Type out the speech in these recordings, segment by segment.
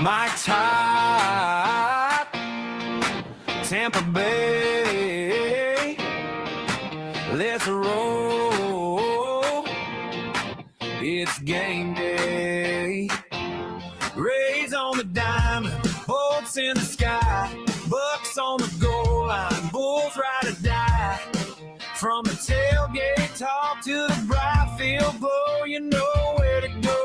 my top, Tampa Bay, let's roll, it's game day, Rays on the diamond, bolts in the sky, Bucs on the goal line, Bulls ride or die, from the tailgate talk to the bright field glow, you know where to go.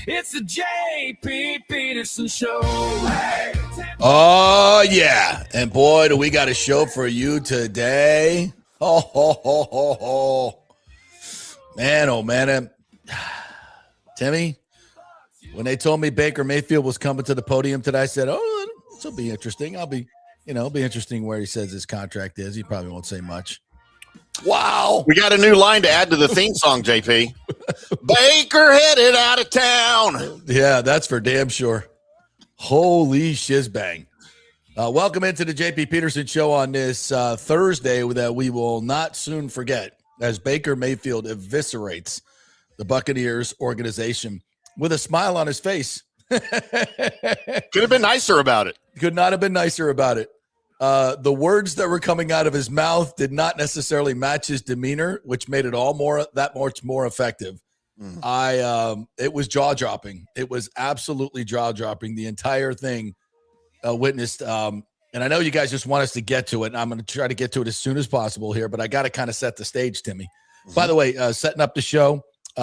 It's the JP Peterson Show. Hey! Oh, yeah. And boy, do we got a show for you today. Oh. Man, oh, man. Timmy, when they told me Baker Mayfield was coming to the podium today, I said, oh, this will be interesting. It'll be interesting where he says his contract is. He probably won't say much. Wow. We got a new line to add to the theme song, JP. Baker headed out of town. Yeah, that's for damn sure. Holy shizbang. Welcome into the JP Peterson Show on this Thursday that we will not soon forget as Baker Mayfield eviscerates the Buccaneers organization with a smile on his face. Could have been nicer about it. Could not have been nicer about it. The words that were coming out of his mouth did not necessarily match his demeanor, which made it that much more effective. It was jaw-dropping. It was absolutely jaw-dropping. The entire thing witnessed. And I know you guys just want us to get to it, and I'm going to try to get to it as soon as possible here, but I got to kind of set the stage, Timmy. By the way, setting up the show,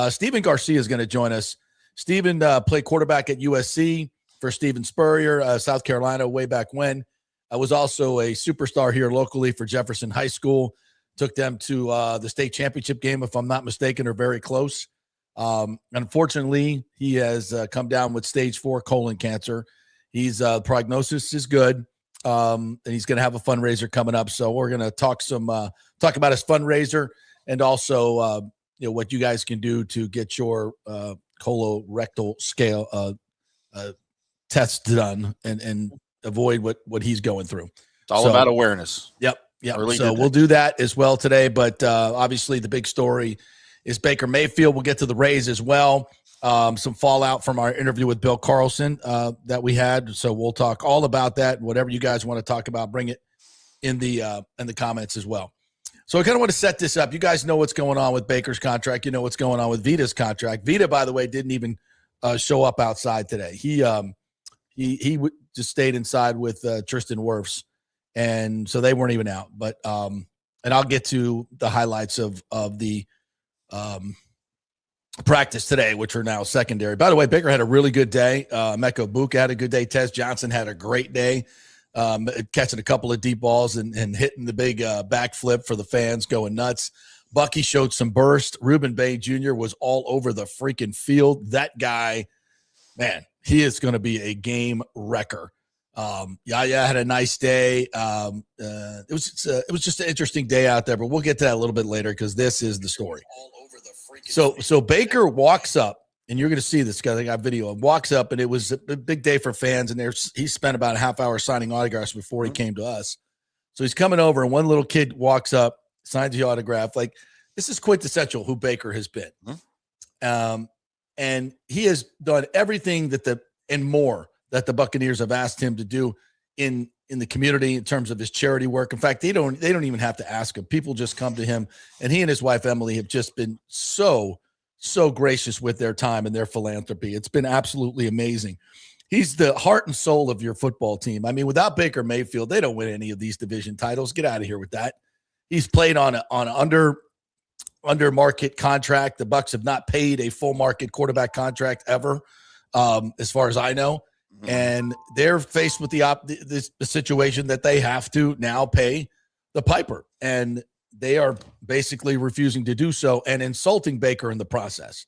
Steven Garcia is going to join us. Steven played quarterback at USC for Steven Spurrier, South Carolina, way back when. I was also a superstar here locally for Jefferson High School. Took them to the state championship game, if I'm not mistaken, or very close. Unfortunately, he has come down with stage 4 colon cancer. His prognosis is good, and he's going to have a fundraiser coming up. So we're going to talk about his fundraiser and also what you guys can do to get your colorectal scale test done and avoid what he's going through. It's all about awareness. Yep. So we'll do that as well today. But obviously the big story is Baker Mayfield. We'll get to the Rays as well. Some fallout from our interview with Bill Carlson that we had. So we'll talk all about that. Whatever you guys want to talk about, bring it in the comments as well. So I kind of want to set this up. You guys know what's going on with Baker's contract. You know what's going on with Vita's contract. Vita, by the way, didn't even show up outside today. He just stayed inside with Tristan Wirfs, and so they weren't even out. But and I'll get to the highlights of the practice today, which are now secondary. By the way, Baker had a really good day. Mecca Buka had a good day. Tez Johnson had a great day, catching a couple of deep balls and hitting the big backflip for the fans, going nuts. Bucky showed some burst. Ruben Bay Jr. was all over the freaking field. That guy, man, he is going to be a game wrecker. Yaya had a nice day. It was just an interesting day out there, but we'll get to that a little bit later because this is the story. So Baker walks up, and you're going to see this guy. I got video. Walks up, and it was a big day for fans. And he spent about a half hour signing autographs before he came to us. So he's coming over, and one little kid walks up, signs the autograph. Like, this is quintessential who Baker has been. And he has done everything and more that the Buccaneers have asked him to do in the community in terms of his charity work. In fact, they don't even have to ask him. People just come to him, and he and his wife Emily have just been so gracious with their time and their philanthropy. It's been absolutely amazing. He's the heart and soul of your football team. I mean, without Baker Mayfield, they don't win any of these division titles. Get out of here with that. He's played on an under market contract. The Bucs have not paid a full market quarterback contract ever, as far as I know. And they're faced with the situation that they have to now pay the piper, and they are basically refusing to do so and insulting Baker in the process.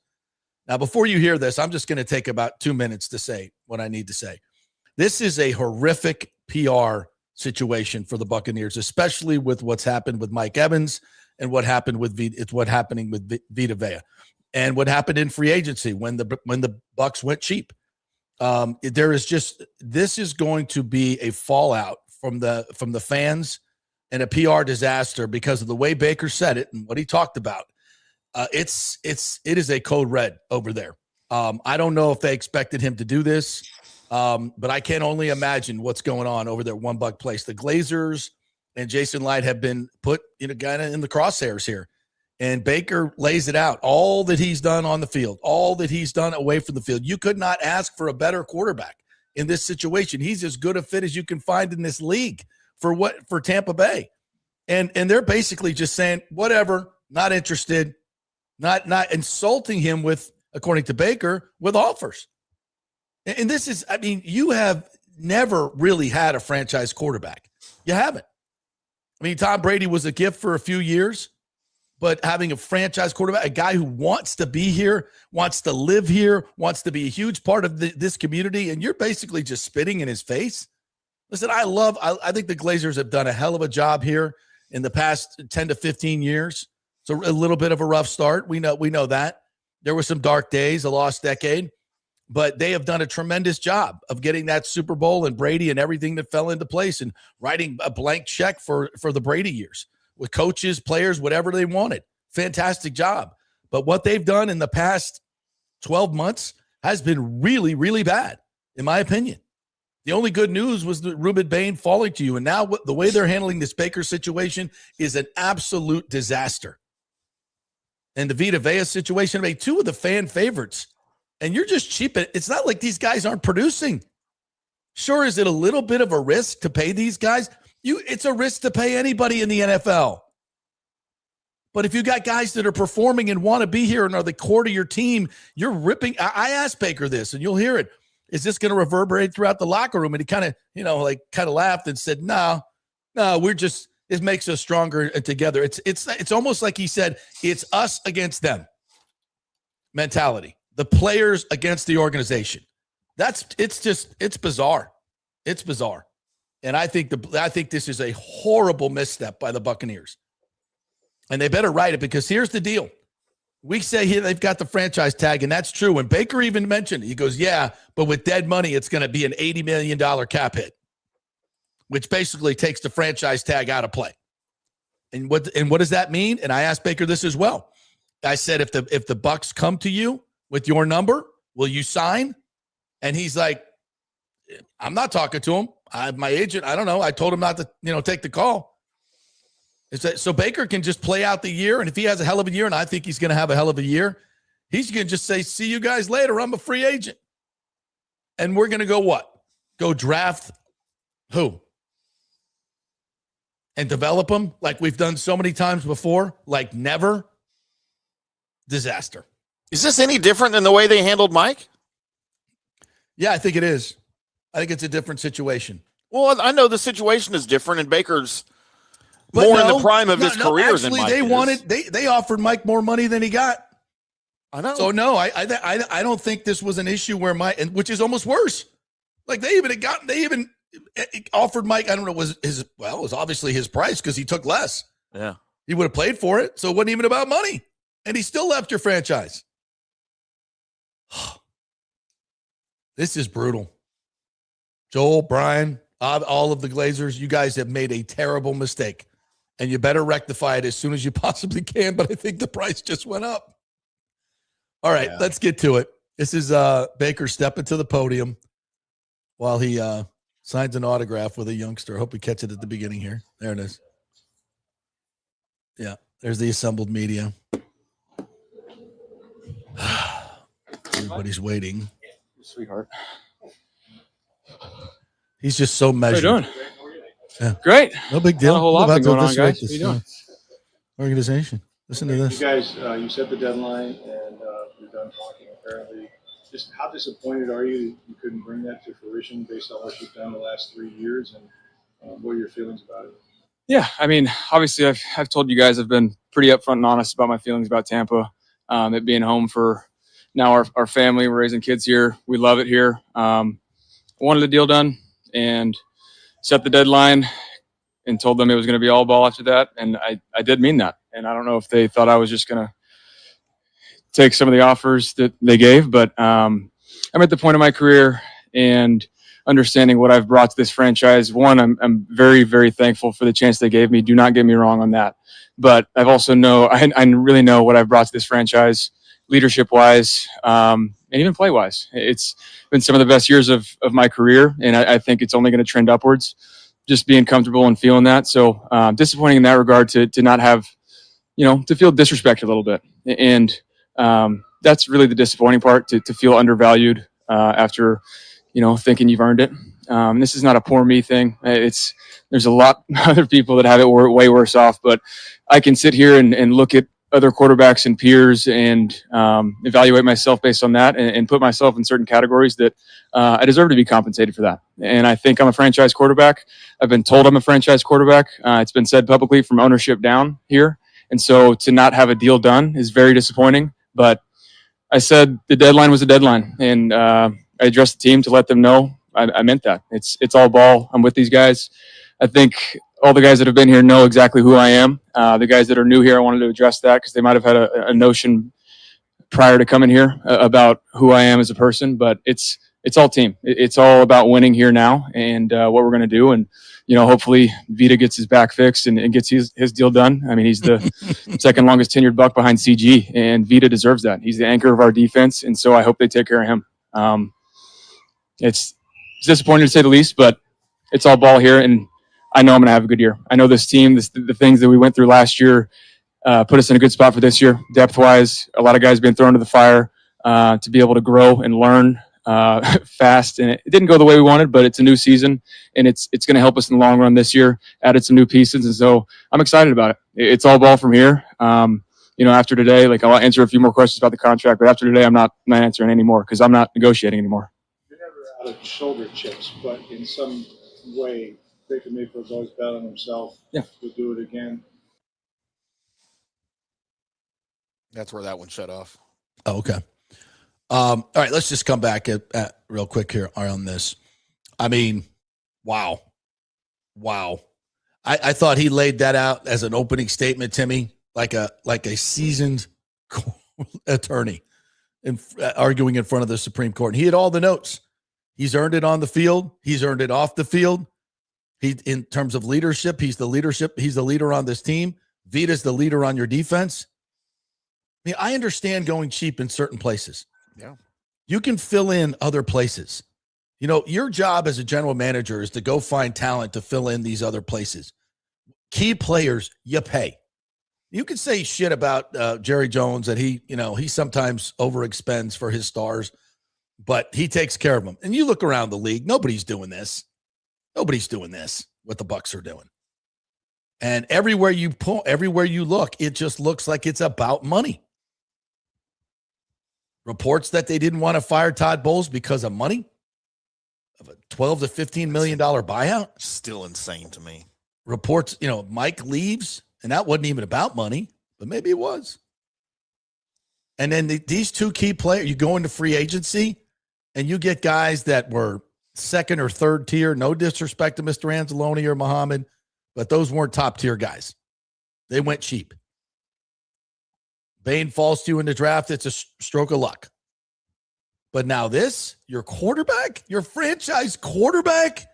Now, before you hear this, I'm just going to take about 2 minutes to say what I need to say. This is a horrific PR situation for the Buccaneers, especially with what's happened with Mike Evans and what's happening with Vita Vea, and what happened in free agency when the Bucs went cheap. This is going to be a fallout from the fans and a PR disaster because of the way Baker said it and what he talked about. It is a code red over there. I don't know if they expected him to do this, but I can only imagine what's going on over there at One Buck Place. The Glazers and Jason Light have been put, kind of in the crosshairs here. And Baker lays it out. All that he's done on the field, all that he's done away from the field. You could not ask for a better quarterback in this situation. He's as good a fit as you can find in this league for Tampa Bay. And they're basically just saying, whatever, not interested, not insulting him with, according to Baker, with offers. And this is, you have never really had a franchise quarterback. You haven't. Tom Brady was a gift for a few years, but having a franchise quarterback, a guy who wants to be here, wants to live here, wants to be a huge part of this community, and you're basically just spitting in his face. Listen, I think the Glazers have done a hell of a job here in the past 10 to 15 years. So a little bit of a rough start. We know that. There were some dark days, a lost decade, but they have done a tremendous job of getting that Super Bowl and Brady and everything that fell into place and writing a blank check for the Brady years with coaches, players, whatever they wanted. Fantastic job. But what they've done in the past 12 months has been really, really bad, in my opinion. The only good news was the Ruben Bain falling to you. And now the way they're handling this Baker situation is an absolute disaster. And the Vita Vea situation, two of the fan favorites. And you're just cheap. It's not like these guys aren't producing. Sure, is it a little bit of a risk to pay these guys? It's a risk to pay anybody in the NFL. But if you got guys that are performing and want to be here and are the core to your team, you're ripping. I asked Baker this, and you'll hear it. Is this going to reverberate throughout the locker room? And he kind of laughed and said, no, it makes us stronger together. It's almost like he said, it's us against them mentality. The players against the organization. It's bizarre. It's bizarre. And I think this is a horrible misstep by the Buccaneers. And they better write it, because here's the deal. We say here they've got the franchise tag, and that's true. And Baker even mentioned it. He goes, yeah, but with dead money, it's going to be an $80 million cap hit, which basically takes the franchise tag out of play. And what does that mean? And I asked Baker this as well. I said, if the Bucs come to you with your number, will you sign? And he's like, I'm not talking to him. My agent, I don't know. I told him not to, take the call. So Baker can just play out the year. And if he has a hell of a year, and I think he's going to have a hell of a year, he's going to just say, see you guys later. I'm a free agent. And we're going to go what? Go draft who? And develop them like we've done so many times before? Like never? Disaster. Is this any different than the way they handled Mike? Yeah, I think it is. I think it's a different situation. Well, I know the situation is different, and Baker's more in the prime of his career than Mike is. They offered Mike more money than he got. I know. So no, I don't think this was an issue where Mike, which is almost worse. Like they even offered Mike. I don't know. It was obviously his price because he took less. Yeah, he would have played for it. So it wasn't even about money, and he still left your franchise. This is brutal. Joel, Brian, all of the Glazers, you guys have made a terrible mistake, and you better rectify it as soon as you possibly can. But I think the price just went up. All right, Let's get to it. This is Baker stepping to the podium while he signs an autograph with a youngster. I hope we catch it at the beginning here. There it is. Yeah, there's the assembled media. Everybody's waiting. Sweetheart. He's just so measured. How you doing? Yeah. Great. No big deal. Not a whole lot going on, guys. What are you doing? Organization. Listen to this. You guys, you set the deadline, and you're done talking, apparently. Just how disappointed are you you couldn't bring that to fruition based on what you've done the last 3 years, and what are your feelings about it? Yeah, obviously I've told you guys I've been pretty upfront and honest about my feelings about Tampa. It being home for now our family. We're raising kids here. We love it here. Wanted the deal done and set the deadline and told them it was going to be all ball after that. And I did mean that. And I don't know if they thought I was just going to take some of the offers that they gave, but I'm at the point of my career and understanding what I've brought to this franchise. One, I'm very, very thankful for the chance they gave me. Do not get me wrong on that. But I've also I really know what I've brought to this franchise leadership wise, and and even play wise. It's been some of the best years of my career, and I think it's only going to trend upwards. Just being comfortable and feeling that. So disappointing in that regard to not have, to feel disrespected a little bit, and that's really the disappointing part, to feel undervalued after thinking you've earned it. This is not a poor me thing. There's a lot of other people that have it way worse off, but I can sit here and look at other quarterbacks and peers and evaluate myself based on that and put myself in certain categories that I deserve to be compensated for that. And I think I'm a franchise quarterback. I've been told I'm a franchise quarterback. It's been said publicly from ownership down here. And so to not have a deal done is very disappointing. But I said the deadline was a deadline, and I addressed the team to let them know I meant that. It's all ball. I'm with these guys. I think all the guys that have been here know exactly who I am. The guys that are new here, I wanted to address that because they might have had a notion prior to coming here about who I am as a person. But it's all team. It's all about winning here now and what we're going to do. And hopefully Vita gets his back fixed and gets his deal done. I mean, he's the second longest tenured Buck behind CG, and Vita deserves that. He's the anchor of our defense, and so I hope they take care of him. It's disappointing to say the least, but it's all ball here, and I know I'm going to have a good year. I know this team, the things that we went through last year, put us in a good spot for this year. Depth-wise, a lot of guys being thrown to the fire to be able to grow and learn fast. And it didn't go the way we wanted, but it's a new season, and it's going to help us in the long run this year. Added some new pieces, and so I'm excited about it. It's all ball from here. After today, I'll answer a few more questions about the contract, but after today, I'm not answering anymore because I'm not negotiating anymore. You're never out of shoulder chips, but in some way, Baker Mayfield's always bet on himself. Yeah. To do it again. That's where that one shut off. Oh, okay. All right, let's just come back at real quick here on this. I mean, wow. I thought he laid that out as an opening statement, Timmy, like a seasoned attorney arguing in front of the Supreme Court. And he had all the notes. He's earned it on the field. He's earned it off the field. In terms of leadership, he's the leader on this team. Vita's the leader on your defense. I mean, I understand going cheap in certain places. Yeah. You can fill in other places. Your job as a general manager is to go find talent to fill in these other places. Key players, you pay. You can say shit about Jerry Jones that he sometimes overexpends for his stars, but he takes care of them. And you look around the league, nobody's doing this. Nobody's doing this, what the Bucs are doing. And everywhere you look, it just looks like it's about money. Reports that they didn't want to fire Todd Bowles because of money, of a $12 to $15 million buyout. Still insane to me. Reports, Mike leaves, and that wasn't even about money, but maybe it was. And then these two key players, you go into free agency, and you get guys that were second or third tier. No disrespect to Mr. Anzalone or Muhammad, but those weren't top tier guys. They went cheap. Bain falls to you in the draft. It's a stroke of luck. But now your quarterback, your franchise quarterback,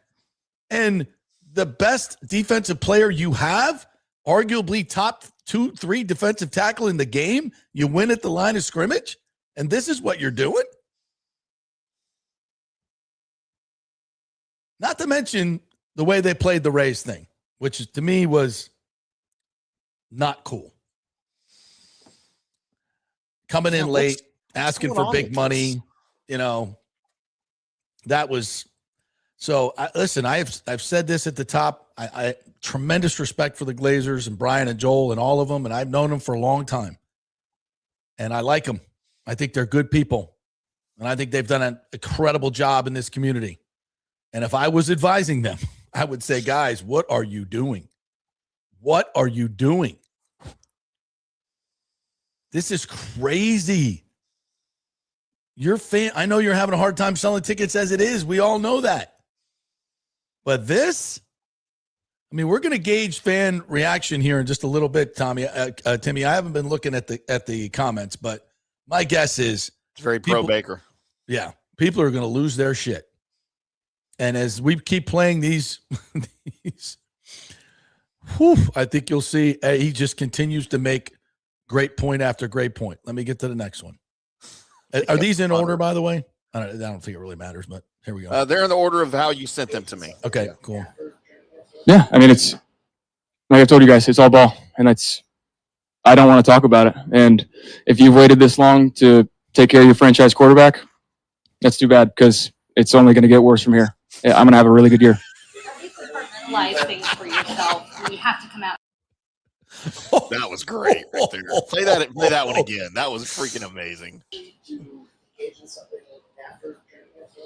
and the best defensive player you have, arguably top 2-3 defensive tackle in the game, you win at the line of scrimmage, and this is what you're doing? Not to mention the way they played the Rays thing, which to me was not cool. Coming in late, asking for big money, that was so. Listen, I've said this at the top. I tremendous respect for the Glazers and Brian and Joel and all of them, and I've known them for a long time, and I like them. I think they're good people, and I think they've done an incredible job in this community. And if I was advising them, I would say, guys, what are you doing? What are you doing? This is crazy. I know you're having a hard time selling tickets as it is. We all know that. But we're going to gauge fan reaction here in just a little bit, Timmy. I haven't been looking at the comments, but my guess is it's very pro Baker. Yeah, people are going to lose their shit. And as we keep playing these, I think you'll see he just continues to make great point after great point. Let me get to the next one. Are these in order, by the way? I don't think it really matters, but here we go. They're in the order of how you sent them to me. Okay, cool. Yeah, I mean, it's like I told you guys, it's all ball, and I don't want to talk about it. And if you've waited this long to take care of your franchise quarterback, that's too bad because it's only going to get worse from here. Yeah, I'm going to have a really good year. Life things for yourself. You have to come out. That was great right there. Play that one again. That was freaking amazing.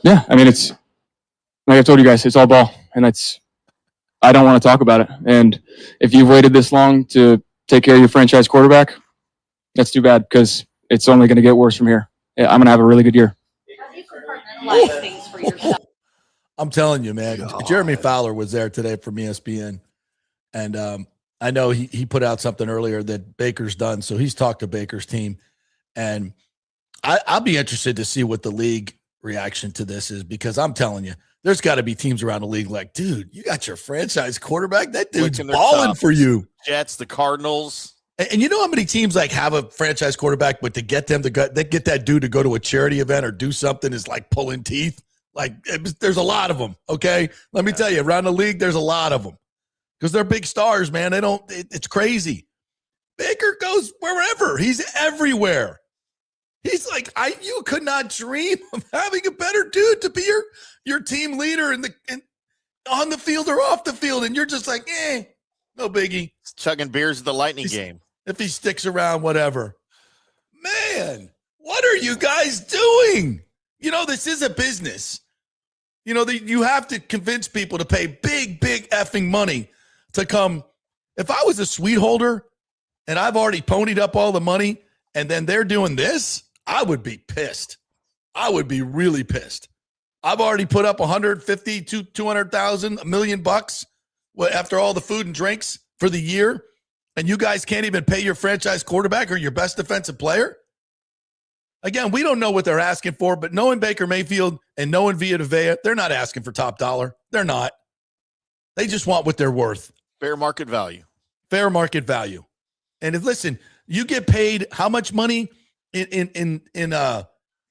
Yeah, I mean, it's like I told you guys, it's all ball, and I don't want to talk about it. And if you've waited this long to take care of your franchise quarterback, that's too bad because it's only going to get worse from here. Yeah, I'm going to have a really good year. Life things for yourself. I'm telling you, man. God. Jeremy Fowler was there today from ESPN, and I know he put out something earlier that Baker's done, so he's talked to Baker's team, and I'll be interested to see what the league reaction to this is because I'm telling you, there's got to be teams around the league like, dude, you got your franchise quarterback. That dude's balling for you. Jets, the Cardinals. And you know how many teams like have a franchise quarterback, but to get them to go, they get that dude to go to a charity event or do something is like pulling teeth. Like there's a lot of them. Okay. Let me tell you, around the league, there's a lot of them because they're big stars, man. It's crazy. Baker goes wherever. He's everywhere. He's like, you could not dream of having a better dude to be your team leader in on the field or off the field. And you're just like, no biggie. He's chugging beers at the Lightning game. If he sticks around, whatever. Man, what are you guys doing? You know, this is a business. You know, you have to convince people to pay big, big effing money to come. If I was a suite holder and I've already ponied up all the money and then they're doing this, I would be pissed. I would be really pissed. I've already put up 150 to 200,000, $1 million after all the food and drinks for the year, and you guys can't even pay your franchise quarterback or your best defensive player. Again, we don't know what they're asking for, but knowing Baker Mayfield and knowing Vita Vea, they're not asking for top dollar. They're not. They just want what they're worth. Fair market value. Fair market value. And listen, you get paid how much money in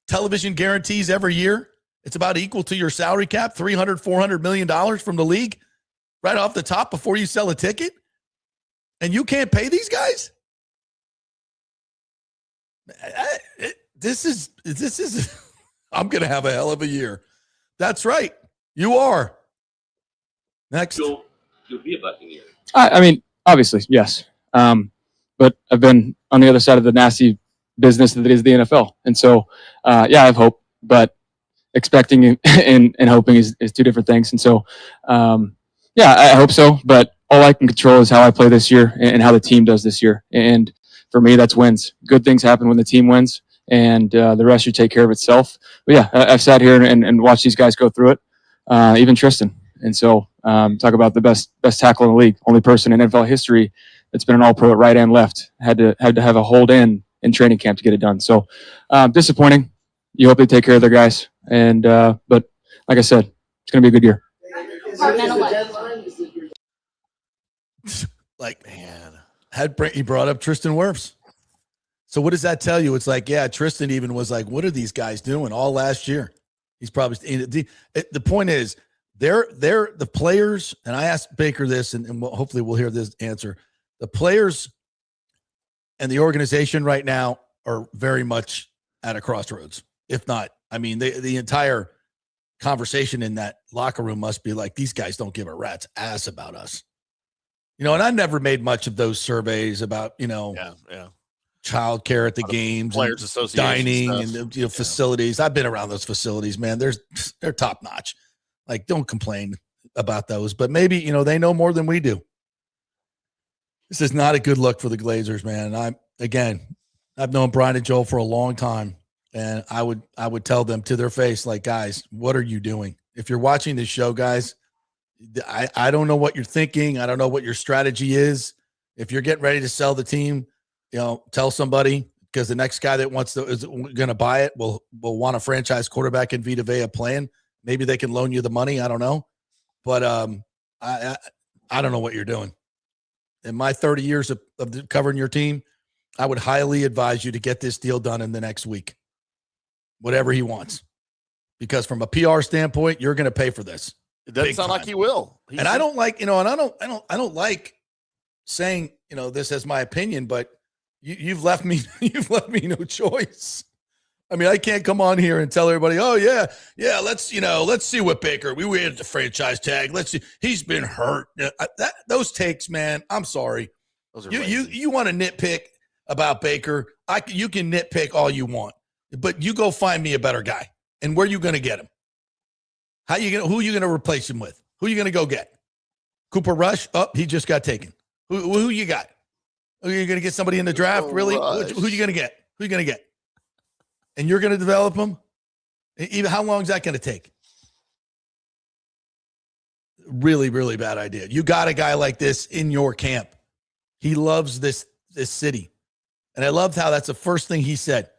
television guarantees every year? It's about equal to your salary cap, $300, $400 million from the league right off the top before you sell a ticket. And you can't pay these guys? This is I'm going to have a hell of a year. That's right. You are. Next. You'll be a Buccaneer. I mean, obviously, yes. But I've been on the other side of the nasty business that is the NFL. And so, I have hope, but expecting and hoping is two different things. And so, I hope so. But all I can control is how I play this year and how the team does this year. And for me, that's wins. Good things happen when the team wins, and the rest should take care of itself. But yeah, I've sat here and watched these guys go through it, even Tristan. And so, talk about the best tackle in the league, only person in NFL history that's been an all-pro at right and left, had to have a hold in training camp to get it done. So, disappointing. You hope they take care of their guys. And but like I said, it's going to be a good year. Like, man, he brought up Tristan Wirfs. So what does that tell you? It's like, yeah, Tristan even was like, what are these guys doing all last year? He's probably the point is they're the players. And I asked Baker this, and hopefully we'll hear this answer. The players and the organization right now are very much at a crossroads. If not, I mean, the entire conversation in that locker room must be like, these guys don't give a rat's ass about us. You know, and I never made much of those surveys about, child care at the games, players association dining and facilities. I've been around those facilities, man. They're top notch. Like, don't complain about those, but maybe, they know more than we do. This is not a good look for the Glazers, man. I've known Brian and Joel for a long time, and I would tell them to their face, like, guys, what are you doing? If you're watching this show, guys, I don't know what you're thinking. I don't know what your strategy is. If you're getting ready to sell the team, tell somebody, because the next guy that is going to buy it will want a franchise quarterback in Vita Vea playing. Maybe they can loan you the money. I don't know. But I don't know what you're doing. In my 30 years of covering your team, I would highly advise you to get this deal done in the next week. whatever he wants. Because from a PR standpoint, you're going to pay for this. It doesn't sound like he will. And I don't like, and I don't like saying, this as my opinion, but you've left me no choice. I mean, I can't come on here and tell everybody, oh yeah, let's see what Baker, we had the franchise tag. Let's see. He's been hurt. Those takes, man, I'm sorry. Those are you want to nitpick about Baker. You can nitpick all you want, but you go find me a better guy. And where are you going to get him? Who are you going to replace him with? Who are you going to go get? Cooper Rush? Oh, he just got taken. Who you got? Are you going to get somebody in the draft? Really? Who are you going to get? Who are you going to get? And you're going to develop him? Even how long is that going to take? Really, really bad idea. You got a guy like this in your camp. He loves this city. And I loved how that's the first thing he said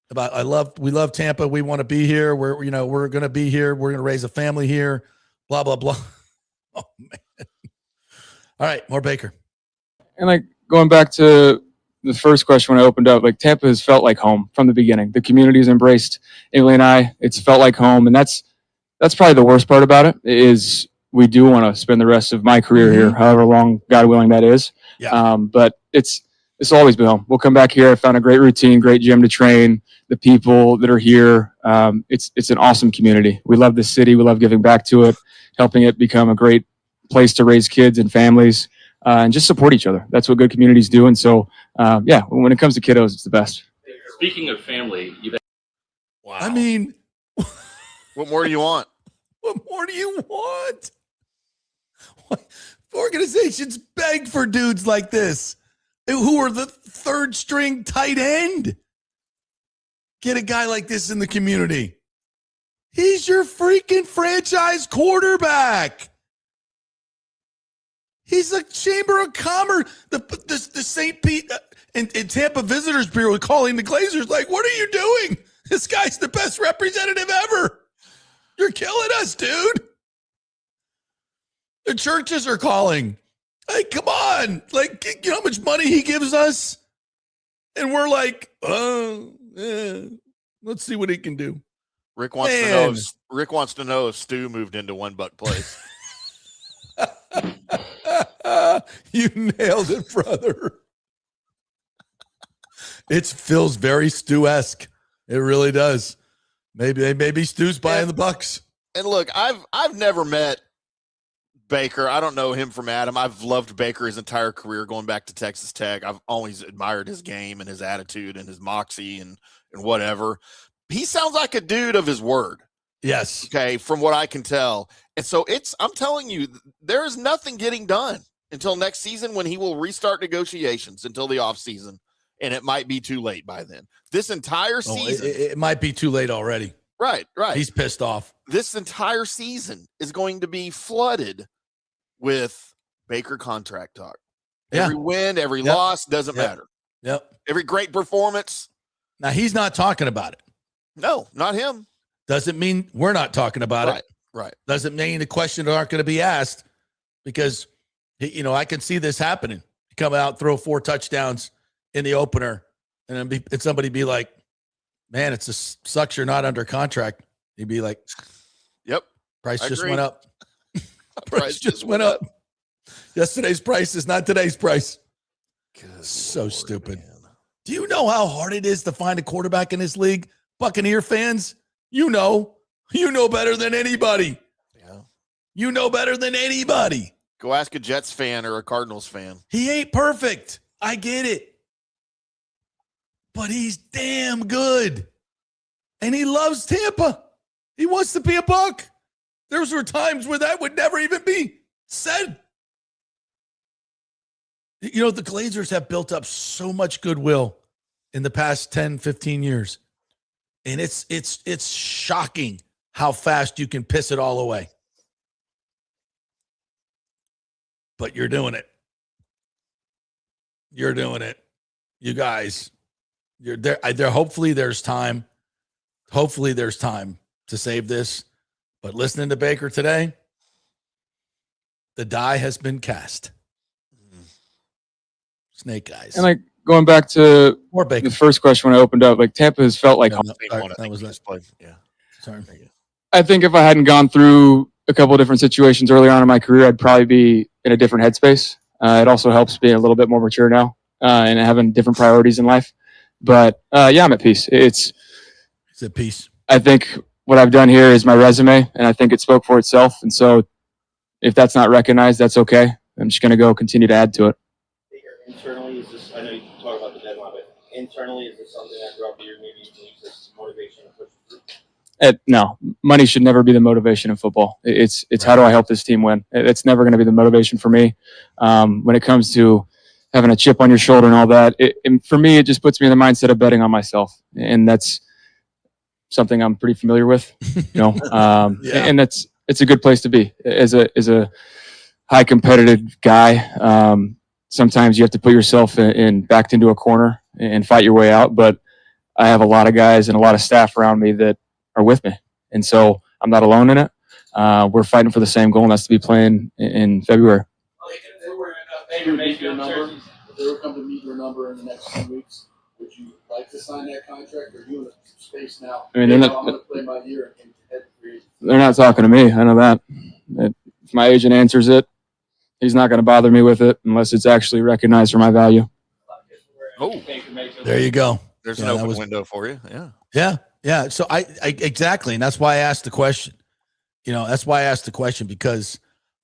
about, we love Tampa. We want to be here. We're going to be here. We're going to raise a family here, blah, blah, blah. Oh man. All right. More Baker. And going back to the first question when I opened up, Tampa has felt like home from the beginning. The community's embraced Emily and I. It's felt like home. And that's probably the worst part about it is we do want to spend the rest of my career here, however long, God willing, that is. Yeah. But it's always been home. We'll come back here. I found a great routine, great gym to train. The people that are here, it's an awesome community. We love this city. We love giving back to it, helping it become a great place to raise kids and families, and just support each other. That's what good communities do. And so, when it comes to kiddos, it's the best. Speaking of family, Wow. I mean, what more do you want? What more do you want? Organizations beg for dudes like this who are the third string tight end. Get a guy like this in the community. He's your freaking franchise quarterback. He's a Chamber of Commerce. The St. Pete and Tampa Visitors Bureau calling the Glazers like, what are you doing? This guy's the best representative ever. You're killing us, dude. The churches are calling. Hey, come on. You know how much money he gives us? And we're like, let's see what he can do. Rick wants to know if Stu moved into $1 place. You nailed it, brother. It feels very Stu-esque. It really does. Maybe Stu's buying the Bucs. And look, I've never met Baker. I don't know him from Adam. I've loved Baker his entire career going back to Texas Tech. I've always admired his game and his attitude and his moxie and whatever. He sounds like a dude of his word. Yes. Okay, from what I can tell. And so I'm telling you, there is nothing getting done until next season when he will restart negotiations until the offseason. And it might be too late by then. This entire season. It might be too late already. Right. He's pissed off. This entire season is going to be flooded with Baker contract talk. Yeah. Every win, every loss, doesn't matter. Yep. Every great performance. Now, he's not talking about it. No, not him. Doesn't mean we're not talking about it. Right. Doesn't mean the questions aren't going to be asked because, I can see this happening. Come out, throw 4 touchdowns in the opener, and then somebody be like, man, it just sucks you're not under contract. He'd be like, yep. Price I just agree. went up. Price just went up. Yesterday's price is not today's price. Good so Lord, stupid. Man. Do you know how hard it is to find a quarterback in this league? Buccaneer fans, you know better than anybody. Yeah. You know better than anybody. Go ask a Jets fan or a Cardinals fan. He ain't perfect. I get it. But he's damn good. And he loves Tampa. He wants to be a Buc. There were times where that would never even be said. The Glazers have built up so much goodwill in the past 10, 15 years. And it's shocking how fast you can piss it all away. But you're doing it. You're doing it. You guys, you're there. Hopefully there's time. Hopefully there's time to save this. But listening to Baker today, the die has been cast. Snake eyes. And like going back to Or Baker. the first question when I opened up, like Tampa has felt like Yeah, home. no, Think all one, right, I think was he that. just played. Yeah. Sorry. I think if I hadn't gone through a couple of different situations earlier on in my career, I'd probably be in a different headspace. It also helps being a little bit more mature now and having different priorities in life. But yeah, I'm at peace. It's a piece. I think what I've done here is my resume, and I think it spoke for itself. And so if that's not recognized, that's okay. I'm just going to go continue to add to it. Internally, is this, I know you talk about the deadline, but internally, is this something that throughout the year maybe you can use as motivation to push through? No, money should never be the motivation in football. It's how do I help this team win? It's never going to be the motivation for me. When it comes to having a chip on your shoulder and all that, and for me, it just puts me in the mindset of betting on myself, and that's something I'm pretty familiar with. Yeah. And it's a good place to be as a high competitive guy. Sometimes you have to put yourself in backed into a corner and fight your way out, but I have a lot of guys and a lot of staff around me that are with me. And so I'm not alone in it. We're fighting for the same goal, and that's to be playing in February. If they were come to meet your number in the next 2 weeks, would you like to sign that contract, or are you in a space now? I mean, I'm going to play my year and head free agent. They're not talking to me. I know that. If my agent answers it, he's not going to bother me with it unless it's actually recognized for my value. Oh, There you go. there's Yeah, an that open was- window for you. Yeah. Yeah. Yeah. So I exactly. And that's why I asked the question. That's why I asked the question, because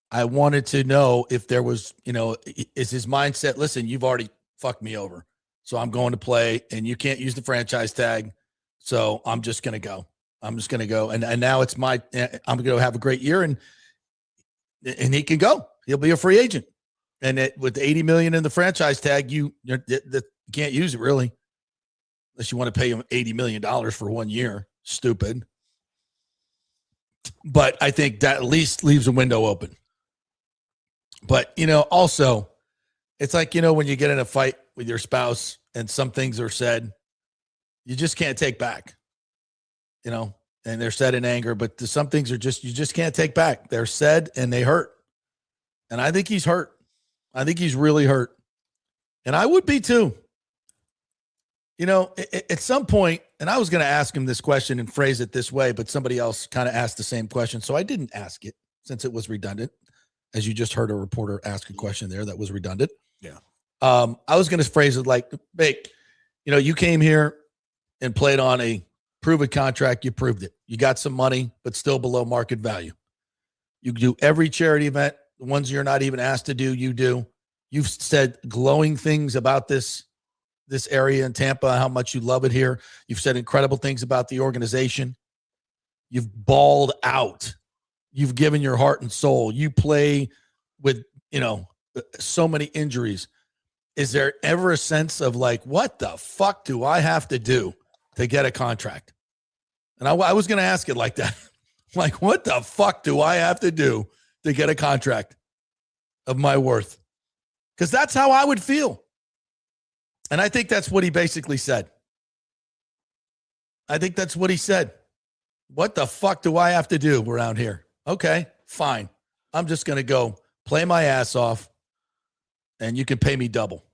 I wanted to know if there was, is his mindset, listen, you've already fucked me over. So I'm going to play and you can't use the franchise tag. So I'm just going to go. And now it's I'm going to have a great year and he can go. He'll be a free agent. And with $80 million in the franchise tag, you can't use it really. Unless you want to pay him $80 million for 1 year. Stupid. But I think that at least leaves a window open. But, also, it's like, when you get in a fight with your spouse and some things are said, you just can't take back, and they're said in anger, but some things are you just can't take back. They're said and they hurt. And I think he's hurt. I think he's really hurt. And I would be too. At some point, and I was going to ask him this question and phrase it this way, but somebody else kind of asked the same question. So I didn't ask it since it was redundant, as you just heard a reporter ask a question there that was redundant. Yeah. I was going to phrase it like, Bake, you came here and played on a proven contract. You proved it. You got some money, but still below market value. You do every charity event. The ones you're not even asked to do, you do. You've said glowing things about this area in Tampa, how much you love it here. You've said incredible things about the organization. You've balled out. You've given your heart and soul. You play with, so many injuries. Is there ever a sense of like, what the fuck do I have to do to get a contract? And I was going to ask it like that. Like, what the fuck do I have to do to get a contract of my worth? Because that's how I would feel. And I think that's what he basically said. I think that's what he said. What the fuck do I have to do around here? Okay, fine. I'm just going to go play my ass off and you can pay me double.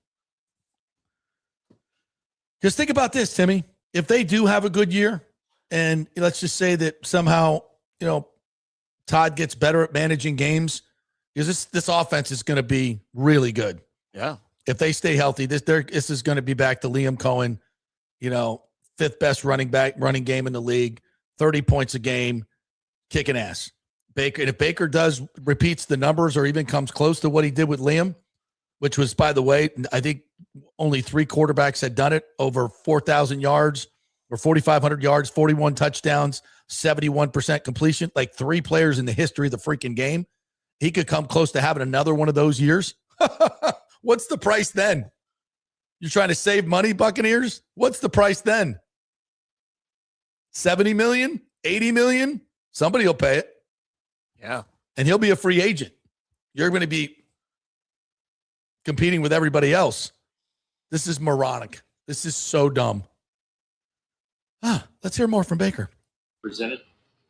Just think about this, Timmy. If they do have a good year and let's just say that somehow, Todd gets better at managing games, because this offense is going to be really good. Yeah. If they stay healthy, this is going to be back to Liam Cohen, fifth best running game in the league, 30 points a game, kicking ass. Baker, and if Baker repeats the numbers or even comes close to what he did with Liam, which was, by the way, I think only 3 quarterbacks had done it, over 4,000 yards or 4,500 yards, 41 touchdowns, 71% completion, like 3 players in the history of the freaking game. He could come close to having another one of those years. What's the price then? You're trying to save money, Buccaneers? What's the price then? 70 million? 80 million? Somebody will pay it. Yeah. And he'll be a free agent. You're going to be competing with everybody else. This is moronic. This is so dumb. Let's hear more from Baker. Presented.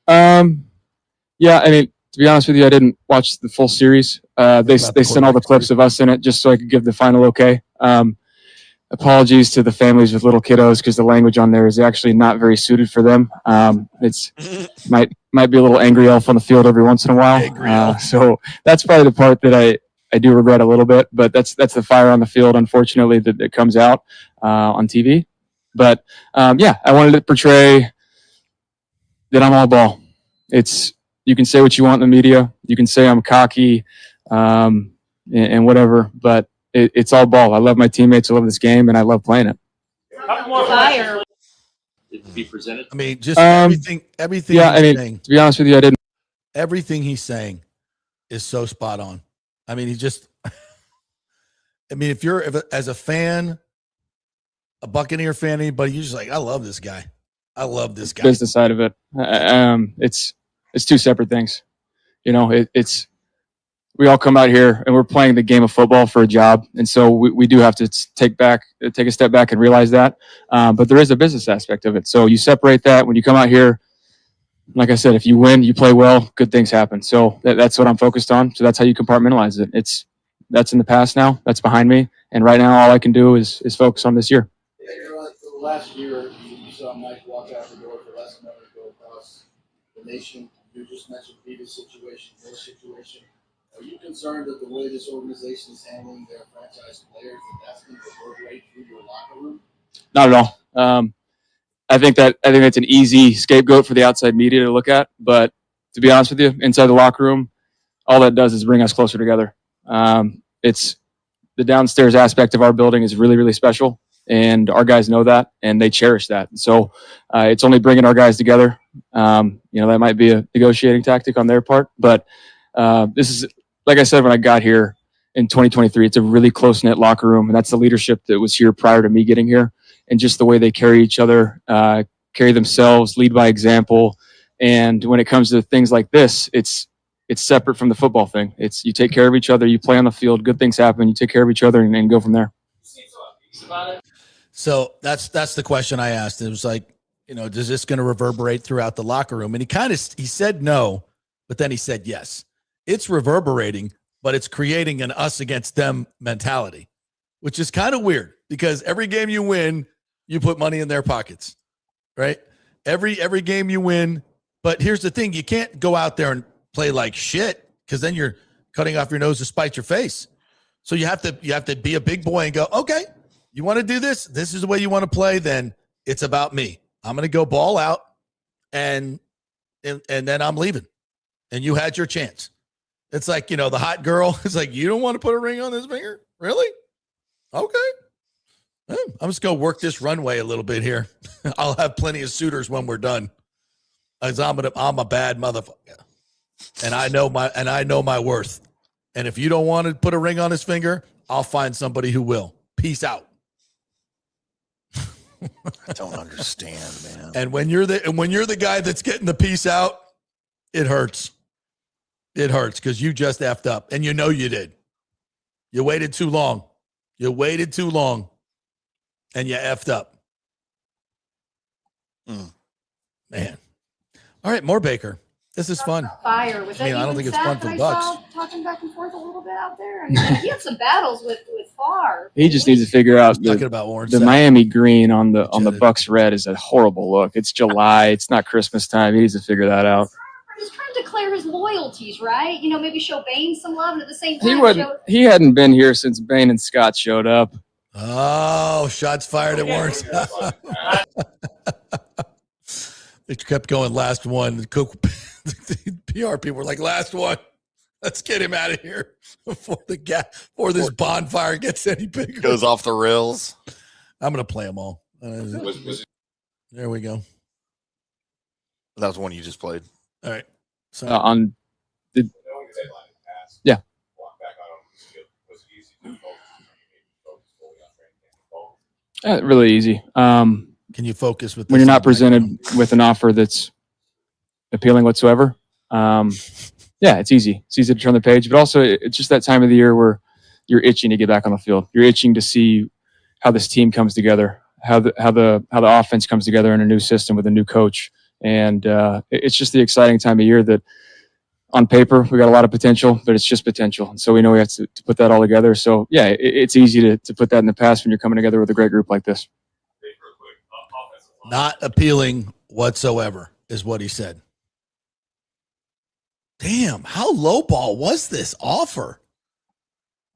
Yeah, I mean, to be honest with you, I didn't watch the full series. They sent all the clips of us in it just so I could give the final okay. Apologies to the families with little kiddos because the language on there is actually not very suited for them. It's might be a little angry elf on the field every once in a while. So that's probably the part that I do regret a little bit, but that's the fire on the field, unfortunately, that comes out on TV. But yeah, I wanted to portray that I'm all ball. You can say what you want in the media. You can say I'm cocky and whatever, but it's all ball. I love my teammates. I love this game, and I love playing it. Fire. To be presented. I mean, just everything. Yeah, he's saying, to be honest with you, I didn't. everything he's saying is so spot on. I mean, I mean, if you're as a fan, a Buccaneer fan, anybody, you're just like, I love this guy. I love this guy. Business side of it. It's two separate things. You know, we all come out here and we're playing the game of football for a job. And so we do have to take a step back and realize that. But there is a business aspect of it. So you separate that when you come out here. Like I said, if you win, you play well, good things happen. So that's what I'm focused on. So that's how you compartmentalize it. That's in the past now. That's behind me. And right now, all I can do is focus on this year. Last year, you saw Mike walk out the door for less money go across the nation. You just mentioned Peter's situation, your situation. Are you concerned that the way this organization is handling their franchise players, that's going to reverberate through your locker room? Not at all. I think that's an easy scapegoat for the outside media to look at. But to be honest with you, inside the locker room, all that does is bring us closer together. It's the downstairs aspect of our building is really, really special, and our guys know that, and they cherish that. So it's only bringing our guys together. That might be a negotiating tactic on their part, but this is, like I said when I got here in 2023, it's a really close-knit locker room, and that's the leadership that was here prior to me getting here, and just the way they carry each other, carry themselves, lead by example. And when it comes to things like this, it's separate from the football thing. It's you take care of each other, you play on the field, good things happen, you take care of each other, and go from there. So that's the question I asked. It was like, is this going to reverberate throughout the locker room? And he said no, but then he said yes. It's reverberating, but it's creating an us against them mentality, which is kind of weird because every game you win, you put money in their pockets, right? Every game you win. But here's the thing. You can't go out there and play like shit because then you're cutting off your nose to spite your face. So you have to be a big boy and go, okay, you want to do this? This is the way you want to play. Then it's about me. I'm going to go ball out and then I'm leaving. And you had your chance. It's like, the hot girl. It's like, you don't want to put a ring on this finger? Really? Okay. I'm just going to work this runway a little bit here. I'll have plenty of suitors when we're done. I'm a bad motherfucker. And I know my worth. And if you don't want to put a ring on his finger, I'll find somebody who will. Peace out. I don't understand, man. And when you're the guy that's getting the peace out, it hurts. It hurts because you just effed up, and you did. You waited too long. And you effed up. Man. All right, more Baker. This is fun. Fire. Was that I don't think it's fun for the Bucs. Talking back and forth a little bit out there. He had some battles with Favre. He just needs to figure out talking about Warren the Miami green on the Bucs red is a horrible look. It's July. It's not Christmas time. He needs to figure that out. He's trying to declare his loyalties, right? Maybe show Bain some love, and at the same time, he hadn't been here since Bain and Scott showed up. Oh, shots fired at Warren. They kept going, last one. The PR people were like, last one. Let's get him out of here before this bonfire gets any bigger. Goes off the rails. I'm going to play them all. There we go. That was one you just played. All right. So yeah. Really easy. Can you focus with when you're not presented with an offer that's appealing whatsoever? Yeah, it's easy. It's easy to turn the page, but also it's just that time of the year where you're itching to get back on the field. You're itching to see how this team comes together, how the offense comes together in a new system with a new coach, and it's just the exciting time of year that on paper, we got a lot of potential, but it's just potential. And so we know we have to put that all together. So yeah, it's easy to put that in the past when you're coming together with a great group like this. Not appealing whatsoever is what he said. Damn, how lowball was this offer?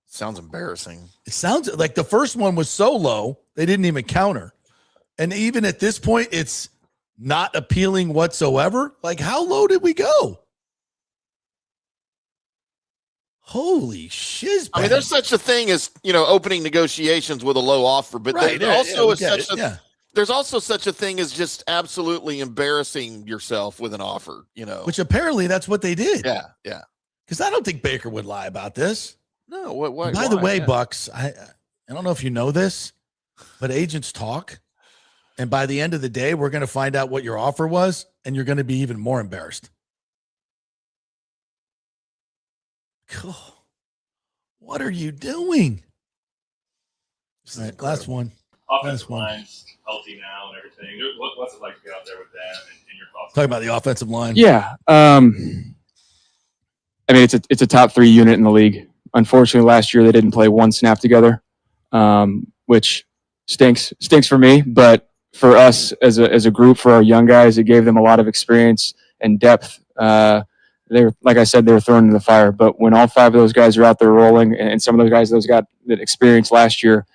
Sounds embarrassing. It sounds like the first one was so low, they didn't even counter. And even at this point, it's not appealing whatsoever. Like, how low did we go? Holy shiz. I mean, there's such a thing as, opening negotiations with a low offer, but there's also such a thing as just absolutely embarrassing yourself with an offer, Which apparently that's what they did. Yeah, yeah. Because I don't think Baker would lie about this. No, By the way, Bucks, I don't know if you know this, but agents talk. And by the end of the day, we're going to find out what your offer was, and you're going to be even more embarrassed. Cool. What are you doing? All right, last one. Offensive line's healthy now and everything. What's it like to get out there with them and your thoughts? Talking about the offensive line. Yeah. I mean, it's a top 3 unit in the league. Unfortunately, last year they didn't play one snap together, which stinks for me. But for us as a group, for our young guys, it gave them a lot of experience and depth. Like I said, they were thrown into the fire. But when all 5 of those guys are out there rolling, and some of those guys got that experience last year,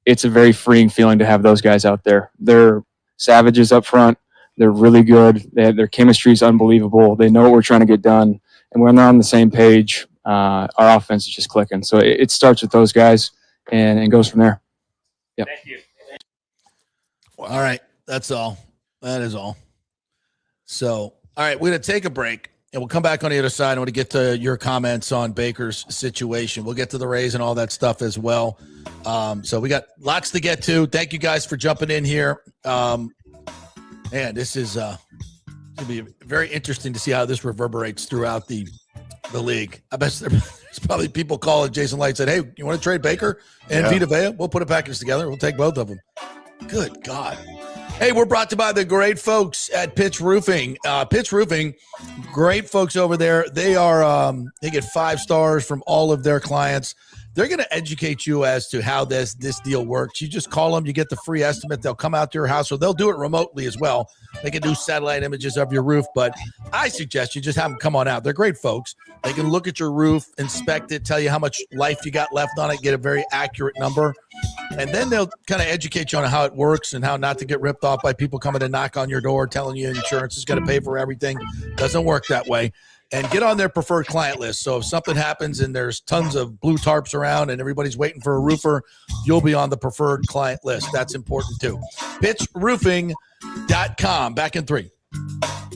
it's a very freeing feeling to have those guys out there. They're savages up front. They're really good. Their chemistry is unbelievable. They know what we're trying to get done. And when they're on the same page, our offense is just clicking. So it starts with those guys and goes from there. Yep. Thank you. All right. That's all. That is all. So, all right, we're going to take a break, and we'll come back on the other side. I want to get to your comments on Baker's situation. We'll get to the Rays and all that stuff as well. So we got lots to get to. Thank you guys for jumping in here. Man, this is going to be very interesting to see how this reverberates throughout the league. I bet there's probably people calling Jason Light said, hey, you want to trade Baker and Vita Vea? We'll put a package together. We'll take both of them. Good God. Hey, we're brought to you by the great folks at Pitch Roofing. Pitch Roofing, great folks over there. They are they get 5 stars from all of their clients. They're going to educate you as to how this deal works. You just call them, you get the free estimate. They'll come out to your house, or they'll do it remotely as well. They can do satellite images of your roof, but I suggest you just have them come on out. They're great folks. They can look at your roof, inspect it, tell you how much life you got left on it, get a very accurate number. And then they'll kind of educate you on how it works and how not to get ripped off by people coming to knock on your door telling you insurance is going to pay for everything. Doesn't work that way. And get on their preferred client list. So if something happens and there's tons of blue tarps around and everybody's waiting for a roofer, you'll be on the preferred client list. That's important too. PitchRoofing.com. Back in 3.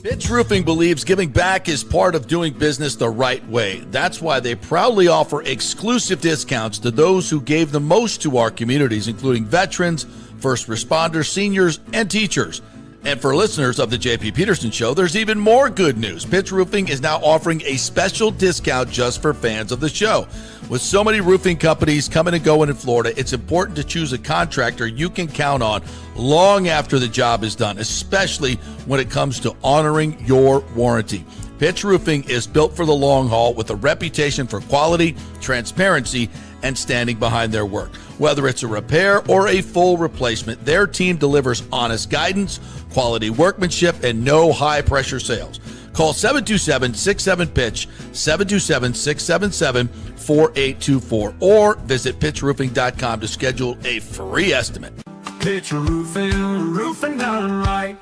Pitch Roofing believes giving back is part of doing business the right way. That's why they proudly offer exclusive discounts to those who gave the most to our communities, including veterans, first responders, seniors, and teachers. And for listeners of the JP Peterson Show, there's even more good news. Pitch Roofing is now offering a special discount just for fans of the show. With so many roofing companies coming and going in Florida, it's important to choose a contractor you can count on long after the job is done, especially when it comes to honoring your warranty. Pitch Roofing is built for the long haul with a reputation for quality, transparency, and standing behind their work. Whether it's a repair or a full replacement, their team delivers honest guidance, quality workmanship, and no high-pressure sales. Call 727-67-PITCH, 727-677-4824, or visit pitchroofing.com to schedule a free estimate. Pitch Roofing, roofing done right.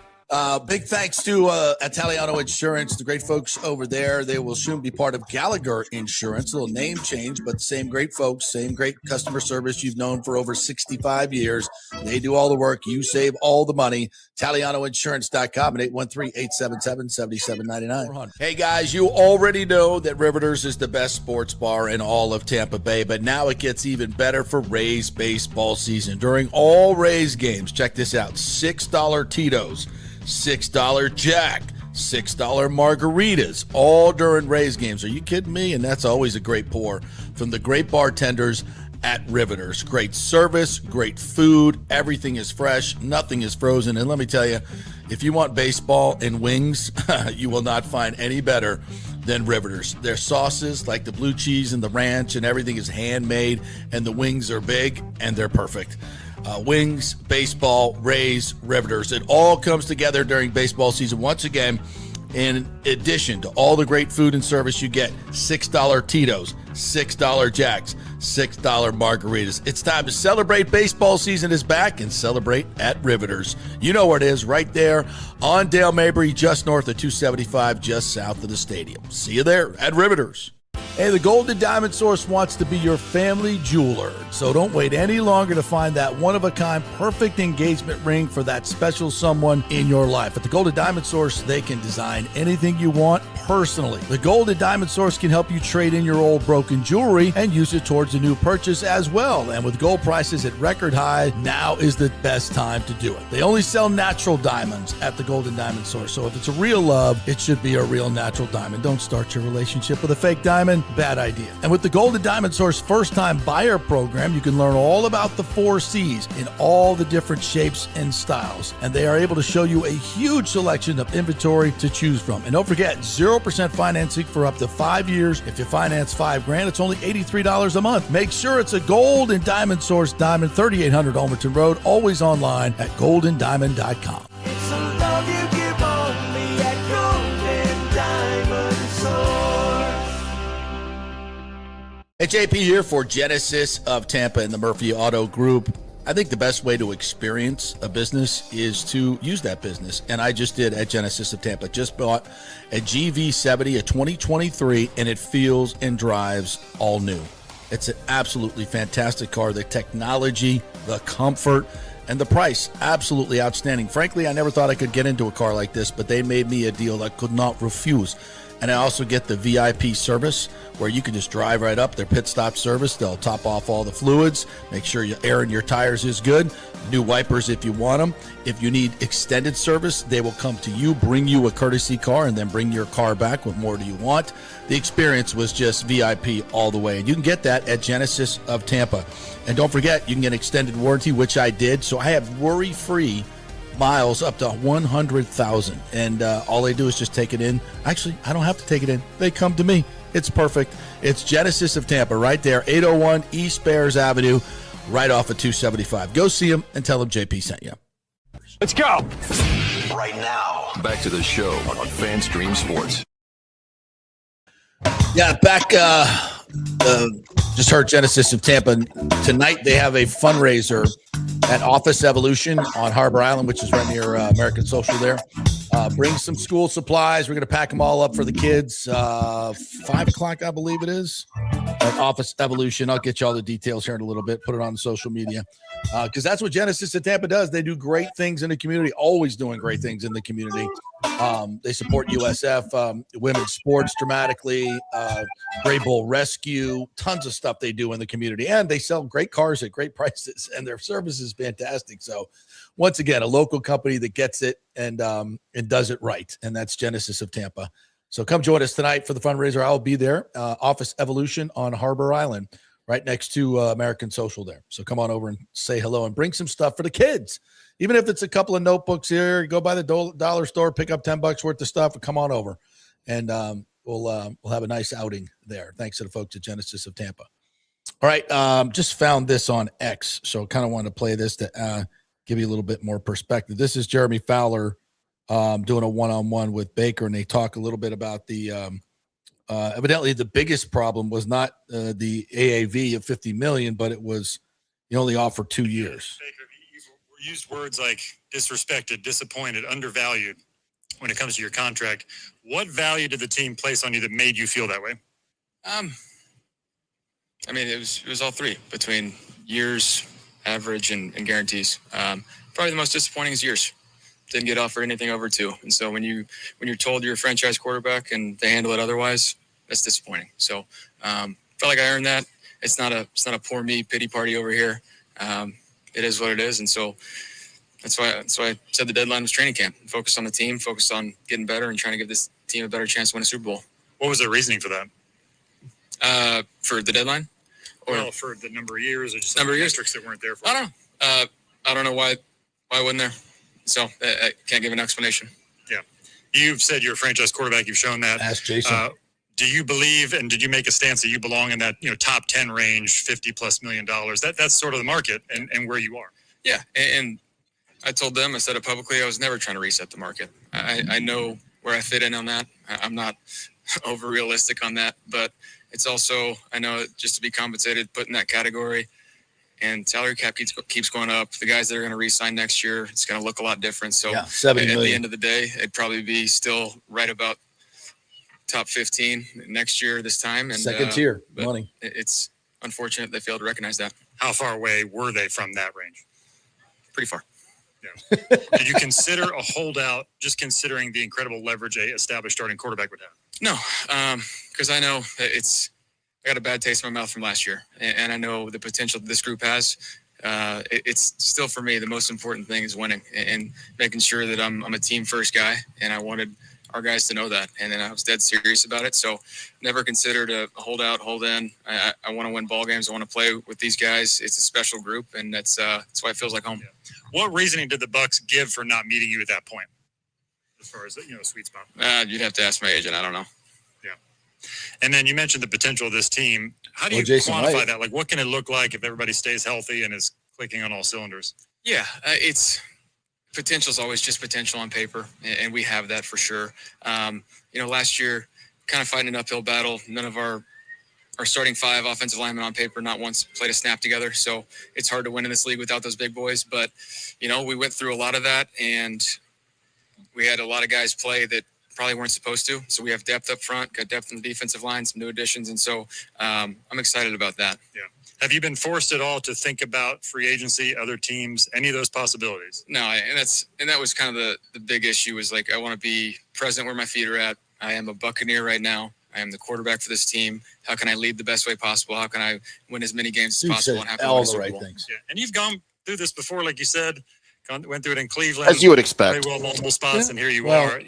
Big thanks to Italiano Insurance, the great folks over there. They will soon be part of Gallagher Insurance. A little name change, but same great folks, same great customer service you've known for over 65 years. They do all the work. You save all the money. ItalianoInsurance.com at 813-877-7799. Hey, guys, you already know that Riveters is the best sports bar in all of Tampa Bay, but now it gets even better for Rays baseball season. During all Rays games, check this out, $6 Tito's, $6 Jack, $6 margaritas, all during Rays games. Are you kidding me? And that's always a great pour from the great bartenders at Riveters. Great service, great food, everything is fresh, nothing is frozen. And let me tell you, if you want baseball and wings, you will not find any better than Riveters. Their sauces, like the blue cheese and the ranch, and everything is handmade, and the wings are big and they're perfect. Wings, baseball, Rays, Riveters. It all comes together during baseball season. Once again, in addition to all the great food and service you get, $6 Tito's, $6 Jacks, $6 margaritas. It's time to celebrate. Baseball season is back, and celebrate at Riveters. You know where it is, right there on Dale Mabry, just north of 275, just south of the stadium. See you there at Riveters. Hey, the Golden Diamond Source wants to be your family jeweler, so don't wait any longer to find that one-of-a-kind perfect engagement ring for that special someone in your life. At the Golden Diamond Source, they can design anything you want personally. The Golden Diamond Source can help you trade in your old broken jewelry and use it towards a new purchase as well. And with gold prices at record high, now is the best time to do it. They only sell natural diamonds at the Golden Diamond Source, so if it's a real love, it should be a real natural diamond. Don't start your relationship with a fake diamond. Bad idea. And with the Golden Diamond Source first-time buyer program, you can learn all about the 4 C's in all the different shapes and styles. And they are able to show you a huge selection of inventory to choose from. And don't forget, 0% financing for up to 5 years. If you finance $5,000, it's only $83 a month. Make sure it's a Golden Diamond Source diamond, 3800 Almerton Road, always online at goldendiamond.com. It's a love you give only at Golden Diamond Source. Hey, JP here for Genesis of Tampa and the Murphy Auto Group. I think the best way to experience a business is to use that business. And I just did at Genesis of Tampa. Just bought a GV70, a 2023, and it feels and drives all new. It's an absolutely fantastic car. The technology, the comfort, and the price, absolutely outstanding. Frankly, I never thought I could get into a car like this, but they made me a deal I could not refuse. And I also get the VIP service where you can just drive right up, their pit stop service. They'll top off all the fluids, make sure your air in your tires is good, new wipers if you want them. If you need extended service, they will come to you, bring you a courtesy car, and then bring your car back. What more do you want? The experience was just VIP all the way. And you can get that at Genesis of Tampa. And don't forget, you can get extended warranty, which I did. So I have worry-free miles up to 100,000, and all they do is just take it in. Actually, I don't have to take it in. They come to me. It's perfect. It's Genesis of Tampa right there, 801 East Bears Avenue, right off of 275. Go see them and tell them JP sent you. Let's go. Right now, back to the show on FanStream Sports. Yeah, back. Just heard Genesis of Tampa. Tonight they have a fundraiser at Office Evolution on Harbor Island, which is right near American Social there. Bring some school supplies. We're going to pack them all up for the kids. 5 o'clock, I believe it is, at Office Evolution. I'll get you all the details here in a little bit. Put it on social media because that's what Genesis of Tampa does. They do great things in the community, always doing great things in the community. They support USF, women's sports dramatically, Gray Bull Rescue, tons of stuff they do in the community. And they sell great cars at great prices, and their service is fantastic. So once again, a local company that gets it and does it right. And that's Genesis of Tampa. So come join us tonight for the fundraiser. I'll be there, Office Evolution on Harbor Island, right next to American Social there. So come on over and say hello and bring some stuff for the kids. Even if it's a couple of notebooks here, go by the dollar store, pick up $10 worth of stuff, and come on over. And we'll have a nice outing there. Thanks to the folks at Genesis of Tampa. All right, just found this on X, so kind of wanted to play this to give you a little bit more perspective. This is Jeremy Fowler doing a one-on-one with Baker, and they talk a little bit about the evidently the biggest problem was not the AAV of $50 million, but it was you only offered 2 years. Baker, you used words like disrespected, disappointed, undervalued when it comes to your contract. What value did the team place on you that made you feel that way? I mean, it was all three between years, average, and guarantees. Probably the most disappointing is years. Didn't get offered anything over 2. And so when you're told you're a franchise quarterback and they handle it otherwise, that's disappointing. So felt like I earned that. It's not a poor me pity party over here. It is what it is. And so that's why I said the deadline was training camp. Focus on the team, focus on getting better and trying to give this team a better chance to win a Super Bowl. What was the reasoning for that? For the deadline? Well, for the number of years, or just Number of years. metrics that weren't there for. I don't know. I don't know why wasn't there. So I can't give an explanation. Yeah, you've said you're a franchise quarterback. You've shown that. Ask Jason. Do you believe, and did you make a stance that you belong in that top 10 range, $50+ million? That's sort of the market and where you are. Yeah, and I told them, I said it publicly, I was never trying to reset the market. I know where I fit in on that. I'm not over realistic on that, but it's also, I know just to be compensated, put in that category, and salary cap keeps going up. The guys that are going to re-sign next year, it's going to look a lot different. So Yeah, $70 million. At the end of the day, it'd probably be still right about top 15 next year this time. And Second tier money. It's unfortunate they failed to recognize that. How far away were they from that range? Pretty far. Yeah. Did you consider a holdout, just considering the incredible leverage a established starting quarterback would have? No, because I know I got a bad taste in my mouth from last year, and I know the potential that this group has. It's still, for me, the most important thing is winning and making sure that I'm a team first guy, and I wanted our guys to know that, and then I was dead serious about it. So never considered a hold out, hold in. I want to win ball games. I want to play with these guys. It's a special group, and that's why it feels like home. Yeah. What reasoning did the Bucs give for not meeting you at that point, as far as sweet spot? You'd have to ask my agent. I don't know. Yeah. And then you mentioned the potential of this team. How do you Jason quantify White. that? Like, what can it look like if everybody stays healthy and is clicking on all cylinders? Yeah, it's potential is always just potential on paper, and we have that for sure. Last year, kind of fighting an uphill battle. None of our starting 5 offensive linemen on paper not once played a snap together, so it's hard to win in this league without those big boys. But we went through a lot of that, and we had a lot of guys play that probably weren't supposed to. So we have depth up front, got depth in the defensive line, some new additions, and so I'm excited about that. Yeah. Have you been forced at all to think about free agency, other teams, any of those possibilities? No, and that was kind of the big issue, is like, I want to be present where my feet are at. I am a Buccaneer right now. I am the quarterback for this team. How can I lead the best way possible? How can I win as many games as possible? And how can I win all a the Super right Bowl? things. Yeah. And you've gone through this before, like you said, went through it in Cleveland. As you would expect. Played well multiple spots, and here you are.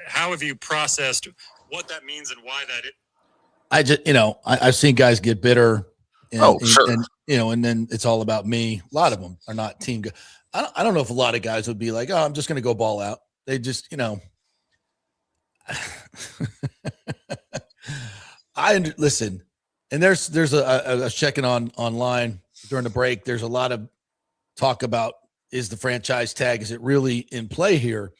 How have you processed what that means and why that I just, I've seen guys get bitter. Sure. And then it's all about me. A lot of them are not team guys. I don't know if a lot of guys would be like, oh, I'm just going to go ball out. They just, listen, and there's I was checking online during the break. There's a lot of talk about, is the franchise tag, is it really in play here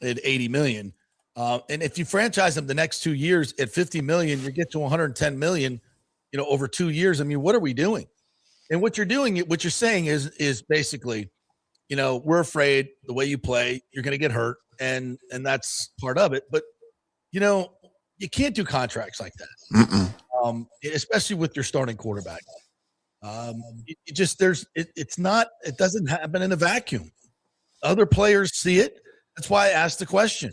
at $80 million? And if you franchise them the next 2 years at $50 million, you get to $110 million, over 2 years. I mean, what are we doing? And what you're saying is basically, we're afraid the way you play, you're going to get hurt, and that's part of it. But you can't do contracts like that, especially with your starting quarterback. It doesn't happen in a vacuum. Other players see it. That's why I asked the question.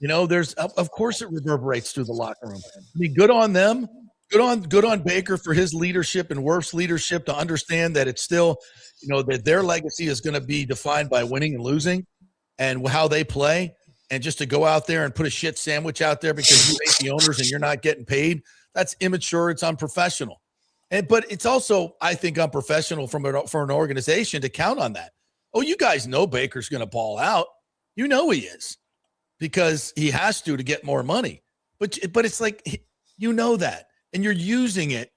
Of course it reverberates through the locker room. I mean, good on them. Good on Baker for his leadership and Wirf's leadership to understand that it's still, that their legacy is going to be defined by winning and losing and how they play. And just to go out there and put a shit sandwich out there because you hate the owners and you're not getting paid, that's immature. It's unprofessional. But it's also, I think, unprofessional for an organization to count on that. Oh, you guys know Baker's going to ball out. He is, because he has to get more money. But it's like, that. And you're using it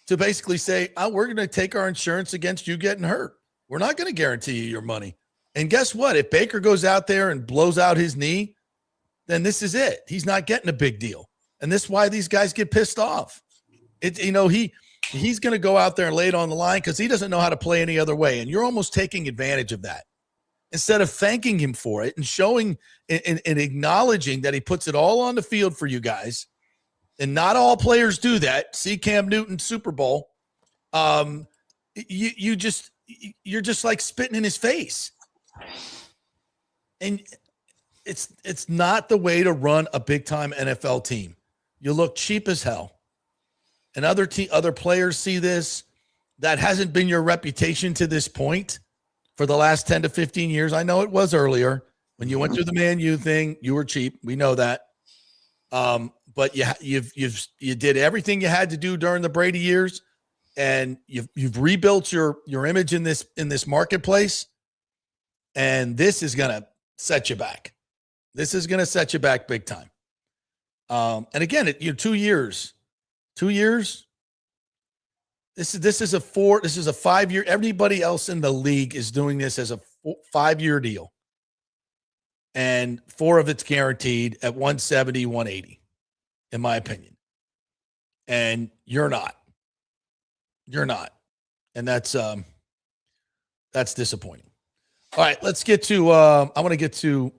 to basically say, we're going to take our insurance against you getting hurt. We're not going to guarantee you your money. And guess what? If Baker goes out there and blows out his knee, then this is it. He's not getting a big deal. And this is why these guys get pissed off. He's going to go out there and lay it on the line because he doesn't know how to play any other way. And you're almost taking advantage of that. Instead of thanking him for it and showing and acknowledging that he puts it all on the field for you guys. And not all players do that. See Cam Newton Super Bowl. You're just like spitting in his face. And it's not the way to run a big time NFL team. You look cheap as hell. And other players see this. That hasn't been your reputation to this point for the last 10 to 15 years. I know it was earlier when you went through the Man U thing. You were cheap. We know that. But you did everything you had to do during the Brady years, and you've rebuilt your image in this marketplace, and this is going to set you back. This is going to set you back big time. And again, 2 years. 2 years. This is a 5-year. Everybody else in the league is doing this as a 5-year deal. And 4 of it's guaranteed at 170, 180, in my opinion. And you're not. You're not. And that's disappointing. All right, let's get to I want to get to,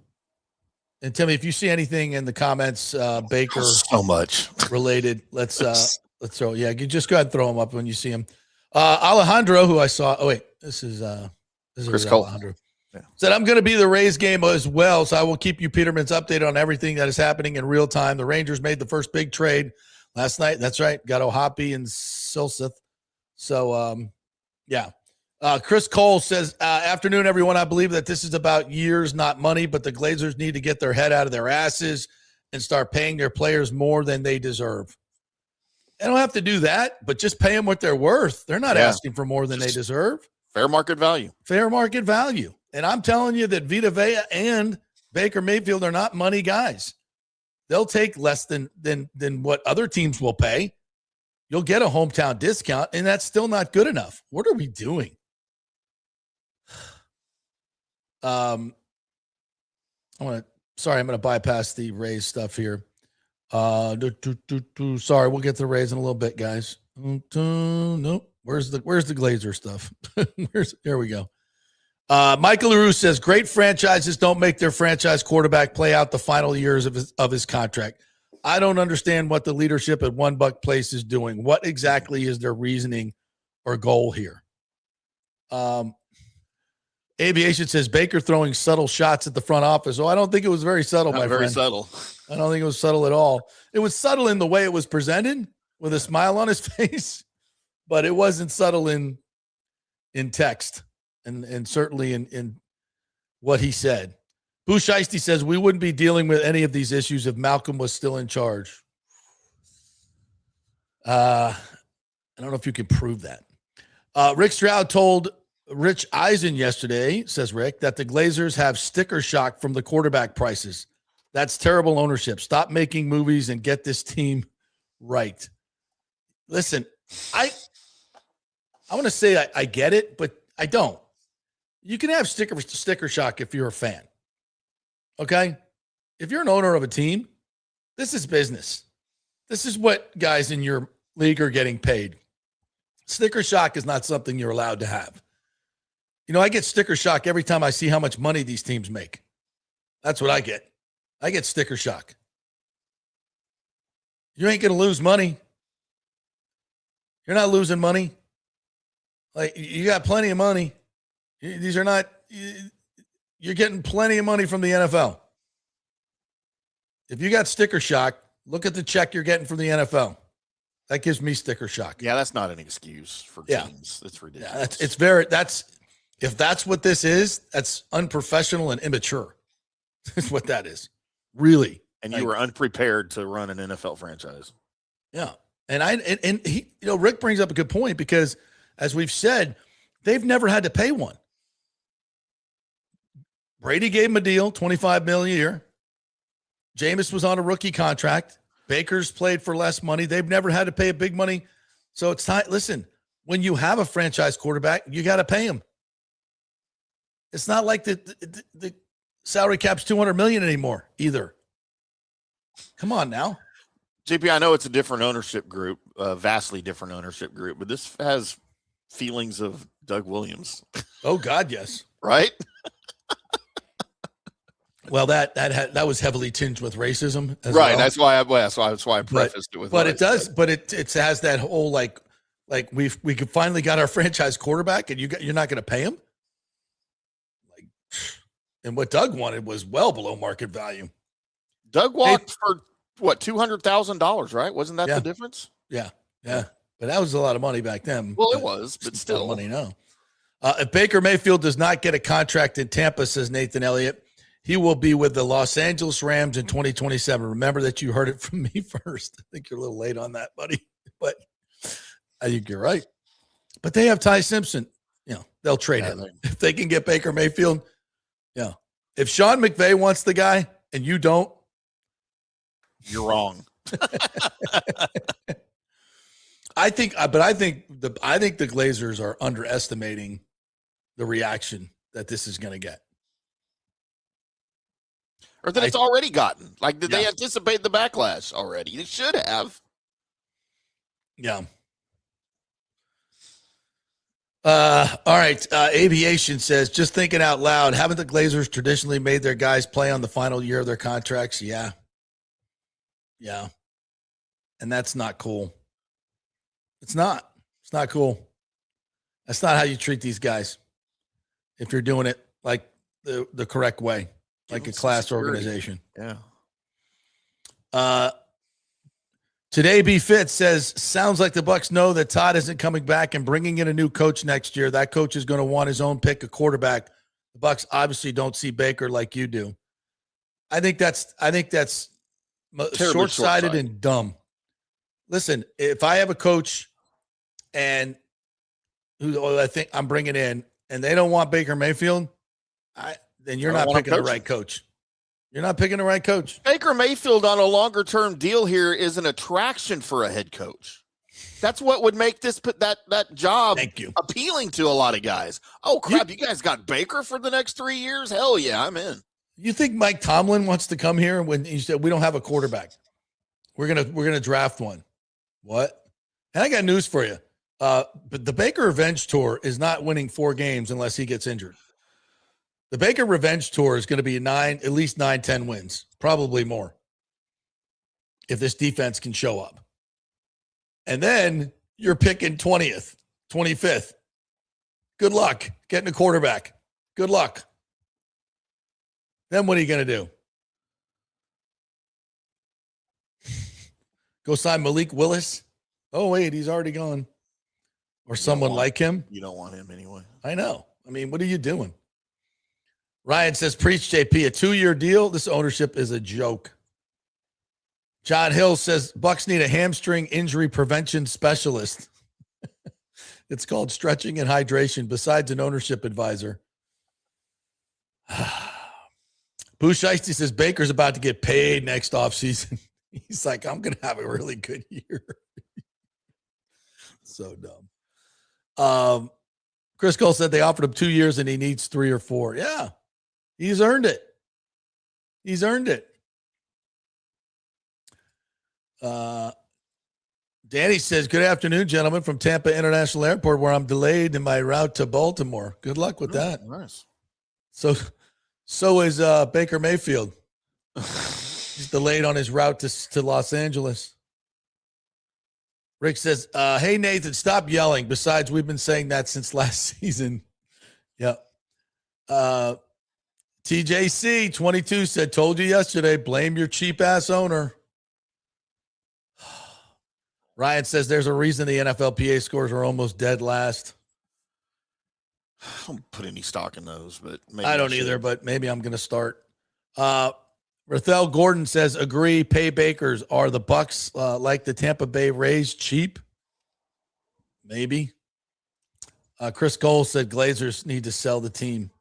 and Timmy, if you see anything in the comments, Baker so much related, let's throw, you just go ahead and throw them up when you see them. Alejandro, who I saw, this is Chris Cole. Alejandro. Yeah. Said, I'm going to be the Rays game as well, so I will keep you Peterman's updated on everything that is happening in real time. The Rangers made the first big trade last night. That's right. Got O'Hoppe and Silseth. So, Chris Cole says, afternoon, everyone. I believe that this is about years, not money, but the Glazers need to get their head out of their asses and start paying their players more than they deserve. They don't have to do that, but just pay them what they're worth. They're not asking for more than they deserve. Fair market value. Fair market value. And I'm telling you that Vita Vea and Baker Mayfield are not money guys. They'll take less than what other teams will pay. You'll get a hometown discount, and that's still not good enough. What are we doing? I'm going to bypass the Rays stuff here. Sorry, we'll get to the Rays in a little bit, guys. Nope. Where's the Glazer stuff? Here we go. Michael LaRue says, great franchises don't make their franchise quarterback play out the final years of his contract. I don't understand what the leadership at One Buck Place is doing. What exactly is their reasoning or goal here? Aviation says, Baker throwing subtle shots at the front office. I don't think it was very subtle, Not my very friend. subtle. I don't think it was subtle at all. It was subtle in the way it was presented with a smile on his face, but it wasn't subtle in text and certainly in what he said. Boo Shiesty says, we wouldn't be dealing with any of these issues if Malcolm was still in charge. I don't know if you can prove that. Rick Stroud told Rich Eisen yesterday, says Rick, that the Glazers have sticker shock from the quarterback prices. That's terrible ownership. Stop making movies and get this team right. Listen, I want to say I get it, but I don't. You can have sticker shock if you're a fan. Okay? If you're an owner of a team, this is business. This is what guys in your league are getting paid. Sticker shock is not something you're allowed to have. I get sticker shock every time I see how much money these teams make. That's what I get. I get sticker shock. You ain't going to lose money. You're not losing money. Like, you got plenty of money. These are not, you're getting plenty of money from the NFL. If you got sticker shock, look at the check you're getting from the NFL. That gives me sticker shock. Yeah, that's not an excuse for teams. It's ridiculous. If that's what this is, that's unprofessional and immature. That's what that is. Really. And you were unprepared to run an NFL franchise. Yeah. And he, Rick brings up a good point because, as we've said, they've never had to pay one. Brady gave him a deal, $25 million a year. Jameis was on a rookie contract. Baker's played for less money. They've never had to pay a big money. So it's time. Listen, when you have a franchise quarterback, you got to pay him. It's not like the salary cap's $200 million anymore either. Come on now. JP, I know it's a different ownership group, vastly different ownership group, but this has feelings of Doug Williams. Oh God, yes. Right? Well, that was heavily tinged with racism as right. well. That's why I prefaced it with. But it does. But it has that whole like we finally got our franchise quarterback, and you're not going to pay him. Like, and what Doug wanted was well below market value. Doug walked for what, $200,000, right? Wasn't that the difference? Yeah. But that was a lot of money back then. Well, it was, but still money now. If Baker Mayfield does not get a contract in Tampa, says Nathan Elliott, he will be with the Los Angeles Rams in 2027. Remember that you heard it from me first. I think you're a little late on that, buddy, but I think you're right. But they have Ty Simpson. They'll trade him. If they can get Baker Mayfield. Yeah. If Sean McVay wants the guy and you don't, you're wrong. I think the Glazers are underestimating the reaction that this is going to get. Or that it's already gotten. Like, did they anticipate the backlash already? They should have. Yeah. All right. Aviation says, just thinking out loud, haven't the Glazers traditionally made their guys play on the final year of their contracts? Yeah. Yeah. And that's not cool. It's not cool. That's not how you treat these guys. If you're doing it like the correct way, like a class organization. Yeah. Today Be Fit says, sounds like the Bucs know that Todd isn't coming back and bringing in a new coach next year. That coach is going to want his own pick of quarterback. The Bucs obviously don't see Baker like you do. I think that's short-sighted and dumb. Listen, if I have a coach and who I think I'm bringing in and they don't want Baker Mayfield, then you're not picking the right coach. You're not picking the right coach. Baker Mayfield on a longer-term deal here is an attraction for a head coach. That's what would make that job appealing to a lot of guys. Oh, crap, you guys got Baker for the next 3 years? Hell yeah, I'm in. You think Mike Tomlin wants to come here when he said, we don't have a quarterback? We're gonna draft one. What? And I got news for you. But the Baker Revenge Tour is not winning 4 games unless he gets injured. The Baker Revenge Tour is going to be at least 9-10 wins, probably more, if this defense can show up. And then you're picking 20th, 25th. Good luck getting a quarterback. Good luck. Then what are you going to do? Go sign Malik Willis? Oh, wait, he's already gone. Or someone like him? You don't want him anyway. I know. I mean, what are you doing? Ryan says, preach, JP, a 2-year deal. This ownership is a joke. John Hill says, Bucs need a hamstring injury prevention specialist. It's called stretching and hydration, besides an ownership advisor. Boo Shiesty says, Baker's about to get paid next offseason. He's like, I'm going to have a really good year. So dumb. Chris Cole said they offered him 2 years and he needs 3 or 4. Yeah. He's earned it. He's earned it. Danny says, good afternoon, gentlemen, from Tampa International Airport, where I'm delayed in my route to Baltimore. Good luck with that. Nice. So is Baker Mayfield. He's delayed on his route to Los Angeles. Rick says, hey, Nathan, stop yelling. Besides, we've been saying that since last season. Yep. TJC 22 said, told you yesterday, blame your cheap ass owner. Ryan says there's a reason the NFLPA scores are almost dead last. I don't put any stock in those, but maybe I don't either, but maybe I'm going to start. Rathel Gordon says, agree, pay Bakers. Are the Bucs like the Tampa Bay Rays cheap? Maybe. Chris Cole said Glazers need to sell the team.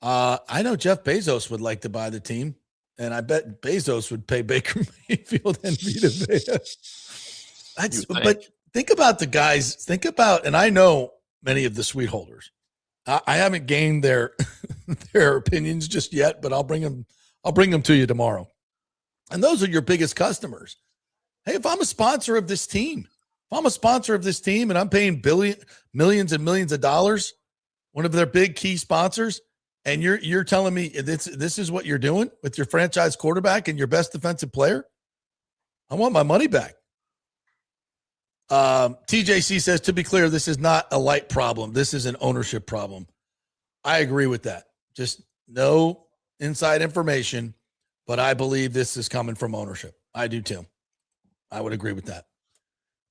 I know Jeff Bezos would like to buy the team, and I bet Bezos would pay Baker Mayfield and Vita Vea. But think about the guys. And I know many of the sweet holders. I haven't gained their opinions just yet, but I'll bring them to you tomorrow. And those are your biggest customers. Hey, if I'm a sponsor of this team, and I'm paying millions and millions of dollars, one of their big key sponsors, and you're telling me this is what you're doing with your franchise quarterback and your best defensive player, I want my money back. TJC says, to be clear, this is not a light problem. This is an ownership problem. I agree with that. Just no inside information, but I believe this is coming from ownership. I do too. I would agree with that.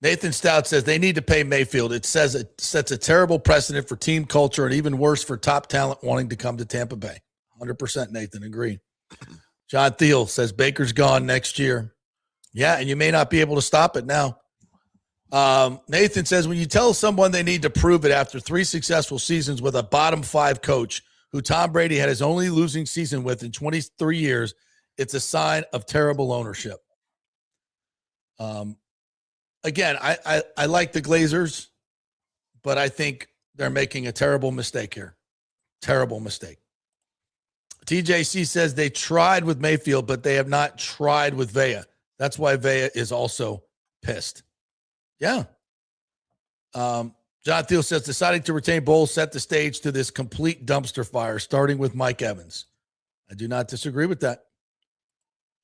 Nathan Stout says they need to pay Mayfield. It says it sets a terrible precedent for team culture and even worse for top talent wanting to come to Tampa Bay. 100%, Nathan. Agree. John Thiel says Baker's gone next year. Yeah, and you may not be able to stop it now. Nathan says, when you tell someone they need to prove it after 3 successful seasons with a bottom 5 coach who Tom Brady had his only losing season with in 23 years, it's a sign of terrible ownership. Again, I like the Glazers, but I think they're making a terrible mistake here. Terrible mistake. TJC says they tried with Mayfield, but they have not tried with Vea. That's why Vea is also pissed. Yeah. John Thiel says deciding to retain Bowles set the stage to this complete dumpster fire, starting with Mike Evans. I do not disagree with that.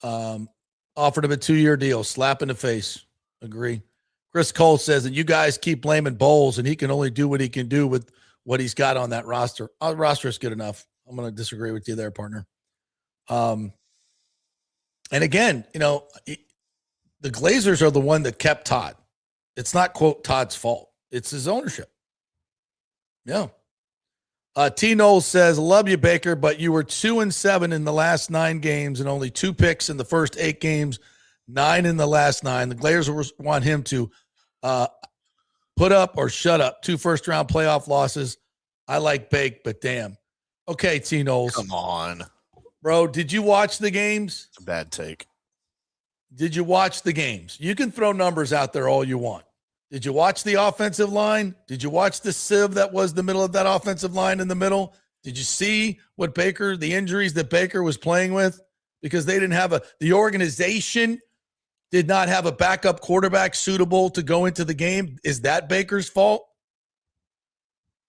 Offered him a 2-year deal. Slap in the face. Agree. Chris Cole says that you guys keep blaming Bowles and he can only do what he can do with what he's got on that roster. Our roster is good enough. I'm going to disagree with you there, partner. And again, the Glazers are the one that kept Todd. It's not, quote, Todd's fault. It's his ownership. Yeah. T. Knowles says, love you, Baker, but you were 2-7 in the last 9 games and only 2 picks in the first 8 games, 9 in the last 9. The Glazers want him to put up or shut up. 2 first-round playoff losses. I like Bake, but damn. Okay, T. Knowles. Come on. Bro, did you watch the games? It's a bad take. Did you watch the games? You can throw numbers out there all you want. Did you watch the offensive line? Did you watch the sieve that was the middle of that offensive line in the middle? Did you see what the injuries that Baker was playing with? Because they didn't have the organization did not have a backup quarterback suitable to go into the game. Is that Baker's fault?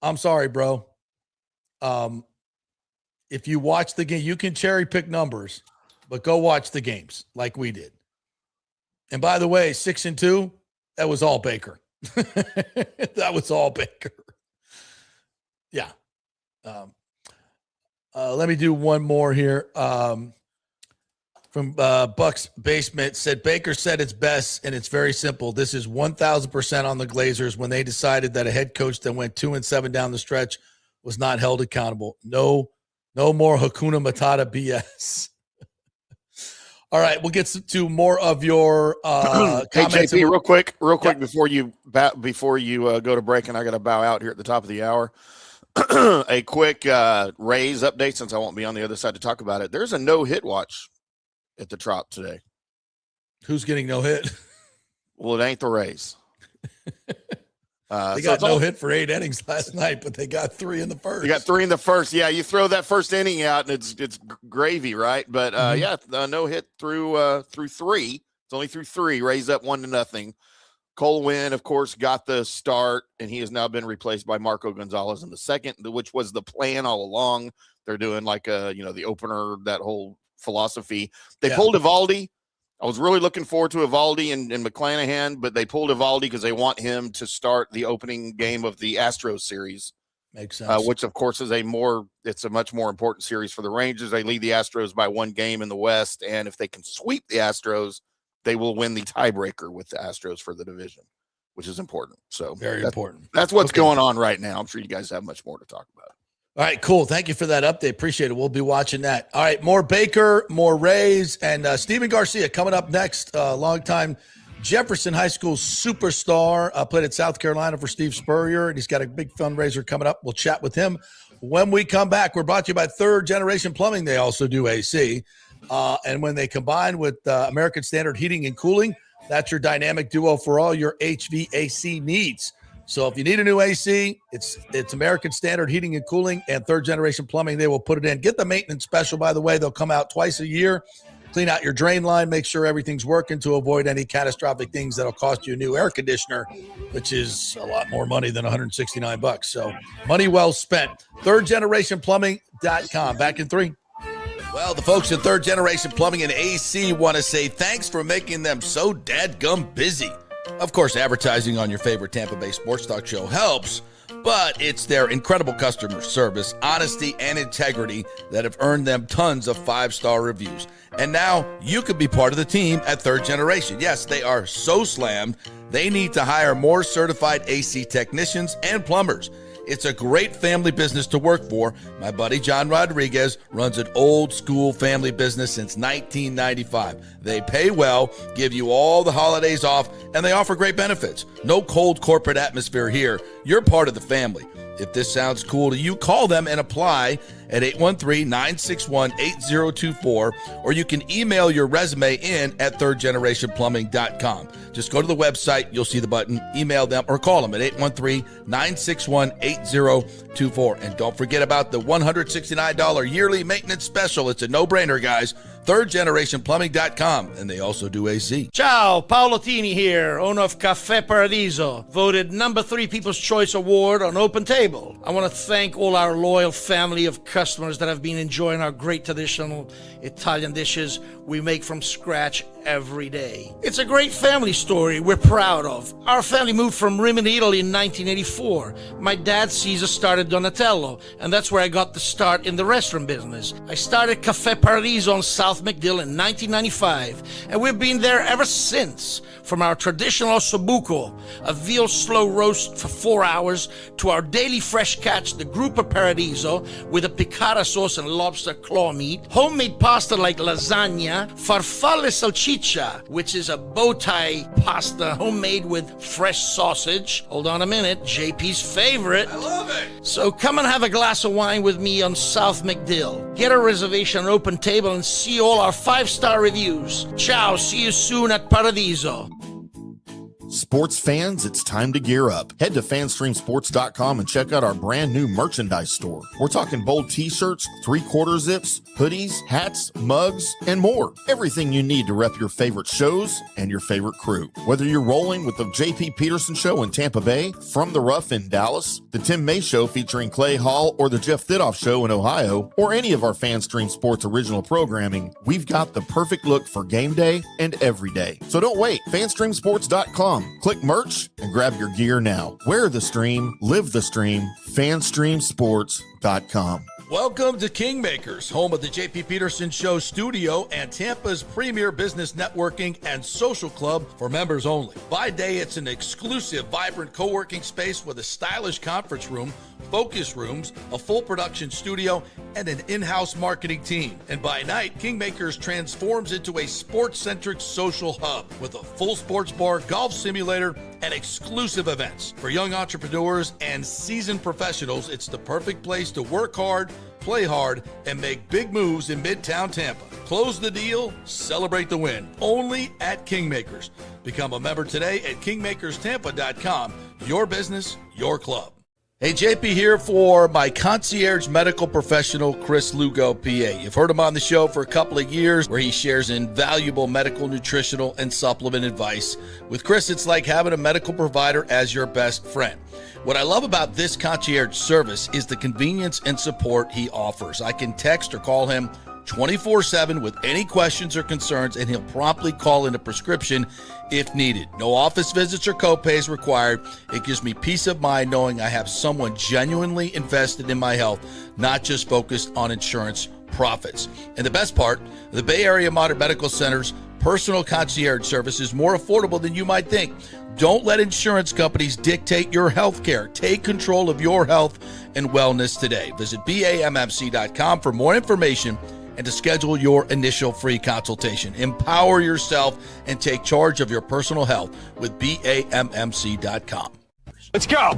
I'm sorry, bro. If you watch the game, you can cherry pick numbers, but go watch the games like we did. And by the way, 6-2, that was all Baker. That was all Baker. Yeah. Let me do one more here. From Bucks Basement said, Baker said it's best, and it's very simple. This is 1,000% on the Glazers when they decided that a head coach that went 2-7 down the stretch was not held accountable. No more Hakuna Matata BS. All right, we'll get to more of your hey, comments. JP, real quick, before you go to break, and I got to bow out here at the top of the hour. A quick Rays update, since I won't be on the other side to talk about it. There's a no-hit watch at the Trop today. Who's getting no hit? Well, it ain't the Rays. They got no hit for 8 innings last night, but they got 3 in the first. You got 3 in the first. Yeah, you throw that first inning out, and it's gravy, right? But no hit through 3. It's only through 3. Rays up 1-0. Cole Winn, of course, got the start, and he has now been replaced by Marco Gonzalez in the second, which was the plan all along. They're doing like the opener, that whole philosophy. They pulled Evaldi. I was really looking forward to Evaldi and McClanahan, but they pulled Evaldi because they want him to start the opening game of the Astros series. Makes sense. Which, of course, is it's a much more important series for the Rangers. They lead the Astros by 1 game in the West, and if they can sweep the Astros, they will win the tiebreaker with the Astros for the division, which is important. So very important. That's what's going on right now. I'm sure you guys have much more to talk about. All right, cool. Thank you for that update. Appreciate it. We'll be watching that. All right, more Baker, more Rays, and Steven Garcia coming up next. Longtime Jefferson High School superstar. Played at South Carolina for Steve Spurrier, and he's got a big fundraiser coming up. We'll chat with him when we come back. We're brought to you by Third Generation Plumbing. They also do AC. And when they combine with American Standard Heating and Cooling, that's your dynamic duo for all your HVAC needs. So if you need a new AC, it's American Standard Heating and Cooling and Third Generation Plumbing. They will put it in. Get the maintenance special, by the way. They'll come out twice a year, clean out your drain line, make sure everything's working to avoid any catastrophic things that'll cost you a new air conditioner, which is a lot more money than $169. So money well spent. ThirdGenerationPlumbing.com. Back in 3. Well, the folks at Third Generation Plumbing and AC want to say thanks for making them so dadgum busy. Of course, advertising on your favorite Tampa Bay sports talk show helps, but it's their incredible customer service, honesty, and integrity that have earned them tons of 5-star reviews. And now you could be part of the team at Third Generation. Yes, they are so slammed, they need to hire more certified AC technicians and plumbers. It's a great family business to work for. My buddy John Rodriguez runs an old school family business since 1995. They pay well, give you all the holidays off, and they offer great benefits. No cold corporate atmosphere here. You're part of the family. If this sounds cool to you, call them and apply at 813-961-8024, or you can email your resume in at thirdgenerationplumbing.com. Just go to the website, you'll see the button, email them, or call them at 813-961-8024. And don't forget about the $169 yearly maintenance special. It's a no-brainer, guys. thirdgenerationplumbing.com, and they also do AC. Ciao, Paolo Tini here, owner of Caffè Paradiso, voted number 3 People's Choice Award on Open Table. I want to thank all our loyal family of customers that have been enjoying our great traditional Italian dishes we make from scratch every day. It's a great family story we're proud of. Our family moved from Rimini, Italy in 1984. My dad, Caesar, started Donatello, and that's where I got the start in the restaurant business. I started Caffè Paradiso on South McDill in 1995, and we've been there ever since. From our traditional ossobuco, a veal slow roast for 4 hours, to our daily fresh catch, the Gruppo Paradiso, with a piccata sauce and lobster claw meat, homemade pasta like lasagna, farfalle salchicha, which is a bow tie pasta homemade with fresh sausage. Hold on a minute, JP's favorite. I love it. So come and have a glass of wine with me on South McDill. Get a reservation on Open Table and see all our 5-star reviews. Ciao, see you soon at Paradiso. Sports fans, it's time to gear up. Head to fanstreamsports.com and check out our brand new merchandise store. We're talking bold t-shirts, 3/4 zips, hoodies, hats, mugs, and more. Everything you need to rep your favorite shows and your favorite crew. Whether you're rolling with the JP Peterson Show in Tampa Bay, From the Rough in Dallas, the Tim May Show featuring Clay Hall, or the Jeff Thidoff Show in Ohio, or any of our FanStream Sports original programming, we've got the perfect look for game day and every day. So don't wait. fanstreamsports.com. Click merch and grab your gear now. Wear the stream, live the stream, fanstreamsports.com. Welcome to Kingmakers, home of the JP Peterson Show studio and Tampa's premier business networking and social club for members only. By day, it's an exclusive, vibrant co-working space with a stylish conference room, focus rooms, a full production studio, and an in-house marketing team. And by night, Kingmakers transforms into a sports-centric social hub with a full sports bar, golf simulator, and exclusive events. For young entrepreneurs and seasoned professionals, it's the perfect place to work hard, play hard, and make big moves in Midtown Tampa. Close the deal, celebrate the win. Only at Kingmakers. Become a member today at kingmakerstampa.com. Your business, your club. Hey, JP here for my concierge medical professional, Chris Lugo, PA. You've heard him on the show for a couple of years where he shares invaluable medical, nutritional, and supplement advice. With Chris, it's like having a medical provider as your best friend. What I love about this concierge service is the convenience and support he offers. I can text or call him 24/7 with any questions or concerns, and he'll promptly call in a prescription if needed. No office visits or copays required. It gives me peace of mind knowing I have someone genuinely invested in my health, not just focused on insurance profits. And the best part, the Bay Area Modern Medical Center's personal concierge service is more affordable than you might think. Don't let insurance companies dictate your health care. Take control of your health and wellness today. Visit BAMMC.com for more information and to schedule your initial free consultation. Empower yourself and take charge of your personal health with BAMMC.com. Let's go.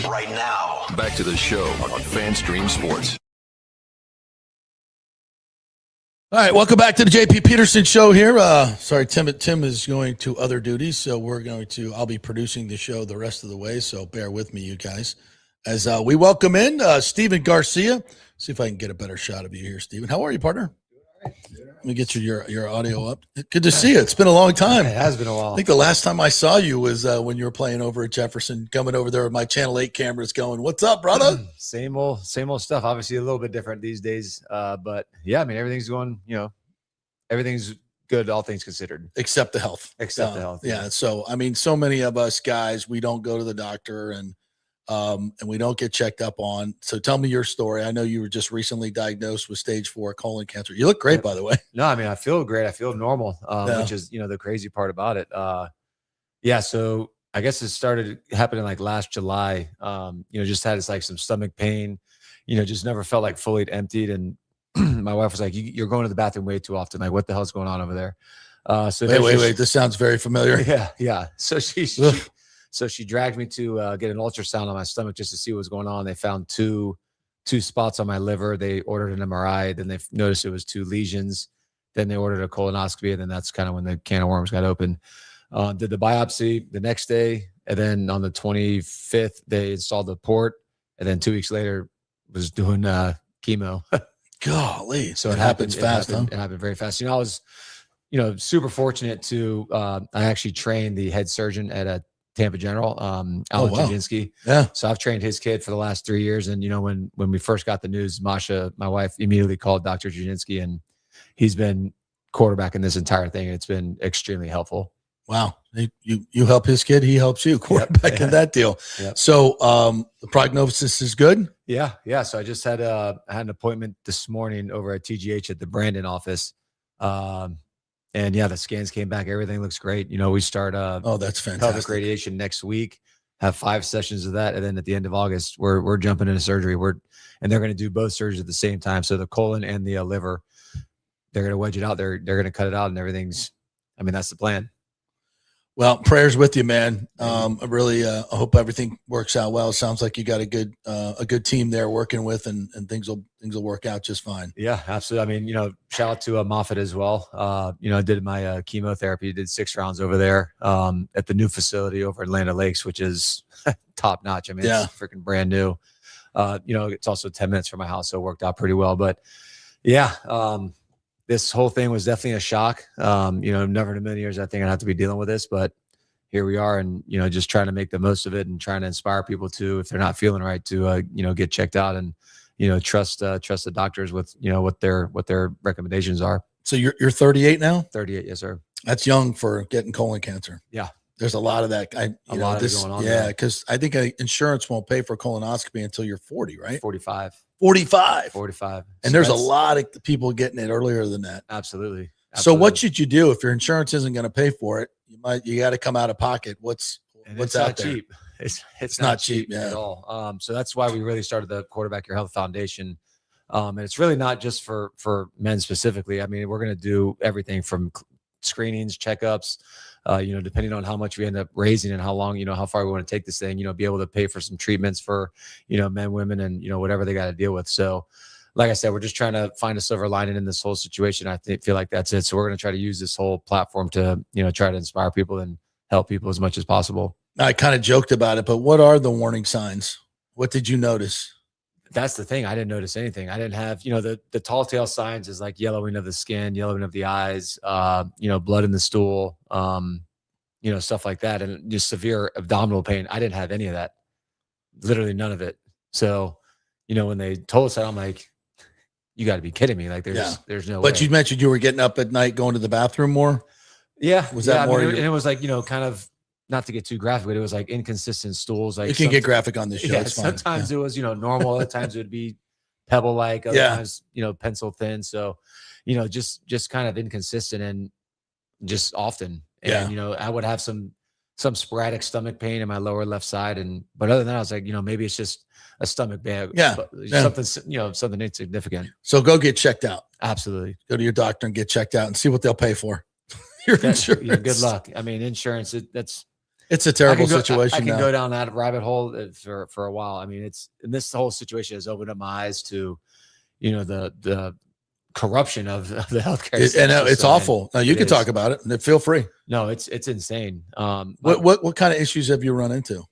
Right now, back to the show on FanStream Sports. All right, welcome back to the JP Peterson Show here. Sorry, Tim is going to other duties, so I'll be producing the show the rest of the way, so bear with me, you guys. As we welcome in Steven Garcia. See if I can get a better shot of you here, Steven. How are you, partner? Let me get your audio up. Good to see you. It's been a long time. It has been a while. I think the last time I saw you was when you were playing over at Jefferson, coming over there with my Channel 8 cameras going, "What's up, brother?" Same old stuff. Obviously a little bit different these days. But yeah, I mean, everything's going, everything's good, all things considered. Except the health. Except the health. Yeah. So, I mean, so many of us guys, we don't go to the doctor and we don't get checked up on. So tell me your story. I know you were just recently diagnosed with stage 4 colon cancer. You look great, by the way. No, I mean, I feel great. I feel normal, which is, the crazy part about it. So I guess it started happening like last July. Just had like some stomach pain, just never felt like fully emptied. And my wife was like, you're going to the bathroom way too often. Like, what the hell's going on over there? Wait. This sounds very familiar. Yeah. So she dragged me to get an ultrasound on my stomach just to see what was going on. They found two spots on my liver. They ordered an MRI. Then they noticed it was 2 lesions. Then they ordered a colonoscopy. And then that's kind of when the can of worms got open. Did the biopsy the next day. And then on the 25th, they installed the port. And then 2 weeks later was doing chemo. Golly. So it happens fast, It happened very fast. I was, super fortunate to, I actually trained the head surgeon at a Tampa General, Alan Jaginski. Yeah. So I've trained his kid for the last 3 years. And, when we first got the news, Masha, my wife, immediately called Dr. Jaginski, and he's been quarterbacking this entire thing. It's been extremely helpful. Wow. You help his kid, he helps you quarterback in that deal. Yep. So the prognosis is good? Yeah. So I just had an appointment this morning over at TGH at the Brandon office. And the scans came back. Everything looks great. We start that's fantastic. pelvic radiation next week, have 5 sessions of that. And then at the end of August, we're jumping into surgery. And they're going to do both surgeries at the same time. So the colon and the liver, they're going to wedge it out. They're going to cut it out, and that's the plan. Well, prayers with you, man. I really hope everything works out well. It sounds like you got a good team there working with, and things will work out just fine. Yeah, absolutely. Shout out to Moffitt as well. I did my chemotherapy, did 6 rounds over there at the new facility over in Land Lakes, which is top notch. It's freaking brand new. It's also 10 minutes from my house, so it worked out pretty well. But this whole thing was definitely a shock. Never in a million years I think I'd have to be dealing with this, but here we are, and just trying to make the most of it and trying to inspire people to, if they're not feeling right, to get checked out and trust the doctors with what their recommendations are. So you're 38 now? 38, yes, sir. That's young for getting colon cancer. Yeah. There's a lot of that. A lot of it going on. Yeah, because I think insurance won't pay for colonoscopy until you're 40, right? 45. 45. And there's a lot of people getting it earlier than that. Absolutely. So what should you do if your insurance isn't going to pay for it? You got to come out of pocket. What's out there? Cheap. It's not cheap at all. So that's why we really started the Quarterback Your Health Foundation. And it's really not just for men specifically. We're going to do everything from screenings, checkups, depending on how much we end up raising and how long, how far we want to take this thing, be able to pay for some treatments for, men, women, and, whatever they got to deal with. So like I said, we're just trying to find a silver lining in this whole situation. I feel like that's it. So we're going to try to use this whole platform to, try to inspire people and help people as much as possible. I kind of joked about it, but what are the warning signs? What did you notice? That's the thing. I didn't notice anything. I didn't have, the tall tale signs is like yellowing of the skin, yellowing of the eyes, blood in the stool, stuff like that. And just severe abdominal pain. I didn't have any of that. Literally none of it. So, when they told us that, I'm like, you got to be kidding me. Like there's no way. But you mentioned you were getting up at night, going to the bathroom more. Yeah. Was that more? And it was like, kind of, not to get too graphic, but it was like inconsistent stools. Like you can get graphic on this show. Yeah, it's fine. Sometimes it was, normal. Other times it would be pebble-like. Other times, pencil thin. So, just kind of inconsistent and just often. And, I would have some sporadic stomach pain in my lower left side. But other than that, I was like, maybe it's just a stomach bag. Something insignificant. So go get checked out. Absolutely. Go to your doctor and get checked out and see what they'll pay for. Your insurance. Good luck. Insurance, it's a terrible situation. I can go down that rabbit hole for a while. This whole situation has opened up my eyes to, the corruption of the healthcare system. And it's awful. Now you can talk about it. Feel free. No, it's insane. What kind of issues have you run into?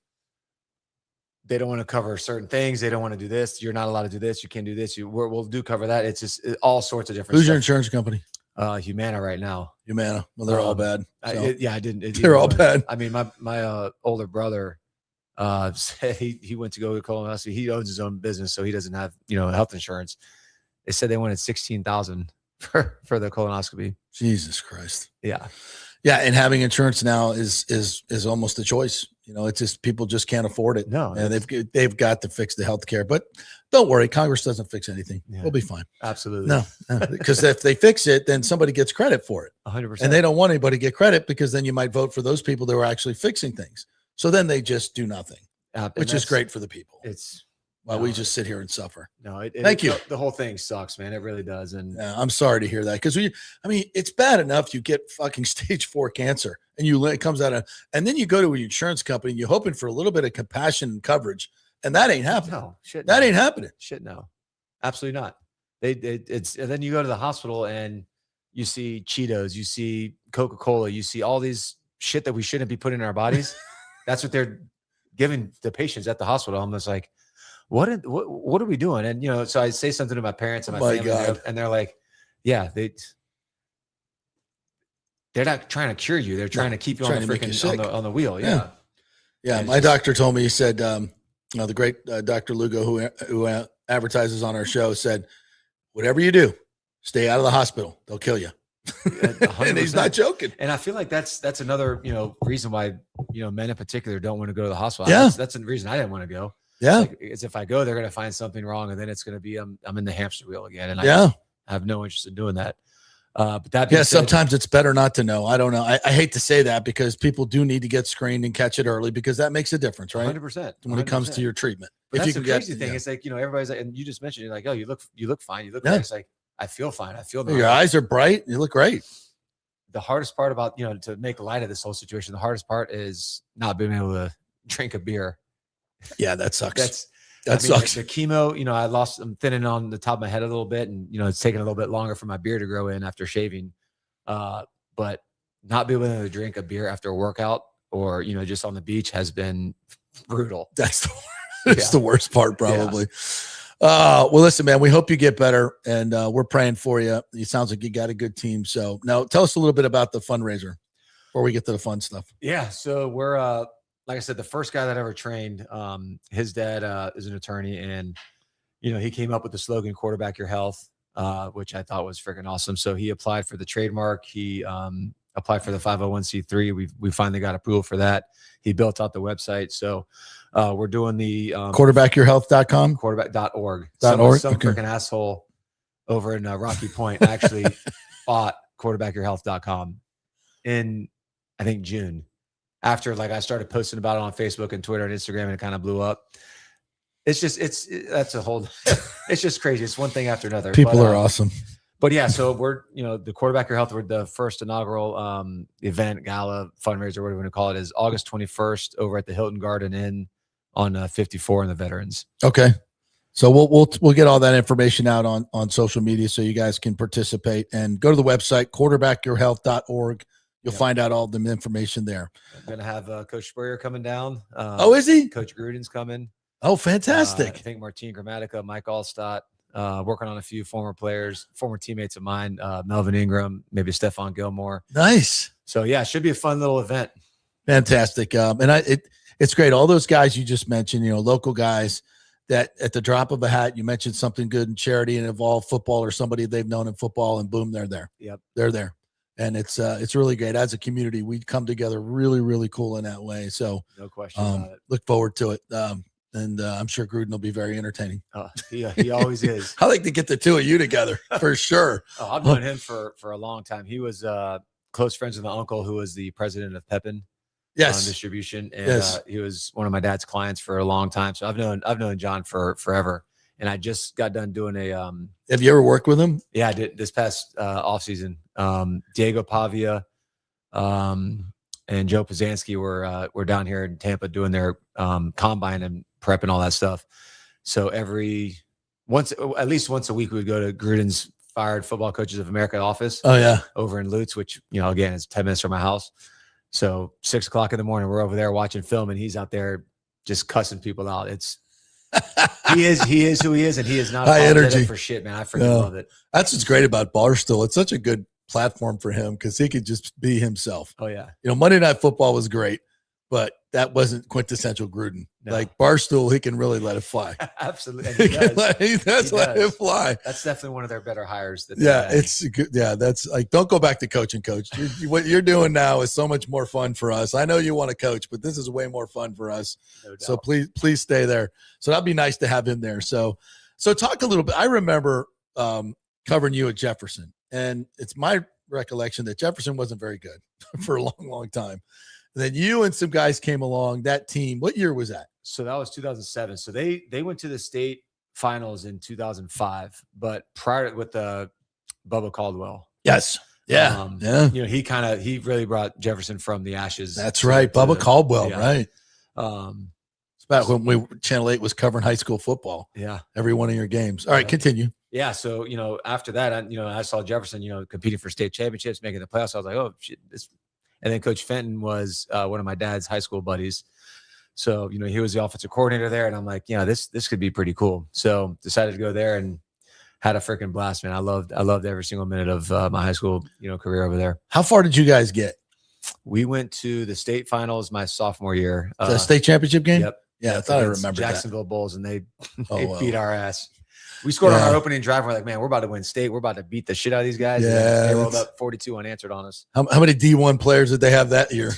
They don't want to cover certain things. They don't want to do this. You're not allowed to do this. You can't do this. We'll do cover that. It's just all sorts of different. Who's stuff. your insurance company? Humana right now. Humana. Well, they're all bad. So. They're all bad. My older brother said he went to go to colonoscopy. He owns his own business, so he doesn't have health insurance. They said they wanted $16,000 for the colonoscopy. Jesus Christ. Yeah. Yeah, and having insurance now is almost a choice. It's just people just can't afford it. No, and they've got to fix the healthcare. But don't worry, Congress doesn't fix anything. Yeah. We'll be fine. Absolutely. No, because if they fix it, then somebody gets credit for it. 100%. And they don't want anybody to get credit because then you might vote for those people that were actually fixing things. So then they just do nothing, which is great for the people. While we just sit here and suffer. No, thank you. The whole thing sucks, man. It really does. And I'm sorry to hear that because it's bad enough you get fucking stage 4 cancer and it comes out and then you go to an insurance company and you're hoping for a little bit of compassion and coverage, and that ain't happening. No, shit. That ain't happening. Shit, no, absolutely not. It's and then you go to the hospital and you see Cheetos, you see Coca-Cola, you see all these shit that we shouldn't be putting in our bodies. That's what they're giving the patients at the hospital. I'm just like, what are we doing? And so I say something to my parents and my family, and they're like, yeah, they're not trying to cure you. They're trying to keep you on the freaking on the wheel. Yeah. Yeah. My doctor told me, he said, the great Dr. Lugo, who advertises on our show, said, whatever you do, stay out of the hospital. They'll kill you. And he's not joking. And I feel like that's another, reason why, men in particular don't want to go to the hospital. Yeah. That's the reason I didn't want to go. Yeah. It's if I go, they're going to find something wrong. And then it's going to be, I'm in the hamster wheel again. And I have no interest in doing that. But that being said, sometimes it's better not to know. I don't know. I hate to say that because people do need to get screened and catch it early because that makes a difference, right? 100%. When it comes to your treatment. But that's the crazy thing. It's like, everybody's like, and you just mentioned, you're like, oh, you look fine. You look great. It's like, I feel fine. I feel normal. Your eyes are bright. You look great. The hardest part about, to make light of this whole situation, the hardest part is not being able to drink a beer. Yeah, that sucks. That sucks. The chemo, I'm thinning on the top of my head a little bit, and it's taking a little bit longer for my beard to grow in after shaving. But not being able to drink a beer after a workout or just on the beach has been brutal. That's the worst part, probably. Well, listen, man, we hope you get better, and we're praying for you. It sounds like you got a good team. So now tell us a little bit about the fundraiser before we get to the fun stuff. Yeah. So we're, like I said, the first guy that ever trained, his dad is an attorney, and, he came up with the slogan, quarterback your health, which I thought was freaking awesome. So he applied for the trademark. He applied for the 501c3. We finally got approval for that. He built out the website. So we're doing the quarterbackyourhealth.com, quarterback.org. Some Okay. freaking asshole over in Rocky Point actually bought quarterbackyourhealth.com in, I think, June. After I started posting about it on Facebook and Twitter and Instagram, and it kind of blew up. It's just, that's a whole, it's just crazy. It's one thing after another. People are awesome. But yeah, so we're, the Quarterback Your Health, we're the first inaugural event, gala, fundraiser, whatever you want to call it, is August 21st over at the Hilton Garden Inn on 54 in the Veterans. Okay. So we'll get all that information out on social media so you guys can participate, and go to the website, quarterbackyourhealth.org. You'll find out all the information there. I'm going to have Coach Spurrier coming down. Is he? Coach Gruden's coming. Oh, fantastic. I think Martine Grammatica, Mike Allstott, working on a few former players, former teammates of mine, Melvin Ingram, maybe Stephon Gilmore. Nice. So, yeah, it should be a fun little event. Fantastic. And it's great. All those guys you just mentioned, local guys that at the drop of a hat, you mentioned something good in charity and involve football or somebody they've known in football, and boom, they're there. Yep. They're there. And it's really great. As a community, we come together really, really cool in that way. So no question about it. Look forward to it. And I'm sure Gruden will be very entertaining. He always is. I like to get the two of you together for sure. I've known him for a long time. He was close friends with my uncle, who was the president of Pepin Distribution. And he was one of my dad's clients for a long time. So I've known John for forever. And I just got done doing a have you ever worked with him? Yeah, I did this past off season. Diego Pavia and Joe Pazanski were down here in Tampa doing their combine and prep and all that stuff. So at least once a week, we would go to Gruden's Fired Football Coaches of America office. Oh yeah, over in Lutz, which again is 10 minutes from my house. So 6 o'clock in the morning, we're over there watching film, and he's out there just cussing people out. He is who he is, and he is not high energy for shit, man. I freaking love it. That's what's great about Barstool. It's such a good platform for him because he could just be himself. Oh yeah. Monday Night Football was great, but that wasn't quintessential Gruden. No. Like Barstool, he can really let it fly. Absolutely. He let it fly. That's definitely one of their better hires. It's good. Yeah. That's like, don't go back to coaching, coach. What you're doing now is so much more fun for us. I know you want to coach, but this is way more fun for us. No doubt. So please stay there. So that'd be nice to have him there. So talk a little bit. I remember covering you at Jefferson, and it's my recollection that Jefferson wasn't very good for a long, long time. Then you and some guys came along. That team, what year was that? So that was 2007. So they went to the state finals in 2005, but prior with the Bubba Caldwell. Yes. Yeah. Yeah. You know, he really brought Jefferson from the ashes. That's right. Bubba Caldwell. Yeah. Right. It's about when Channel 8 was covering high school football. Yeah. Every one of your games. All right. Continue. Yeah. So, you know, after that, I saw Jefferson, competing for state championships, making the playoffs. I was like, oh, shit. And then Coach Fenton was one of my dad's high school buddies. So, he was the offensive coordinator there. And I'm like, this could be pretty cool. So decided to go there and had a freaking blast, man. I loved every single minute of my high school, career over there. How far did you guys get? We went to the state finals my sophomore year. The state championship game? Yep. Yeah, I thought I remembered Jacksonville Bulls, and they wow. beat our ass. We scored on our opening drive. We're like, man, we're about to win state. We're about to beat the shit out of these guys. Yeah, and they rolled up 42 unanswered on us. How many D1 players did they have that year?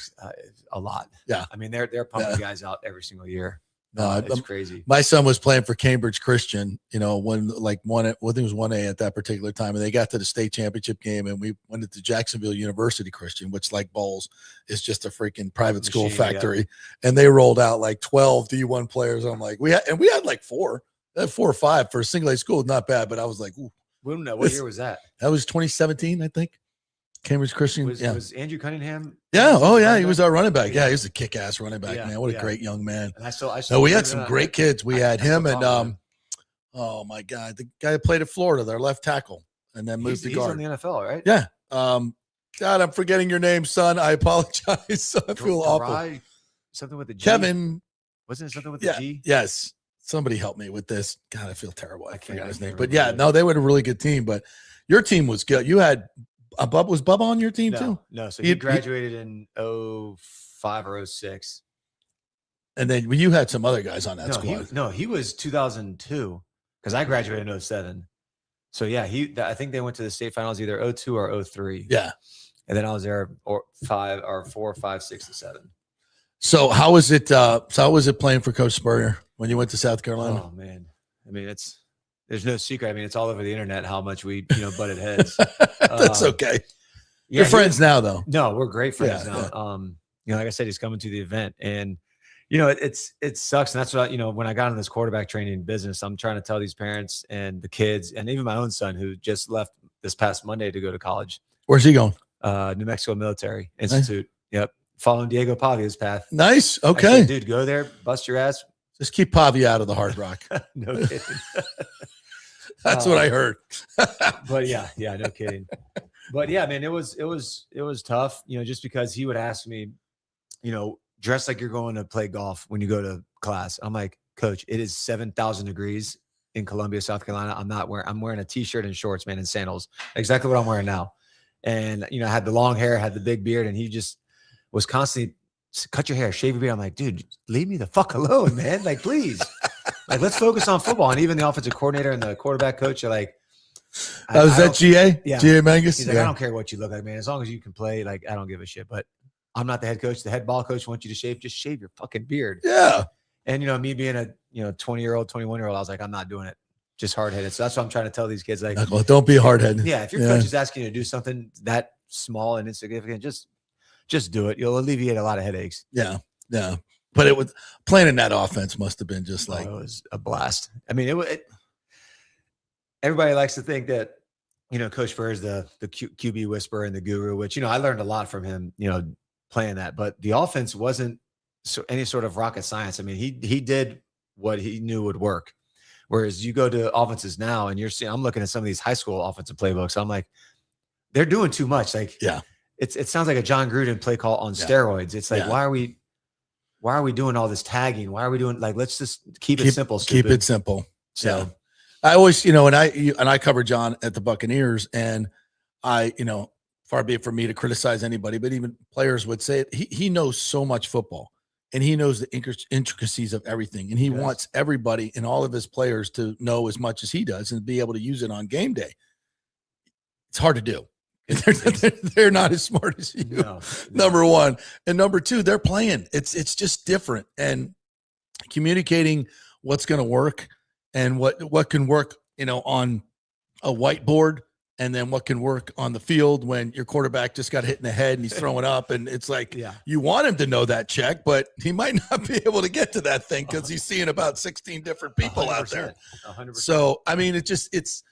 A lot. Yeah. I mean, they're pumping guys out every single year. No, it's crazy. My son was playing for Cambridge Christian, when I think it was 1A at that particular time, and they got to the state championship game, and we went to Jacksonville University Christian, which, like Bowles, is just a freaking private school factory, and they rolled out like 12 D1 players. I'm like, we had like 4 or 5 for a single A school, not bad, but I was like, ooh. What year was that? That was 2017, I think. Cambridge Christian. Was Andrew Cunningham? Yeah. Oh, yeah. He was our running back. Yeah, he was a kick-ass running back, man. What a great young man. And I saw no, we had some great kids. We had him and oh my God, the guy that played at Florida, their left tackle, and then moved to guard. He's in the NFL, right? Yeah. God, I'm forgetting your name, son. I apologize. I feel awful. Something with the G. Kevin. Wasn't it something with the G? Yes. Somebody help me with this. God, I feel terrible. I forgot his name. But yeah, no, they were a really good team. But your team was good. You had was Bubba on your team too? No. So he graduated in 05 or 06. And then you had some other guys on that squad. He was 2002 because I graduated in 07. So yeah, I think they went to the state finals either 02 or 03. Yeah. And then I was there 4, 5, 6, and 7. So how was it playing for Coach Spurrier when you went to South Carolina? Oh man. I mean, there's no secret. I mean, it's all over the internet how much we, butted heads. That's okay. You're friends now, though. No, we're great friends now. Yeah. Like I said, he's coming to the event, and it sucks. And that's what when I got in this quarterback training business, I'm trying to tell these parents and the kids, and even my own son who just left this past Monday to go to college. Where's he going? New Mexico Military Institute. Nice. Yep, following Diego Pavia's path. Nice. Okay, said, dude, go there, bust your ass. Just keep Pavia out of the Hard Rock. No kidding. That's what I heard. But yeah, no kidding. But yeah, man, it was tough, just because he would ask me, dress like you're going to play golf when you go to class. I'm like, Coach, it is 7,000 degrees in Columbia, South Carolina. I'm wearing a t-shirt and shorts, man, and sandals. Exactly what I'm wearing now. And I had the long hair, had the big beard, and he just was constantly cut your hair, shave your beard. I'm like, dude, leave me the fuck alone, man. Like, please. Like, let's focus on football. And even the offensive coordinator and the quarterback coach are like, was that GA? Yeah. GA Mangus? He's like, I don't care what you look like, man. As long as you can play, like, I don't give a shit. But I'm not the head coach. The head ball coach wants you to shave. Just shave your fucking beard. Yeah. And, me being a, 20-year-old, 21-year-old, I was like, I'm not doing it. Just hard-headed. So that's what I'm trying to tell these kids. Like, don't be hard-headed. Yeah. If your coach is asking you to do something that small and insignificant, just do it. You'll alleviate a lot of headaches. Yeah. Yeah. But playing in that offense must have been just like, it was a blast. I mean, everybody likes to think that, Coach Burr is the QB whisperer and the guru, which, I learned a lot from him, playing that, but the offense wasn't any sort of rocket science. I mean, he did what he knew would work. Whereas you go to offenses now and I'm looking at some of these high school offensive playbooks. I'm like, they're doing too much. Like, yeah, it sounds like a John Gruden play call on steroids. It's like, why are we doing all this tagging? Why are we doing let's just keep it simple. Stupid. Keep it simple. So yeah. I always, and I covered John at the Buccaneers, and I, far be it from me to criticize anybody, but even players would say it. He knows so much football, and he knows the intricacies of everything, and he wants everybody and all of his players to know as much as he does and be able to use it on game day. It's hard to do. They're not as smart as you. No. Number one. And number two, they're playing. It's just different. And communicating what's going to work and what can work, on a whiteboard and then what can work on the field when your quarterback just got hit in the head and he's throwing up. And it's like, you want him to know that check, but he might not be able to get to that thing because he's seeing about 16 different people out there. 100%. So, I mean, it's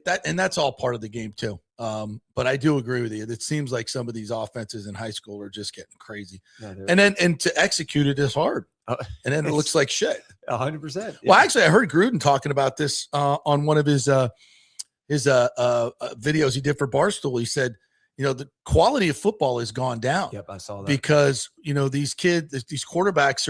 that, and that's all part of the game too. But I do agree with you. It seems like some of these offenses in high school are just getting crazy. And to execute it is hard. And then it looks like shit. 100%. Well, actually, I heard Gruden talking about this on one of his videos he did for Barstool. He said, the quality of football has gone down. Yep, I saw that. Because, these kids, these quarterbacks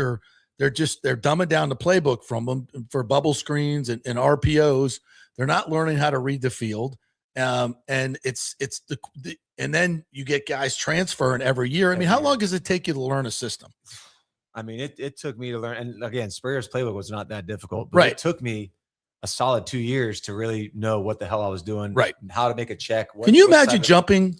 they're dumbing down the playbook from them for bubble screens and RPOs. They're not learning how to read the field. And it's and then you get guys transferring every year. I mean, how long does it take you to learn a system? I mean, it took me to learn. And again, Spurrier's playbook was not that difficult, but it took me a solid 2 years to really know what the hell I was doing, right? And how to make a check. Can you imagine jumping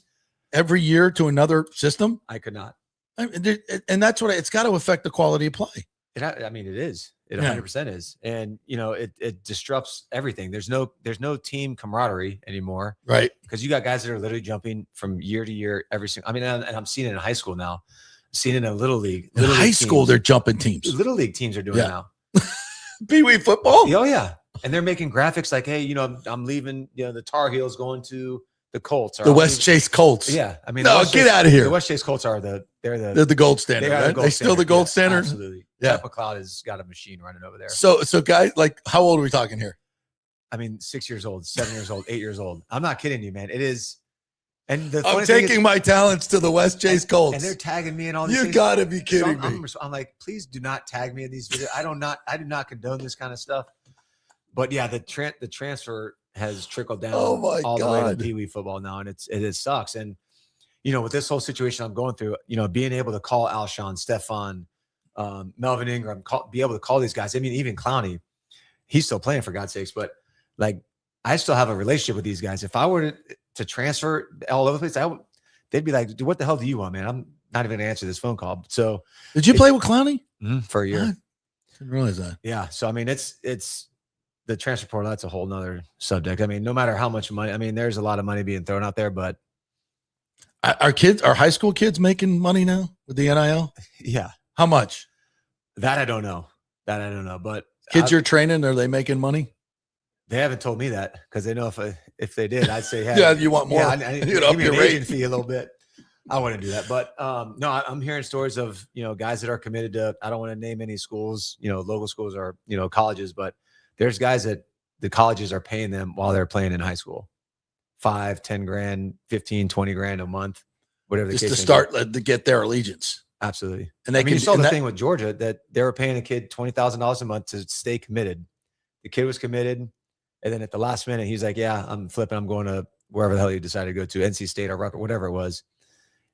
every year to another system? I could not. And that's what it's got to affect the quality of play. I mean, it is. It 100% is. And, it disrupts everything. There's no team camaraderie anymore. Right. Because you got guys that are literally jumping from year to year every single. I mean, and I'm seeing it in high school now. I'm seeing it in a little league. In high school, they're jumping teams. Little league teams are doing it now. Pee-wee football? Oh, yeah. And they're making graphics like, hey, I'm leaving, the Tar Heels going to the Colts. Or the West Chase Colts. Yeah. I mean, no, get out of here. The West Chase Colts are they're the gold standard. Right? They still the gold standard? Absolutely. Yeah. McLeod has got a machine running over there. So guys, like, how old are we talking here? I mean, 6 years old, 7 years old, 8 years old. I'm not kidding you, man. It is. And I'm taking my talents to the West Chase Colts. And they're tagging me in all these things. You got to be kidding me. I'm like, please do not tag me in these videos. I do not condone this kind of stuff. But yeah, the transfer has trickled down all the way to Pee Wee football now, and it sucks. And with this whole situation I'm going through, being able to call Alshon, Stefan, Melvin Ingram, be able to call these guys. I mean, even Clowney, he's still playing for God's sakes, but like I still have a relationship with these guys. If I were to transfer all over the place, they'd be like, "Dude, what the hell do you want, man? I'm not even gonna answer this phone call." So, did you play with Clowney for a year? I didn't realize that. Yeah. So I mean, it's the transfer portal. That's a whole nother subject. I mean, no matter how much money, I mean, there's a lot of money being thrown out there, but are high school kids making money now with the NIL? Yeah. How much? That I don't know. But kids you're training, are they making money? They haven't told me that because they know if they did, I'd say, hey, yeah, you want more? Yeah, I need up your rate agent fee a little bit. I wouldn't do that, but no, I'm hearing stories of guys that are committed to. I don't want to name any schools, local schools or colleges, but there's guys that the colleges are paying them while they're playing in high school, 5, 10 grand, 15, 20 grand a month, whatever the just case to may start be. to get their allegiance. Absolutely. And they you saw the thing with Georgia that they were paying a kid $20,000 a month to stay committed. The kid was committed, and then at the last minute, he's like, "Yeah, I'm flipping. I'm going to wherever the hell you decided to go to, NC State or Rutgers, whatever it was."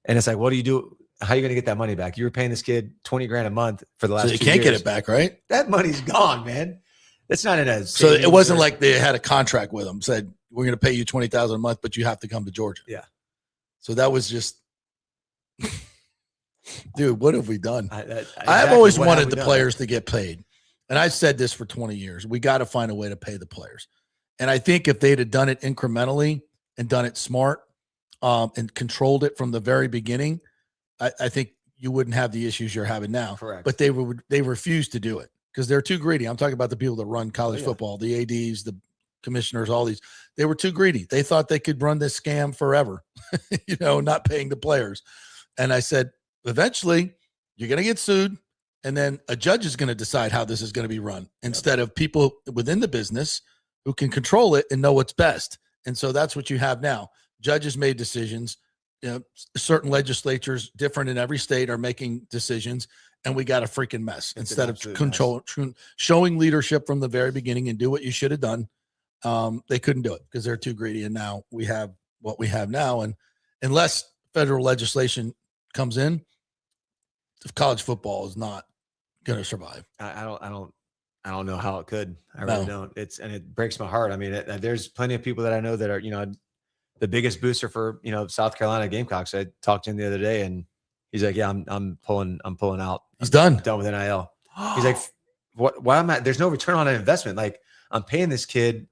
And it's like, what do you do? How are you going to get that money back? You were paying this kid 20 grand a month for the last. So you can't get it back, right? That money's gone, man. It's not in a. So it wasn't like they had a contract with them. Said we're going to pay you $20,000 a month, but you have to come to Georgia. Yeah. So that was just, dude. What have we done? I've Exactly always what wanted have we the done? players to get paid, and I've said this for 20 years. We got to find a way to pay the players, and I think if they'd have done it incrementally and done it smart, and controlled it from the very beginning, I think you wouldn't have the issues you're having now. Correct. But they refuse to do it because they're too greedy. I'm talking about the people that run college football, the ADs, the commissioners, all these. They were too greedy. They thought they could run this scam forever, not paying the players. And I said, eventually you're going to get sued, and then a judge is going to decide how this is going to be run instead of people within the business who can control it and know what's best. And so that's what you have now. Judges made decisions. Certain legislatures, different in every state, are making decisions, and we got a freaking mess. Instead of showing leadership from the very beginning and do what you should have done, they couldn't do it because they're too greedy. And now we have what we have now. And unless federal legislation comes in, college football is not going to survive. I don't know how it could. I really don't. It breaks my heart. I mean, there's plenty of people that I know that are, the biggest booster for, South Carolina Gamecocks. I talked to him the other day, and he's like, "Yeah, I'm pulling out. He's done with NIL." He's like, "What? Why am I? There's no return on an investment. Like, I'm paying this kid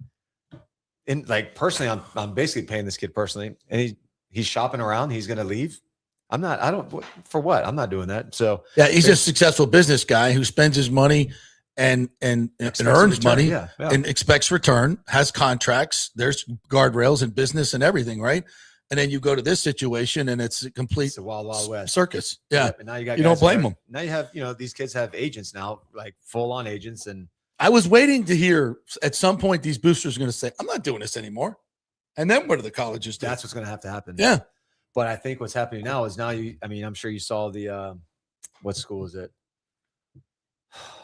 And like personally, I'm basically paying this kid personally, and he's shopping around. He's going to leave. I'm not. I don't. For what? I'm not doing that. So yeah, he's a successful business guy who spends his money and earns money and expects return. Has contracts. There's guardrails in business and everything, right? And then you go to this situation, and it's a complete wild west circus. Yeah, and now you got. You don't blame them. Now you have these kids have agents now, like full on agents, and I was waiting to hear at some point these boosters are going to say, "I'm not doing this anymore," and then what do the colleges do? That's what's going to have to happen. Yeah. But I think what's happening now is I'm sure you saw the, what school is it?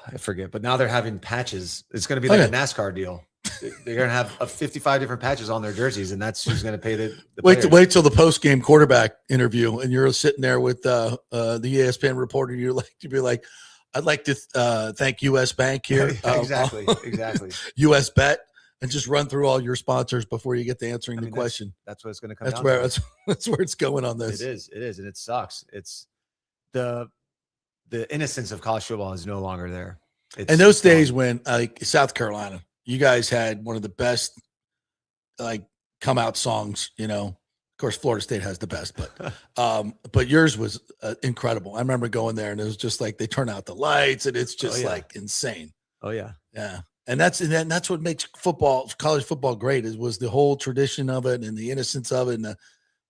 I forget, but now they're having patches. It's going to be like a NASCAR deal. They're going to have 55 different patches on their jerseys, and that's who's going to pay the wait till the post-game quarterback interview, and you're sitting there with the ESPN reporter. You'd be like, I'd like to thank U.S. Bank here. Exactly. U.S. Bet. And just run through all your sponsors before you get to answering the question. That's what it's going to come down to. That's where it's going on this. It is, and it sucks. It's the innocence of college football is no longer there. And those days when like South Carolina, you guys had one of the best like come out songs. Of course, Florida State has the best, but yours was incredible. I remember going there, and it was just like they turn out the lights, and it's just like insane. Oh yeah, yeah. And that's what makes college football great was the whole tradition of it and the innocence of it.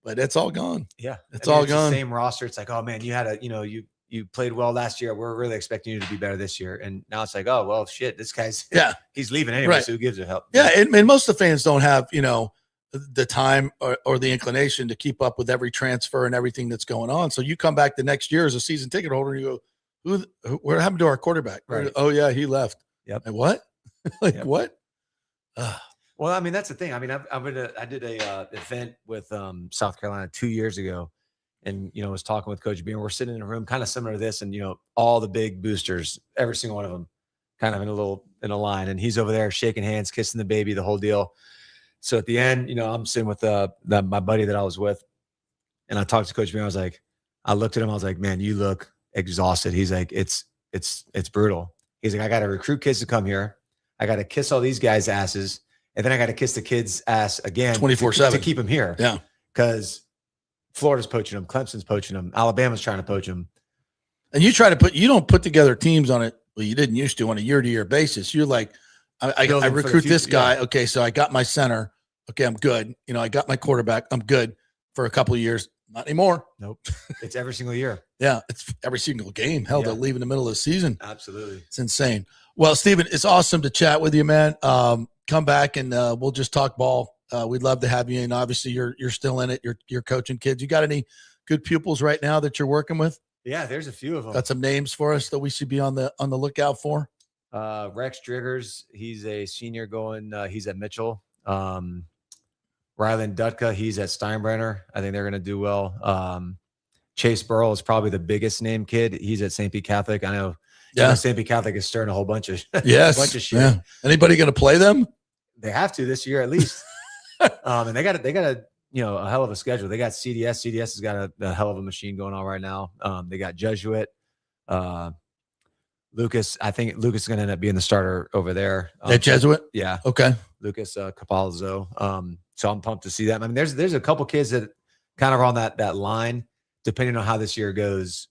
But it's all gone. Yeah. It's all gone. The same roster. It's like, oh man, you had you played well last year. We're really expecting you to be better this year. And now it's like, oh, well, shit, this guy's, he's leaving anyway. Right. So who gives a help? Yeah. And most of the fans don't have, the time or the inclination to keep up with every transfer and everything that's going on. So you come back the next year as a season ticket holder and you go, what happened to our quarterback? Right. Oh yeah, he left. Yep. And what? What? Well, I mean, that's the thing. I mean, I did a event with South Carolina 2 years ago, and was talking with Coach B, and we're sitting in a room kind of similar to this, and all the big boosters, every single one of them, kind of in a line, and he's over there shaking hands, kissing the baby, the whole deal. So at the end, I'm sitting with my buddy that I was with, and I talked to Coach B. And I looked at him, I was like, man, you look exhausted. He's like, it's brutal. He's like, I got to recruit kids to come here. I got to kiss all these guys' asses, and then I got to kiss the kids' ass again 24/7 to keep them here. Yeah, because Florida's poaching them, Clemson's poaching them, Alabama's trying to poach them. And you don't put together teams on it. Well, you didn't used to on a year-to-year basis. You're like, I recruit this guy. Yeah. Okay, so I got my center. Okay, I'm good. I got my quarterback. I'm good for a couple of years. Not anymore. Nope. It's every single year. Yeah, it's every single game. Hell, they'll leave in the middle of the season. Absolutely. It's insane. Well, Steven, it's awesome to chat with you, man. Come back and we'll just talk ball. We'd love to have you. And obviously you're still in it. You're coaching kids. You got any good pupils right now that you're working with? Yeah, there's a few of them. Got some names for us that we should be on the lookout for? Rex Driggers, he's a senior going. He's at Mitchell. Rylan Dutka, he's at Steinbrenner. I think they're going to do well. Chase Burrell is probably the biggest name kid. He's at St. Pete Catholic. I know. Yeah, St. Pete Catholic is stirring a whole bunch of yes, a bunch of shit. Yeah. Anybody going to play them? They have to this year at least. And they got a hell of a schedule. They got CDS. CDS has got a hell of a machine going on right now. They got Jesuit. Lucas, I think Lucas is going to end up being the starter over there. At Jesuit? Yeah. Okay. Lucas Capalzo. So I'm pumped to see that. I mean, there's a couple kids that kind of are on that line, depending on how this year goes,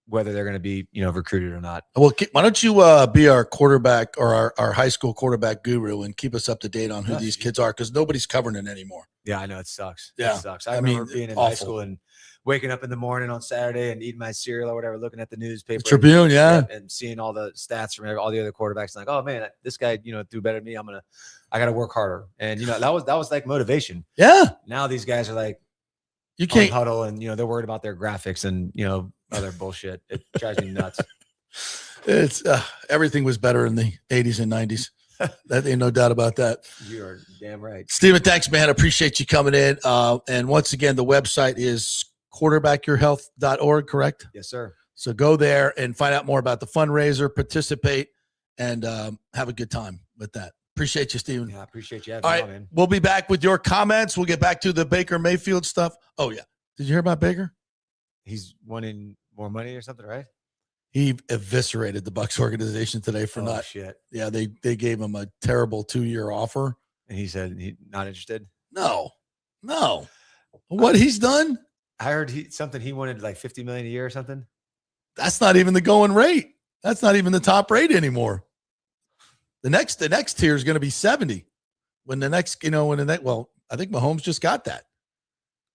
whether they're going to be, recruited or not. Well, why don't you be our quarterback or our high school quarterback guru and keep us up to date on who these kids are, because nobody's covering it anymore. Yeah, I know. It sucks. Yeah. It sucks. I remember being in high school and waking up in the morning on Saturday and eating my cereal or whatever, looking at the newspaper. The Tribune, and seeing all the stats from all the other quarterbacks. And like, oh, man, this guy, do better than me. I got to work harder. And, that was like motivation. Yeah. Now these guys are like, you can't huddle and, they're worried about their graphics and, other bullshit. It drives me nuts. It's everything was better in the 80s and 90s. That ain't no doubt about that. You are damn right. Steven, thanks, man. I appreciate you coming in. And once again, the website is quarterbackyourhealth.org, correct? Yes, sir. So go there and find out more about the fundraiser, participate, and have a good time with that. Appreciate you, Steven. Yeah, I appreciate you having All me right, on, man. we'll be back with your comments. We'll get back to the Baker Mayfield stuff. Oh, yeah. Did you hear about Baker? He's wanting more money or something, right? He eviscerated the Bucs organization today for shit. Yeah, they gave him a terrible 2-year offer. And he said he's not interested. No. What he's done? I heard he wanted like $50 million a year or something. That's not even the going rate. That's not even the top rate anymore. The next tier is going to be 70. Well, I think Mahomes just got that.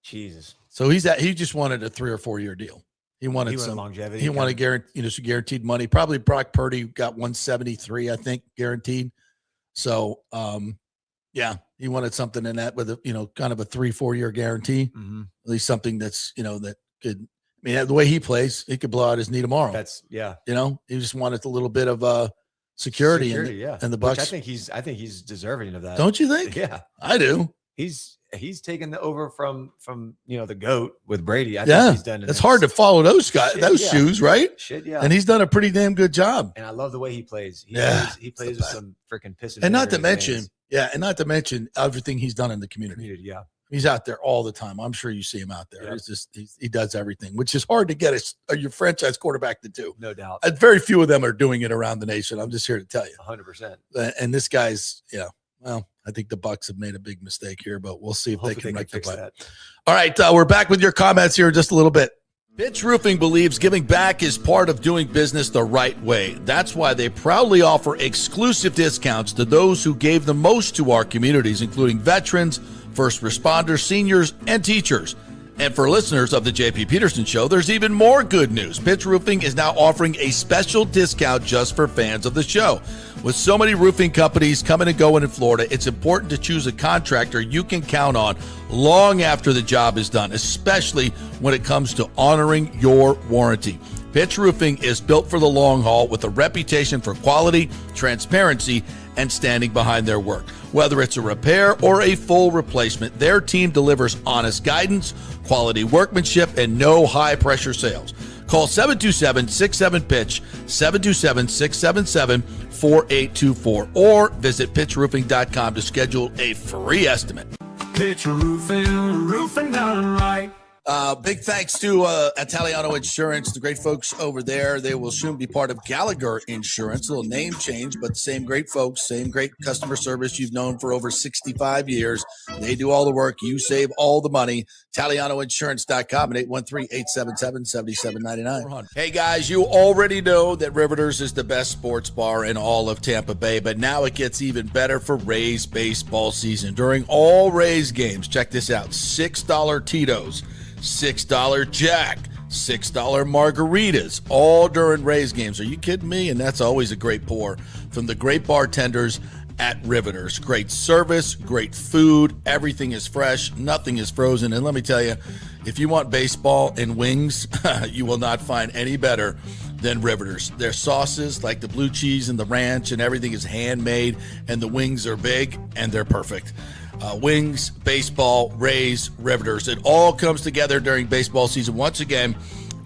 Jesus. So he just wanted a 3 or 4 year deal. He wanted some longevity. He wanted some guaranteed money. Probably Brock Purdy got 173, I think, guaranteed. So, yeah, he wanted something in that with a, kind of a 3-4 year guarantee. Mm-hmm. At least something that's, that could, the way he plays, he could blow out his knee tomorrow. He just wanted a little bit of security. Yeah. And the Bucs. Which I think he's deserving of that. Don't you think? Yeah, I do. He's taken over from the GOAT with Brady. I think he's done. It's hard to follow those guys, shoes, right? Shit, yeah. And he's done a pretty damn good job. And I love the way he plays. He plays with some freaking piss. And not to mention everything he's done in the community. Yeah. He's out there all the time. I'm sure you see him out there. Yep. He does everything, which is hard to get your franchise quarterback to do. No doubt. Very few of them are doing it around the nation. I'm just here to tell you. 100%. And this guy's, well, I think the Bucs have made a big mistake here, but we'll see if they can rectify that. All right, we're back with your comments here in just a little bit. Pitch Roofing believes giving back is part of doing business the right way. That's why they proudly offer exclusive discounts to those who gave the most to our communities, including veterans, first responders, seniors, and teachers. And for listeners of the JP Peterson Show, there's even more good news. Pitch Roofing is now offering a special discount just for fans of the show. With so many roofing companies coming and going in Florida, it's important to choose a contractor you can count on long after the job is done, especially when it comes to honoring your warranty. Pitch Roofing is built for the long haul with a reputation for quality, transparency, and standing behind their work. Whether it's a repair or a full replacement, their team delivers honest guidance, quality workmanship, and no high-pressure sales. Call 727-67-PITCH, 727-677-4824, or visit pitchroofing.com to schedule a free estimate. Pitch roofing done right. Big thanks to Italiano Insurance, the great folks over there. They will soon be part of Gallagher Insurance. A little name change, but same great folks, same great customer service you've known for over 65 years. They do all the work. You save all the money. ItalianoInsurance.com at 813-877-7799. Hey, guys, you already know that Riveters is the best sports bar in all of Tampa Bay, but now it gets even better for Rays baseball season. During all Rays games, check this out, $6 Tito's, $6 Jack, $6 margaritas, all during Rays games. Are you kidding me? And that's always a great pour from the great bartenders at Riveters. Great service, great food, everything is fresh, nothing is frozen. And let me tell you, if you want baseball and wings, you will not find any better than Riveters. Their sauces, like the blue cheese and the ranch and everything, is handmade, and the wings are big and they're perfect. Wings, baseball, Rays, Riveters. It all comes together during baseball season. Once again,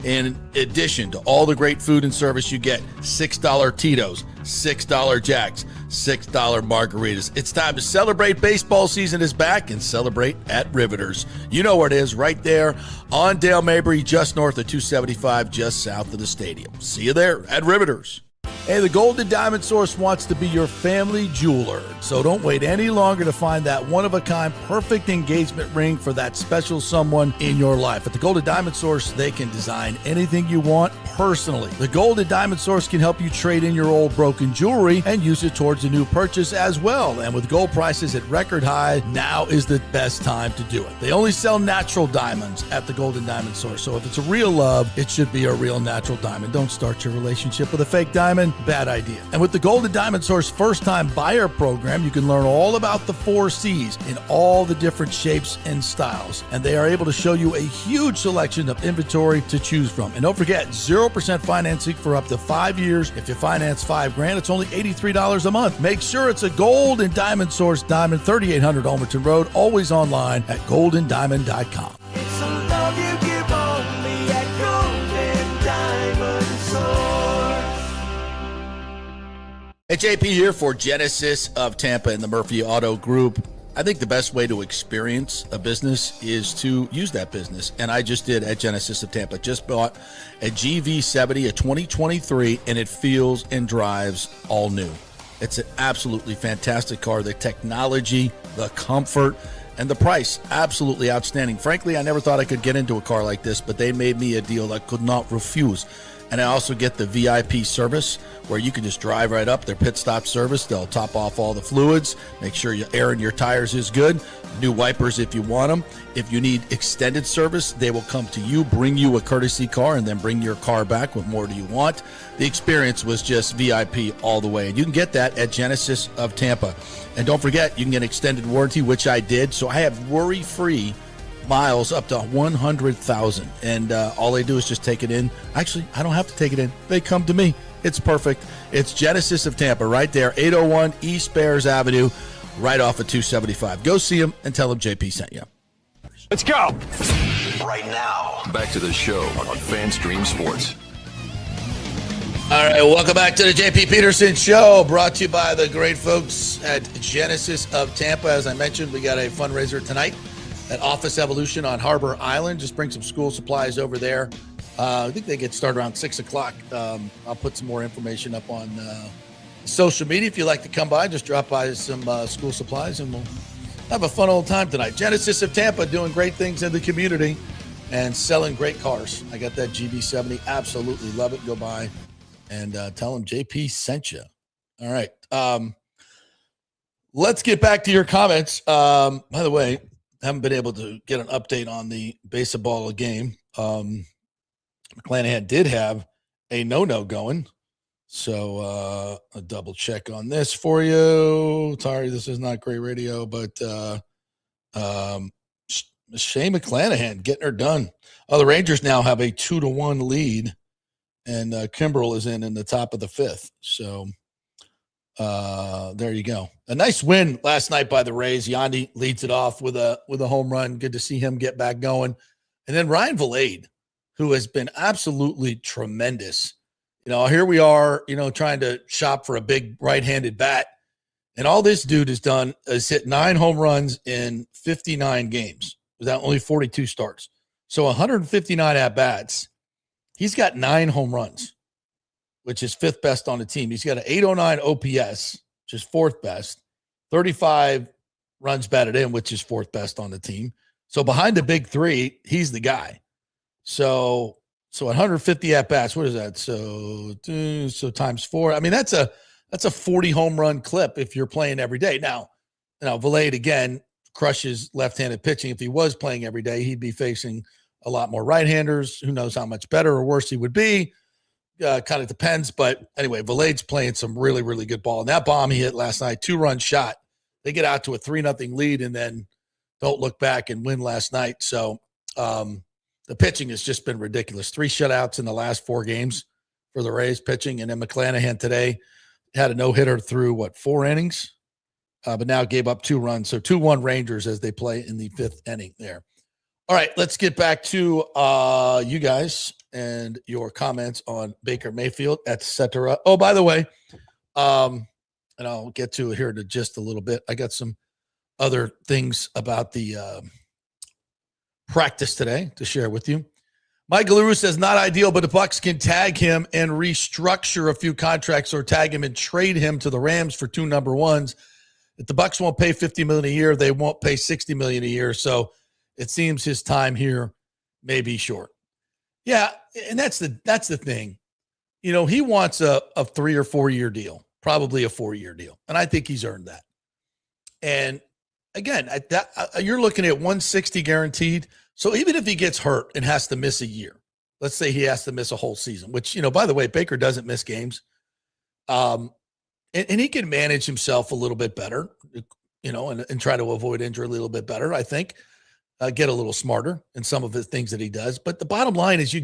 in addition to all the great food and service you get, $6 Tito's, $6 Jacks, $6 margaritas. It's time to celebrate. Baseball season is back, and celebrate at Riveters. You know where it is, right there on Dale Mabry, just north of 275, just south of the stadium. See you there at Riveters. Hey, the Golden Diamond Source wants to be your family jeweler, so don't wait any longer to find that one-of-a-kind perfect engagement ring for that special someone in your life. At the Golden Diamond Source, they can design anything you want personally. The Golden Diamond Source can help you trade in your old broken jewelry and use it towards a new purchase as well. And with gold prices at record high, now is the best time to do it. They only sell natural diamonds at the Golden Diamond Source, so if it's a real love, it should be a real natural diamond. Don't start your relationship with a fake diamond. Bad idea. And with the Golden Diamond Source first-time buyer program, you can learn all about the 4 C's in all the different shapes and styles. And they are able to show you a huge selection of inventory to choose from. And don't forget, 0% financing for up to 5 years. If you finance $5,000, it's only $83 a month. Make sure it's a Golden Diamond Source diamond, 3800 Almerton Road, always online at goldendiamond.com. It's a love you give only at Golden Diamond Source. Hey, JP here for Genesis of Tampa and the Murphy Auto Group. I think the best way to experience a business is to use that business. And I just did at Genesis of Tampa. Just bought a GV70, a 2023, and it feels and drives all new. It's an absolutely fantastic car. The technology, the comfort, and the price, absolutely outstanding. Frankly, I never thought I could get into a car like this, but they made me a deal I could not refuse. And I also get the VIP service where you can just drive right up, their pit stop service. They'll top off all the fluids, make sure your air in your tires is good, new wipers if you want them. If you need extended service, they will come to you, bring you a courtesy car, and then bring your car back. What more do you want? The experience was just VIP all the way. And you can get that at Genesis of Tampa. And don't forget, you can get extended warranty, which I did. So I have worry-free miles up to 100,000, and all they do is just take it in. Actually, I don't have to take it in. They come to me. It's perfect. It's Genesis of Tampa right there, 801 East Bears Avenue, right off of 275. Go see them and tell them JP sent you. Let's go. Right now, back to the show on FanStream Sports. All right, welcome back to the JP Peterson Show, brought to you by the great folks at Genesis of Tampa. As I mentioned, we got a fundraiser tonight at Office Evolution on Harbor Island. Just bring some school supplies over there. I think they get started around 6 o'clock. I'll put some more information up on social media. If you'd like to come by, just drop by some school supplies, and we'll have a fun old time tonight. Genesis of Tampa doing great things in the community and selling great cars. I got that GB70. Absolutely love it. Go by and tell them JP sent you. All right. Let's get back to your comments. By the way, haven't been able to get an update on the baseball game. McClanahan did have a no-no going. So a double check on this for you. Sorry, this is not great radio, but Shane McClanahan getting her done. The Rangers now have a 2-1 lead, and Kimbrell is in the top of the fifth. So there you go. A nice win last night by the Rays. Yandy leads it off with a home run. Good to see him get back going. And then Ryan Vilade, who has been absolutely tremendous. Here we are, trying to shop for a big right-handed bat. And all this dude has done is hit 9 home runs in 59 games without only 42 starts. So 159 at-bats. He's got 9 home runs, which is 5th best on the team. He's got an 809 OPS, which is 4th best, 35 runs batted in, which is 4th best on the team. So behind the big three, he's the guy. So 150 at-bats, what is that? So times 4. I mean, that's a 40 home run clip if you're playing every day. Now, Vilade, again, crushes left-handed pitching. If he was playing every day, he'd be facing a lot more right-handers. Who knows how much better or worse he would be. Kind of depends. But anyway, Vilade's playing some really, really good ball. And that bomb he hit last night, 2-run shot. They get out to a 3-0 lead and then don't look back and win last night. So the pitching has just been ridiculous. 3 shutouts in the last 4 games for the Rays pitching. And then McClanahan today had a no-hitter through, 4 innings? But now gave up 2 runs. So 2-1 Rangers as they play in the 5th inning there. All right, let's get back to you guys and your comments on Baker Mayfield, et cetera. Oh, by the way, and I'll get to it here in just a little bit. I got some other things about the practice today to share with you. Mike Galuru says not ideal, but the Bucs can tag him and restructure a few contracts or tag him and trade him to the Rams for 2 number 1s. If the Bucs won't pay $50 million a year, they won't pay $60 million a year. So it seems his time here may be short. Yeah, and that's the thing. He wants a 3 or 4 year deal, probably a 4-year deal, and I think he's earned that. And again, you're looking at 160 guaranteed. So even if he gets hurt and has to miss a year, let's say he has to miss a whole season, which, by the way, Baker doesn't miss games. And he can manage himself a little bit better, and try to avoid injury a little bit better, I think. Get a little smarter in some of the things that he does. But the bottom line is you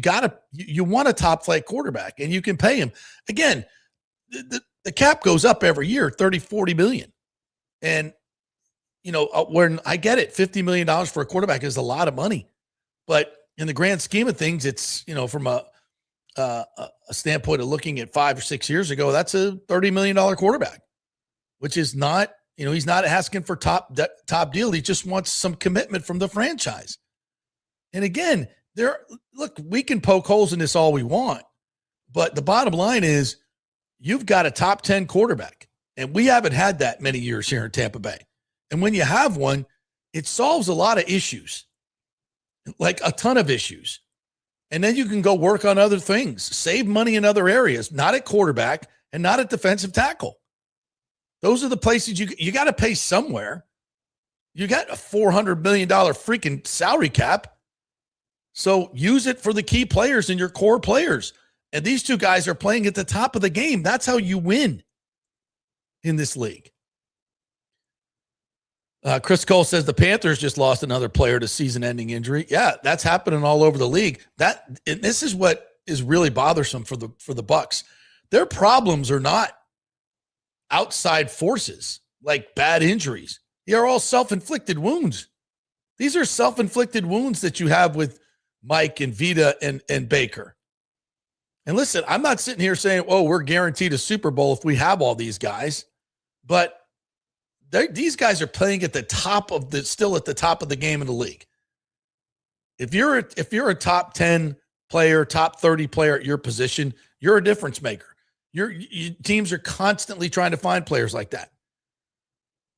want a top flight quarterback, and you can pay him. Again, the cap goes up every year, 30, 40 million. And, when I get it, $50 million for a quarterback is a lot of money. But in the grand scheme of things, it's, from a standpoint of looking at 5 or 6 years ago, that's a $30 million quarterback, which is not, he's not asking for top deal. He just wants some commitment from the franchise. And again, we can poke holes in this all we want, but the bottom line is you've got a top 10 quarterback, And we haven't had that many years here in Tampa Bay. And when you have one, it solves a lot of issues, like a ton of issues. And then you can go work on other things, save money in other areas, not at quarterback and not at defensive tackle. Those are the places you got to pay somewhere. You got a $400 million freaking salary cap. So use it for the key players and your core players. And these two guys are playing at the top of the game. That's how you win in this league. Chris Cole says the Panthers just lost another player to season-ending injury. Yeah, that's happening all over the league. And this is what is really bothersome for the Bucs. Their problems are not outside forces like bad injuries. They are all self-inflicted wounds. These are self-inflicted wounds that you have with Mike and Vita and Baker. And listen, I'm not sitting here saying, oh, we're guaranteed a Super Bowl if we have all these guys. But these guys are playing at the top of still at the top of the game in the league. If you're a top 10 player, top 30 player at your position, you're a difference maker. Your teams are constantly trying to find players like that.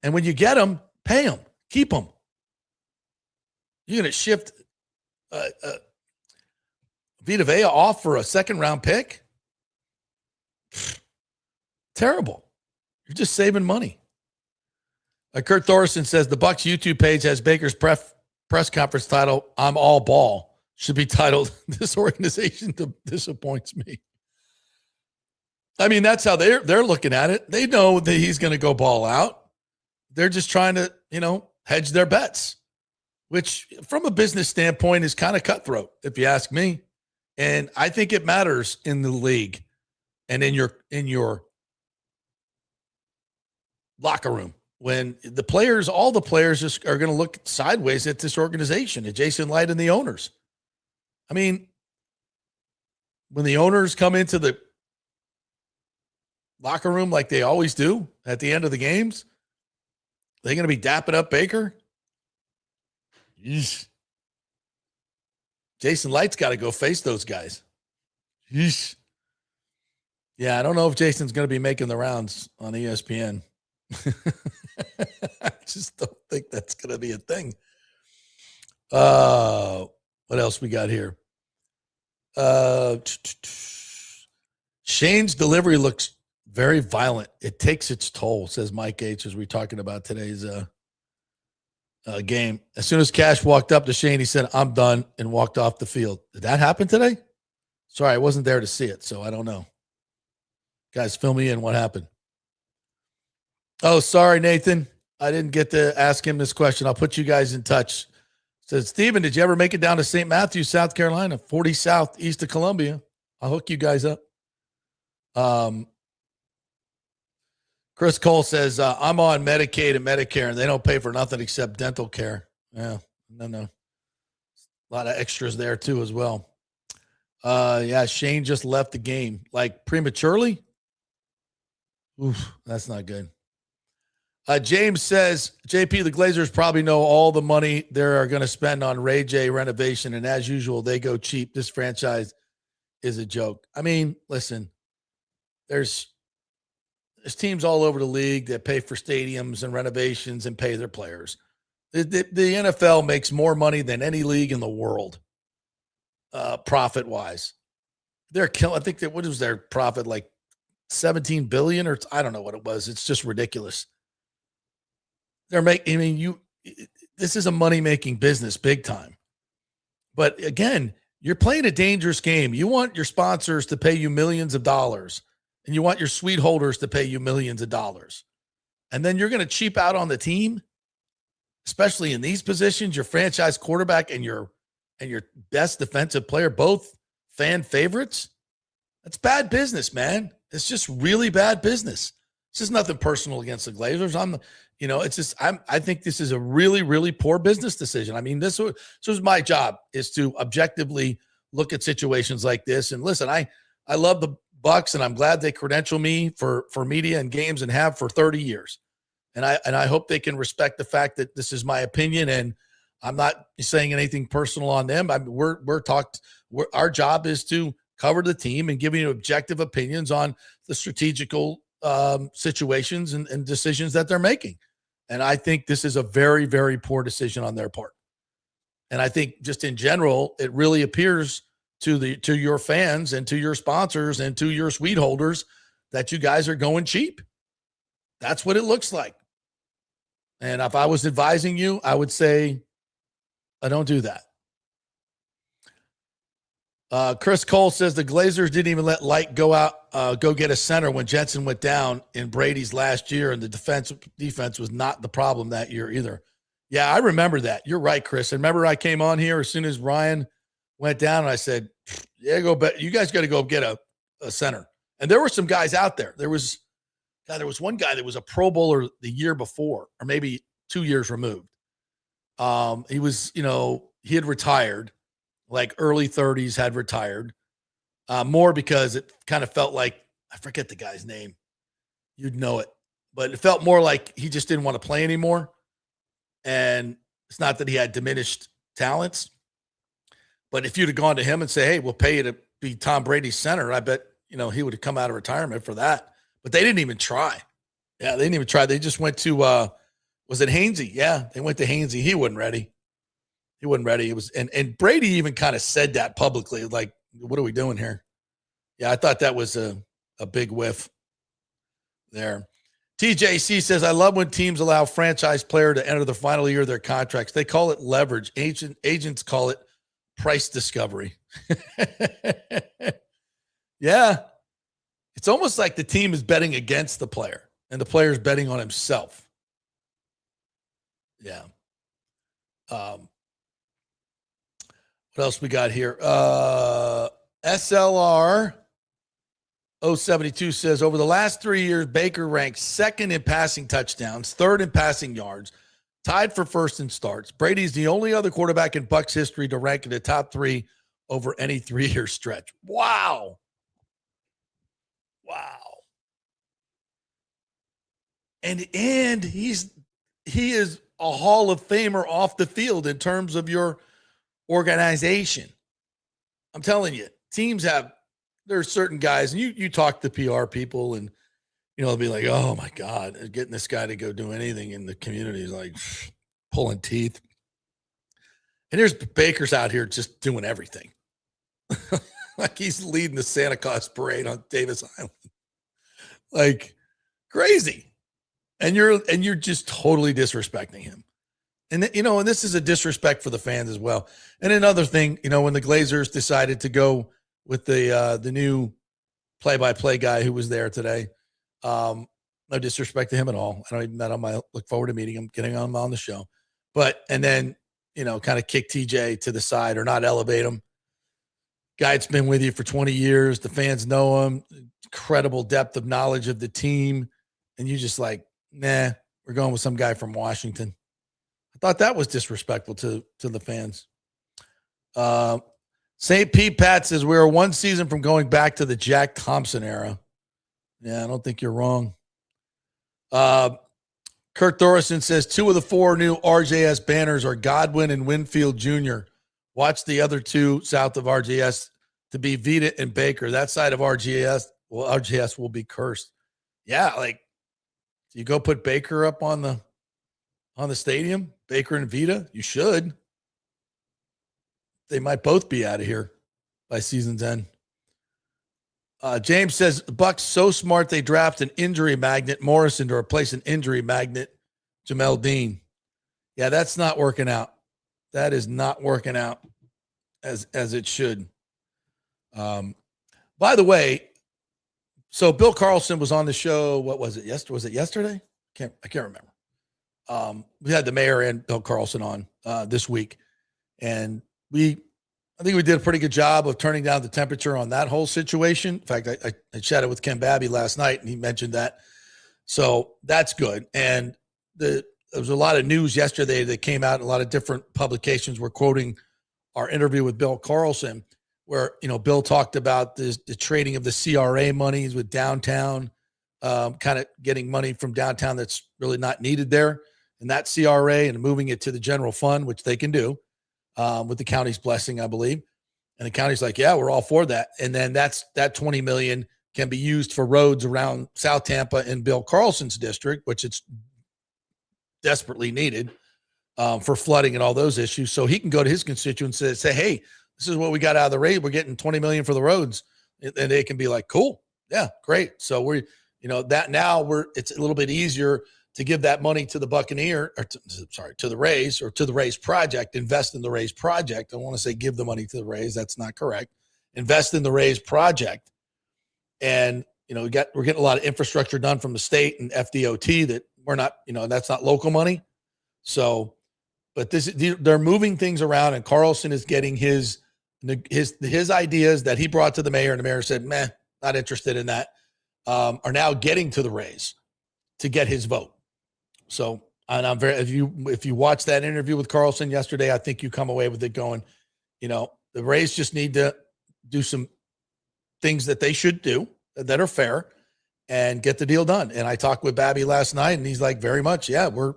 And when you get them, pay them, keep them. You're going to shift Vita Vea off for a second-round pick? Terrible. You're just saving money. Kurt Thorson says the Bucs YouTube page has Baker's press conference title, I'm all ball. Should be titled, This Organization Disappoints Me. I mean, that's how they're looking at it. They know that he's going to go ball out. They're just trying to, hedge their bets, which from a business standpoint is kind of cutthroat, if you ask me. And I think it matters in the league and in your locker room when all the players just are going to look sideways at this organization, at Jason Light and the owners. I mean, when the owners come into the locker room like they always do at the end of the games, they're going to be dapping up Baker. Yeesh. Jason Light's got to go face those guys. Yeesh. Yeah, I don't know if Jason's going to be making the rounds on ESPN. I just don't think that's going to be a thing. What else we got here? Shane's delivery looks very violent. It takes its toll, says Mike H. as we're talking about today's game. As soon as Cash walked up to Shane, he said, I'm done, and walked off the field. Did that happen today? Sorry, I wasn't there to see it, so I don't know. Guys, fill me in. What happened? Oh, sorry, Nathan. I didn't get to ask him this question. I'll put you guys in touch. Says, Steven, did you ever make it down to St. Matthews, South Carolina, 40 South, east of Columbia? I'll hook you guys up. Chris Cole says, I'm on Medicaid and Medicare, and they don't pay for nothing except dental care. Yeah, no. A lot of extras there, too, as well. Yeah, Shane just left the game, like prematurely. Oof, that's not good. James says, JP, the Glazers probably know all the money they are going to spend on Ray J renovation, and as usual, they go cheap. This franchise is a joke. I mean, listen, there's teams all over the league that pay for stadiums and renovations and pay their players. The NFL makes more money than any league in the world, profit-wise. They're killing. I think that what was their profit, like $17 billion, or I don't know what it was. It's just ridiculous. This is a money-making business big time. But again, you're playing a dangerous game. You want your sponsors to pay you millions of dollars, and you want your suite holders to pay you millions of dollars. And then you're going to cheap out on the team, especially in these positions, your franchise quarterback and your best defensive player, both fan favorites. That's bad business, man. It's just really bad business. This is nothing personal against the Glazers. I think this is a really, really poor business decision. I mean, this was my job, is to objectively look at situations like this. And listen, I love the Bucs, and I'm glad they credential me for media and games and have for 30 years. And I hope they can respect the fact that this is my opinion, and I'm not saying anything personal on them. Our job is to cover the team and give you objective opinions on the strategical situations and decisions that they're making. And I think this is a very, very poor decision on their part. And I think just in general, it really appears to your fans and to your sponsors and to your suite holders that you guys are going cheap. That's what it looks like. And if I was advising you, I would say, I don't do that. Chris Cole says the Glazers didn't even let Light go out, go get a center when Jensen went down in Brady's last year, and the defense was not the problem that year either. Yeah, I remember that. You're right, Chris. And remember, I came on here as soon as Ryan went down, and I said, "Yeah, you guys got to go get a center." And there were some guys out there. There was one guy that was a Pro Bowler the year before, or maybe 2 years removed. He was, he had retired. Like early 30s, had retired, more because it kind of felt like, I forget the guy's name. You'd know it. But it felt more like he just didn't want to play anymore. And it's not that he had diminished talents. But if you'd have gone to him and say, hey, we'll pay you to be Tom Brady's center, I bet, he would have come out of retirement for that. But they didn't even try. Yeah, they didn't even try. They just went to, was it Hainsey? Yeah, they went to Hainsey. He wasn't ready. He wasn't ready. It was, and Brady even kind of said that publicly, like, what are we doing here? Yeah, I thought that was a big whiff there. TJC says, I love when teams allow franchise player to enter the final year of their contracts. They call it leverage. Agents call it price discovery. Yeah. It's almost like the team is betting against the player and the player is betting on himself. Yeah. What else we got here? SLR 072 says, over the last 3 years, Baker ranks second in passing touchdowns, third in passing yards, tied for first in starts. Brady's the only other quarterback in Bucs history to rank in the top 3 over any 3-year stretch. Wow. And he is a Hall of Famer off the field in terms of your organization. I'm telling you, teams there's certain guys, and you talk to PR people, and they'll be like, oh my God, getting this guy to go do anything in the community is like pulling teeth. And there's Baker's out here just doing everything. Like he's leading the Santa Claus parade on Davis Island. Like crazy. And you're just totally disrespecting him. And, and this is a disrespect for the fans as well. And another thing, when the Glazers decided to go with the new play-by-play guy who was there today, no disrespect to him at all. I don't even met him. I look forward to meeting him, getting him on the show. And then, kind of kick TJ to the side or not elevate him. Guy that's been with you for 20 years. The fans know him. Incredible depth of knowledge of the team. And you just like, nah, we're going with some guy from Washington. I thought that was disrespectful to the fans. St. Pete Pat says we're one season from going back to the Jack Thompson era. Yeah, I don't think you're wrong. Kurt Thorson says 2 of the 4 new RJS banners are Godwin and Winfield Jr. Watch the other 2 south of RJS to be Vita and Baker. That side of RJS will be cursed. Yeah, like you go put Baker up on the stadium, Baker and Vita, you should. They might both be out of here by season's end. James says, Bucs so smart they draft an injury magnet, Morrison, to replace an injury magnet, Jamel Dean. Yeah, that's not working out. That is not working out as it should. By the way, so Bill Carlson was on the show. What was it? Was it yesterday? I can't remember. We had the mayor and Bill Carlson on this week, and I think we did a pretty good job of turning down the temperature on that whole situation. In fact, I chatted with Ken Babby last night, and he mentioned that. So that's good. And there was a lot of news yesterday that came out. A lot of different publications were quoting our interview with Bill Carlson, where Bill talked about the trading of the CRA monies with downtown, kind of getting money from downtown that's really not needed there, and that CRA, and moving it to the general fund, which they can do with the county's blessing, I believe. And the county's like, yeah, we're all for that. And then that $20 million can be used for roads around South Tampa and Bill Carlson's district, which it's desperately needed for flooding and all those issues. So he can go to his constituents and say, hey, this is what we got out of the rate. We're getting $20 million for the roads. And they can be like, cool. Yeah, great. So it's a little bit easier to give that money to the Buccaneer, or to the Rays, or to the Rays project, invest in the Rays project. I want to say give the money to the Rays. That's not correct. Invest in the Rays project. And, we're getting a lot of infrastructure done from the state and FDOT that we're not, that's not local money. So, but they're moving things around, and Carlson is getting his ideas that he brought to the mayor, and the mayor said, meh, not interested in that, are now getting to the Rays to get his vote. So, and I'm if you watch that interview with Carlson yesterday, I think you come away with it going, the Rays just need to do some things that they should do that are fair and get the deal done. And I talked with Babby last night, and he's like, very much, yeah, we're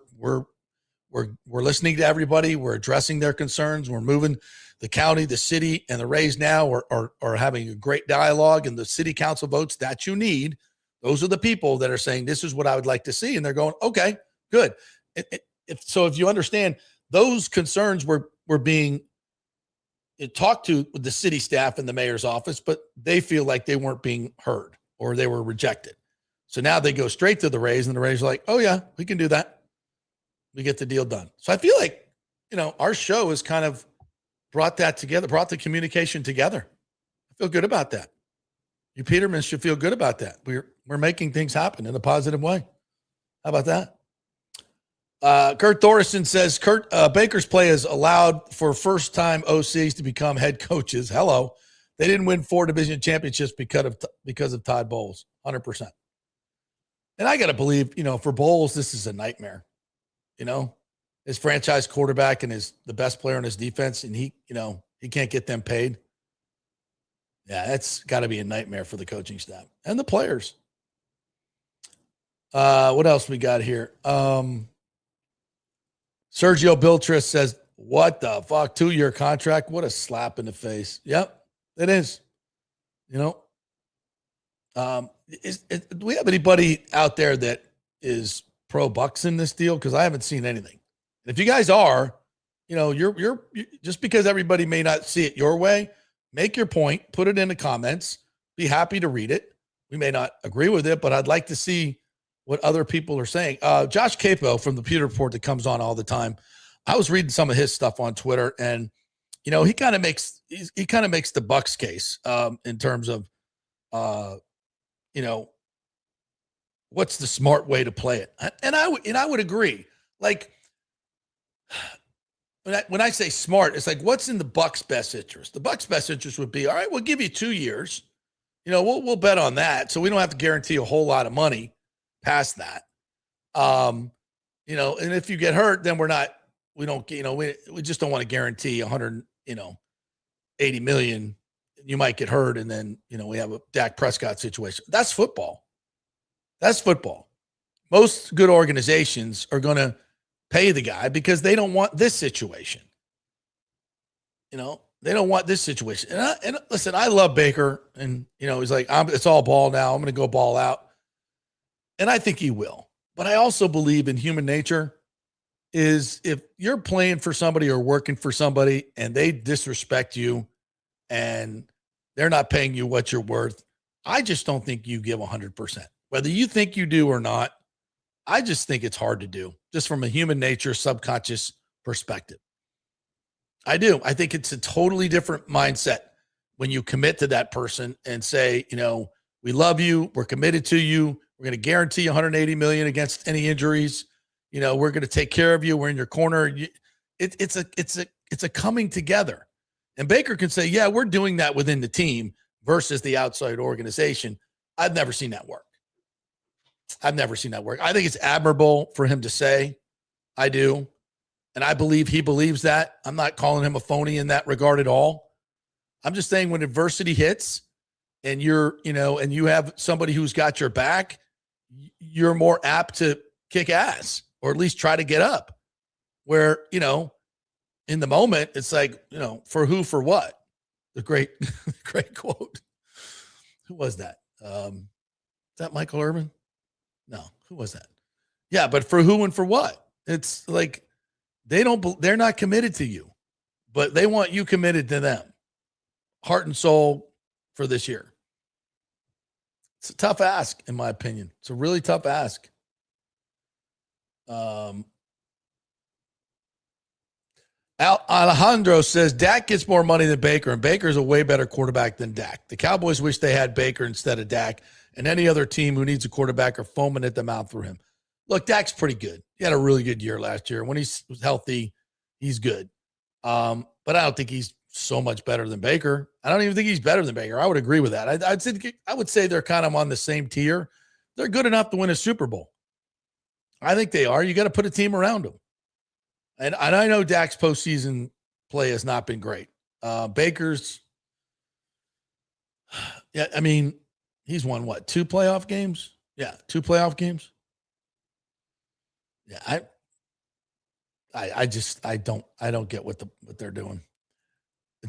listening to everybody. We're addressing their concerns. We're moving the county, the city, and the Rays now are having a great dialogue, and the city council votes that you need. Those are the people that are saying, this is what I would like to see. And they're going, okay, good. If you understand, those concerns were being talked to with the city staff and the mayor's office, but they feel like they weren't being heard or they were rejected. So now they go straight to the Rays, and the Rays are like, oh yeah, we can do that. We get the deal done. So I feel like, our show has kind of brought that together, brought the communication together. I feel good about that. You Petermans should feel good about that. We're making things happen in a positive way. How about that? Kurt Thorson says Baker's play has allowed for first-time OCs to become head coaches. Hello. They didn't win 4 division championships because of Todd Bowles, 100%. And I got to believe, for Bowles, this is a nightmare. His franchise quarterback and the best player on his defense, and he can't get them paid. Yeah, that's got to be a nightmare for the coaching staff and the players. What else we got here? Sergio Biltris says, what the fuck? 2-year contract? What a slap in the face. Yep, it is. Do we have anybody out there that is pro Bucs in this deal? Because I haven't seen anything. And if you guys are, you're just because everybody may not see it your way, make your point, put it in the comments, be happy to read it. We may not agree with it, but I'd like to see what other people are saying. Josh Capo from the Pewter Report that comes on all the time. I was reading some of his stuff on Twitter, and he kind of makes the Bucs case in terms of what's the smart way to play it. And I would agree. Like when I say smart, it's like what's in the Bucs' best interest. The Bucs' best interest would be, all right, we'll give you 2 years. We'll bet on that, so we don't have to guarantee a whole lot of money past that. And if you get hurt, then we just don't want to guarantee 180 million. You might get hurt, and then we have a Dak Prescott situation. That's football. Most good organizations are going to pay the guy because they don't want this situation. They don't want this situation. And listen, I love Baker, and he's like, it's all ball now. I'm going to go ball out. And I think he will. But I also believe in human nature is if you're playing for somebody or working for somebody and they disrespect you and they're not paying you what you're worth, I just don't think you give 100%. Whether you think you do or not, I just think it's hard to do, just from a human nature, subconscious perspective. I do. I think it's a totally different mindset when you commit to that person and say, we love you, we're committed to you, we're going to guarantee you 180 million against any injuries. We're going to take care of you. We're in your corner. It's a coming together. And Baker can say, yeah, we're doing that within the team versus the outside organization. I've never seen that work. I think it's admirable for him to say, I do. And I believe he believes that. I'm not calling him a phony in that regard at all. I'm just saying when adversity hits and and you have somebody who's got your back, you're more apt to kick ass or at least try to get up. Where, in the moment, it's like, for who, for what? The great quote. Who was that? Is that Michael Irvin? No, who was that? Yeah, but for who and for what? It's like they're not committed to you, but they want you committed to them, heart and soul for this year. It's a tough ask, in my opinion. It's a really tough ask. Alejandro says Dak gets more money than Baker, and Baker's a way better quarterback than Dak. The Cowboys wish they had Baker instead of Dak, and any other team who needs a quarterback are foaming at the mouth for him. Look, Dak's pretty good. He had a really good year last year. When he's healthy, he's good. But I don't think he's so much better than Baker. I don't even think he's better than Baker. I would agree with that. I would say they're kind of on the same tier. They're good enough to win a Super Bowl. I think they are. You got to put a team around them. And I know Dak's postseason play has not been great. Baker's, yeah, I mean, he's won what, 2 playoff games? Yeah, 2 playoff games. Yeah, I don't get what they're doing.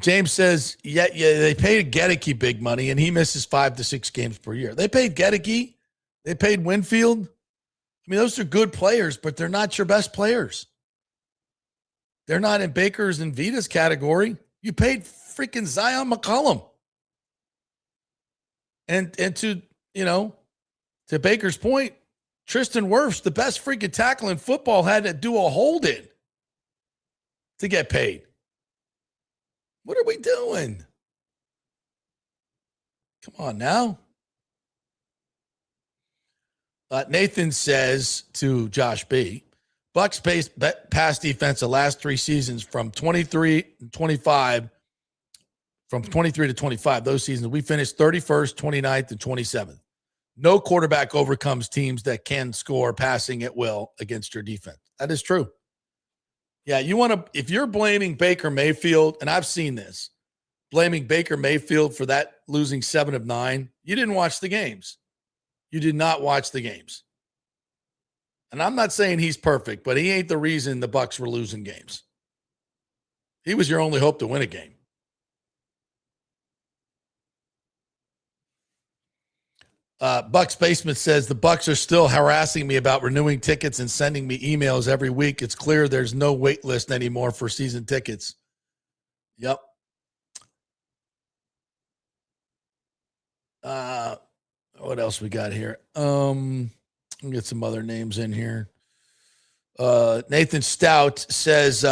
James says, yeah, they paid Gedeke big money, and he misses 5 to 6 games per year. They paid Gedeke. They paid Winfield. I mean, those are good players, but they're not your best players. They're not in Baker's and Vita's category. You paid freaking Zion McCollum. And to Baker's point, Tristan Wirfs, the best freaking tackle in football, had to do a hold in to get paid. What are we doing? Come on now. Nathan says to Josh B., Bucs pass defense the last 3 seasons from 23 to 25, those seasons, we finished 31st, 29th, and 27th. No quarterback overcomes teams that can score passing at will against your defense. That is true. Yeah, if you're blaming Baker Mayfield, and I've seen this, blaming Baker Mayfield for that losing 7 of 9, you didn't watch the games. You did not watch the games. And I'm not saying he's perfect, but he ain't the reason the Bucs were losing games. He was your only hope to win a game. Bucs Basement says the Bucs are still harassing me about renewing tickets and sending me emails every week. It's clear there's no wait list anymore for season tickets. Yep. What else we got here? We'll get some other names in here. Nathan Stout says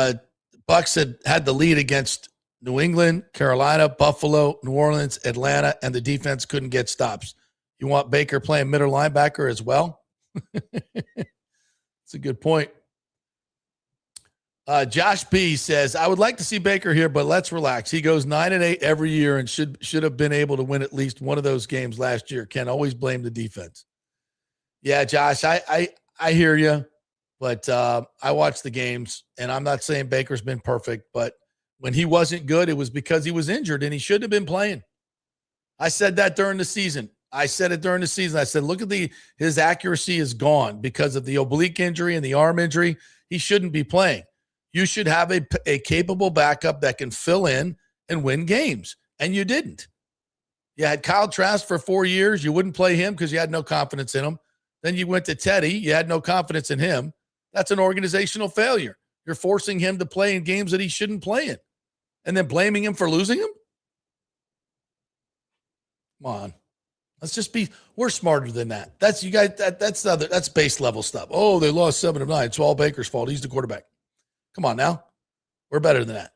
Bucs had the lead against New England, Carolina, Buffalo, New Orleans, Atlanta, and the defense couldn't get stops. You want Baker playing middle linebacker as well? That's a good point. Josh B says, I would like to see Baker here, but let's relax. He goes 9-8 every year and should have been able to win at least one of those games last year. Can't always blame the defense. Yeah, Josh, I hear you, but I watch the games, and I'm not saying Baker's been perfect, but when he wasn't good, it was because he was injured, and he shouldn't have been playing. I said that during the season. I said it during the season. I said, look at his accuracy is gone because of the oblique injury and the arm injury. He shouldn't be playing. You should have a capable backup that can fill in and win games, and you didn't. You had Kyle Trask for 4 years. You wouldn't play him because you had no confidence in him. Then you went to Teddy. You had no confidence in him. That's an organizational failure. You're forcing him to play in games that he shouldn't play in and then blaming him for losing them? Come on. Let's just we're smarter than that. That's you guys. That's base level stuff. Oh, they lost 7 of 9. It's all Baker's fault. He's the quarterback. Come on now. We're better than that.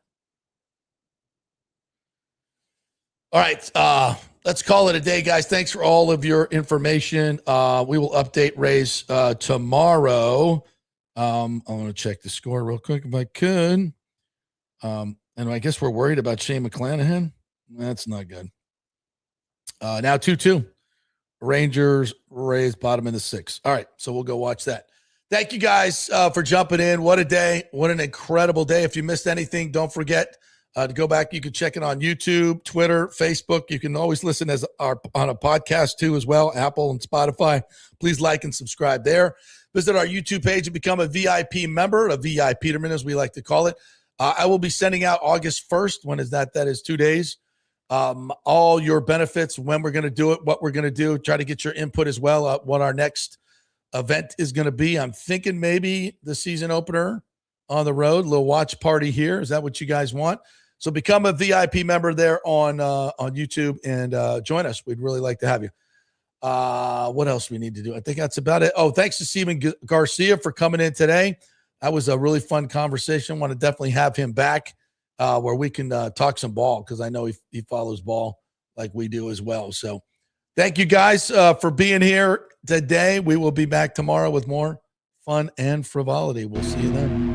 All right. Let's call it a day, guys. Thanks for all of your information. We will update Rays tomorrow. I want to check the score real quick if I could. And I guess we're worried about Shane McClanahan. That's not good. Now 2-2. Rangers, Rays, bottom in the 6. All right, so we'll go watch that. Thank you guys for jumping in. What a day. What an incredible day. If you missed anything, don't forget to go back. You can check it on YouTube, Twitter, Facebook. You can always listen on a podcast too as well, Apple and Spotify. Please like and subscribe there. Visit our YouTube page and become a VIP member, a VI Peterman as we like to call it. I will be sending out August 1st. When is that? That is 2 days. all your benefits, when we're going to do it, what we're going to do. Try to get your input as well. What our next event is going to be. I'm thinking maybe the season opener on the road, little watch party here. Is that what you guys want? So become a VIP member there on YouTube and join us. We'd really like to have you. What else we need to do? I think that's about it. Oh, thanks to Steven Garcia for coming in today. That was a really fun conversation. Want to definitely have him back where we can talk some ball, because I know he follows ball like we do as well. So thank you guys for being here today. We will be back tomorrow with more fun and frivolity. We'll see you then.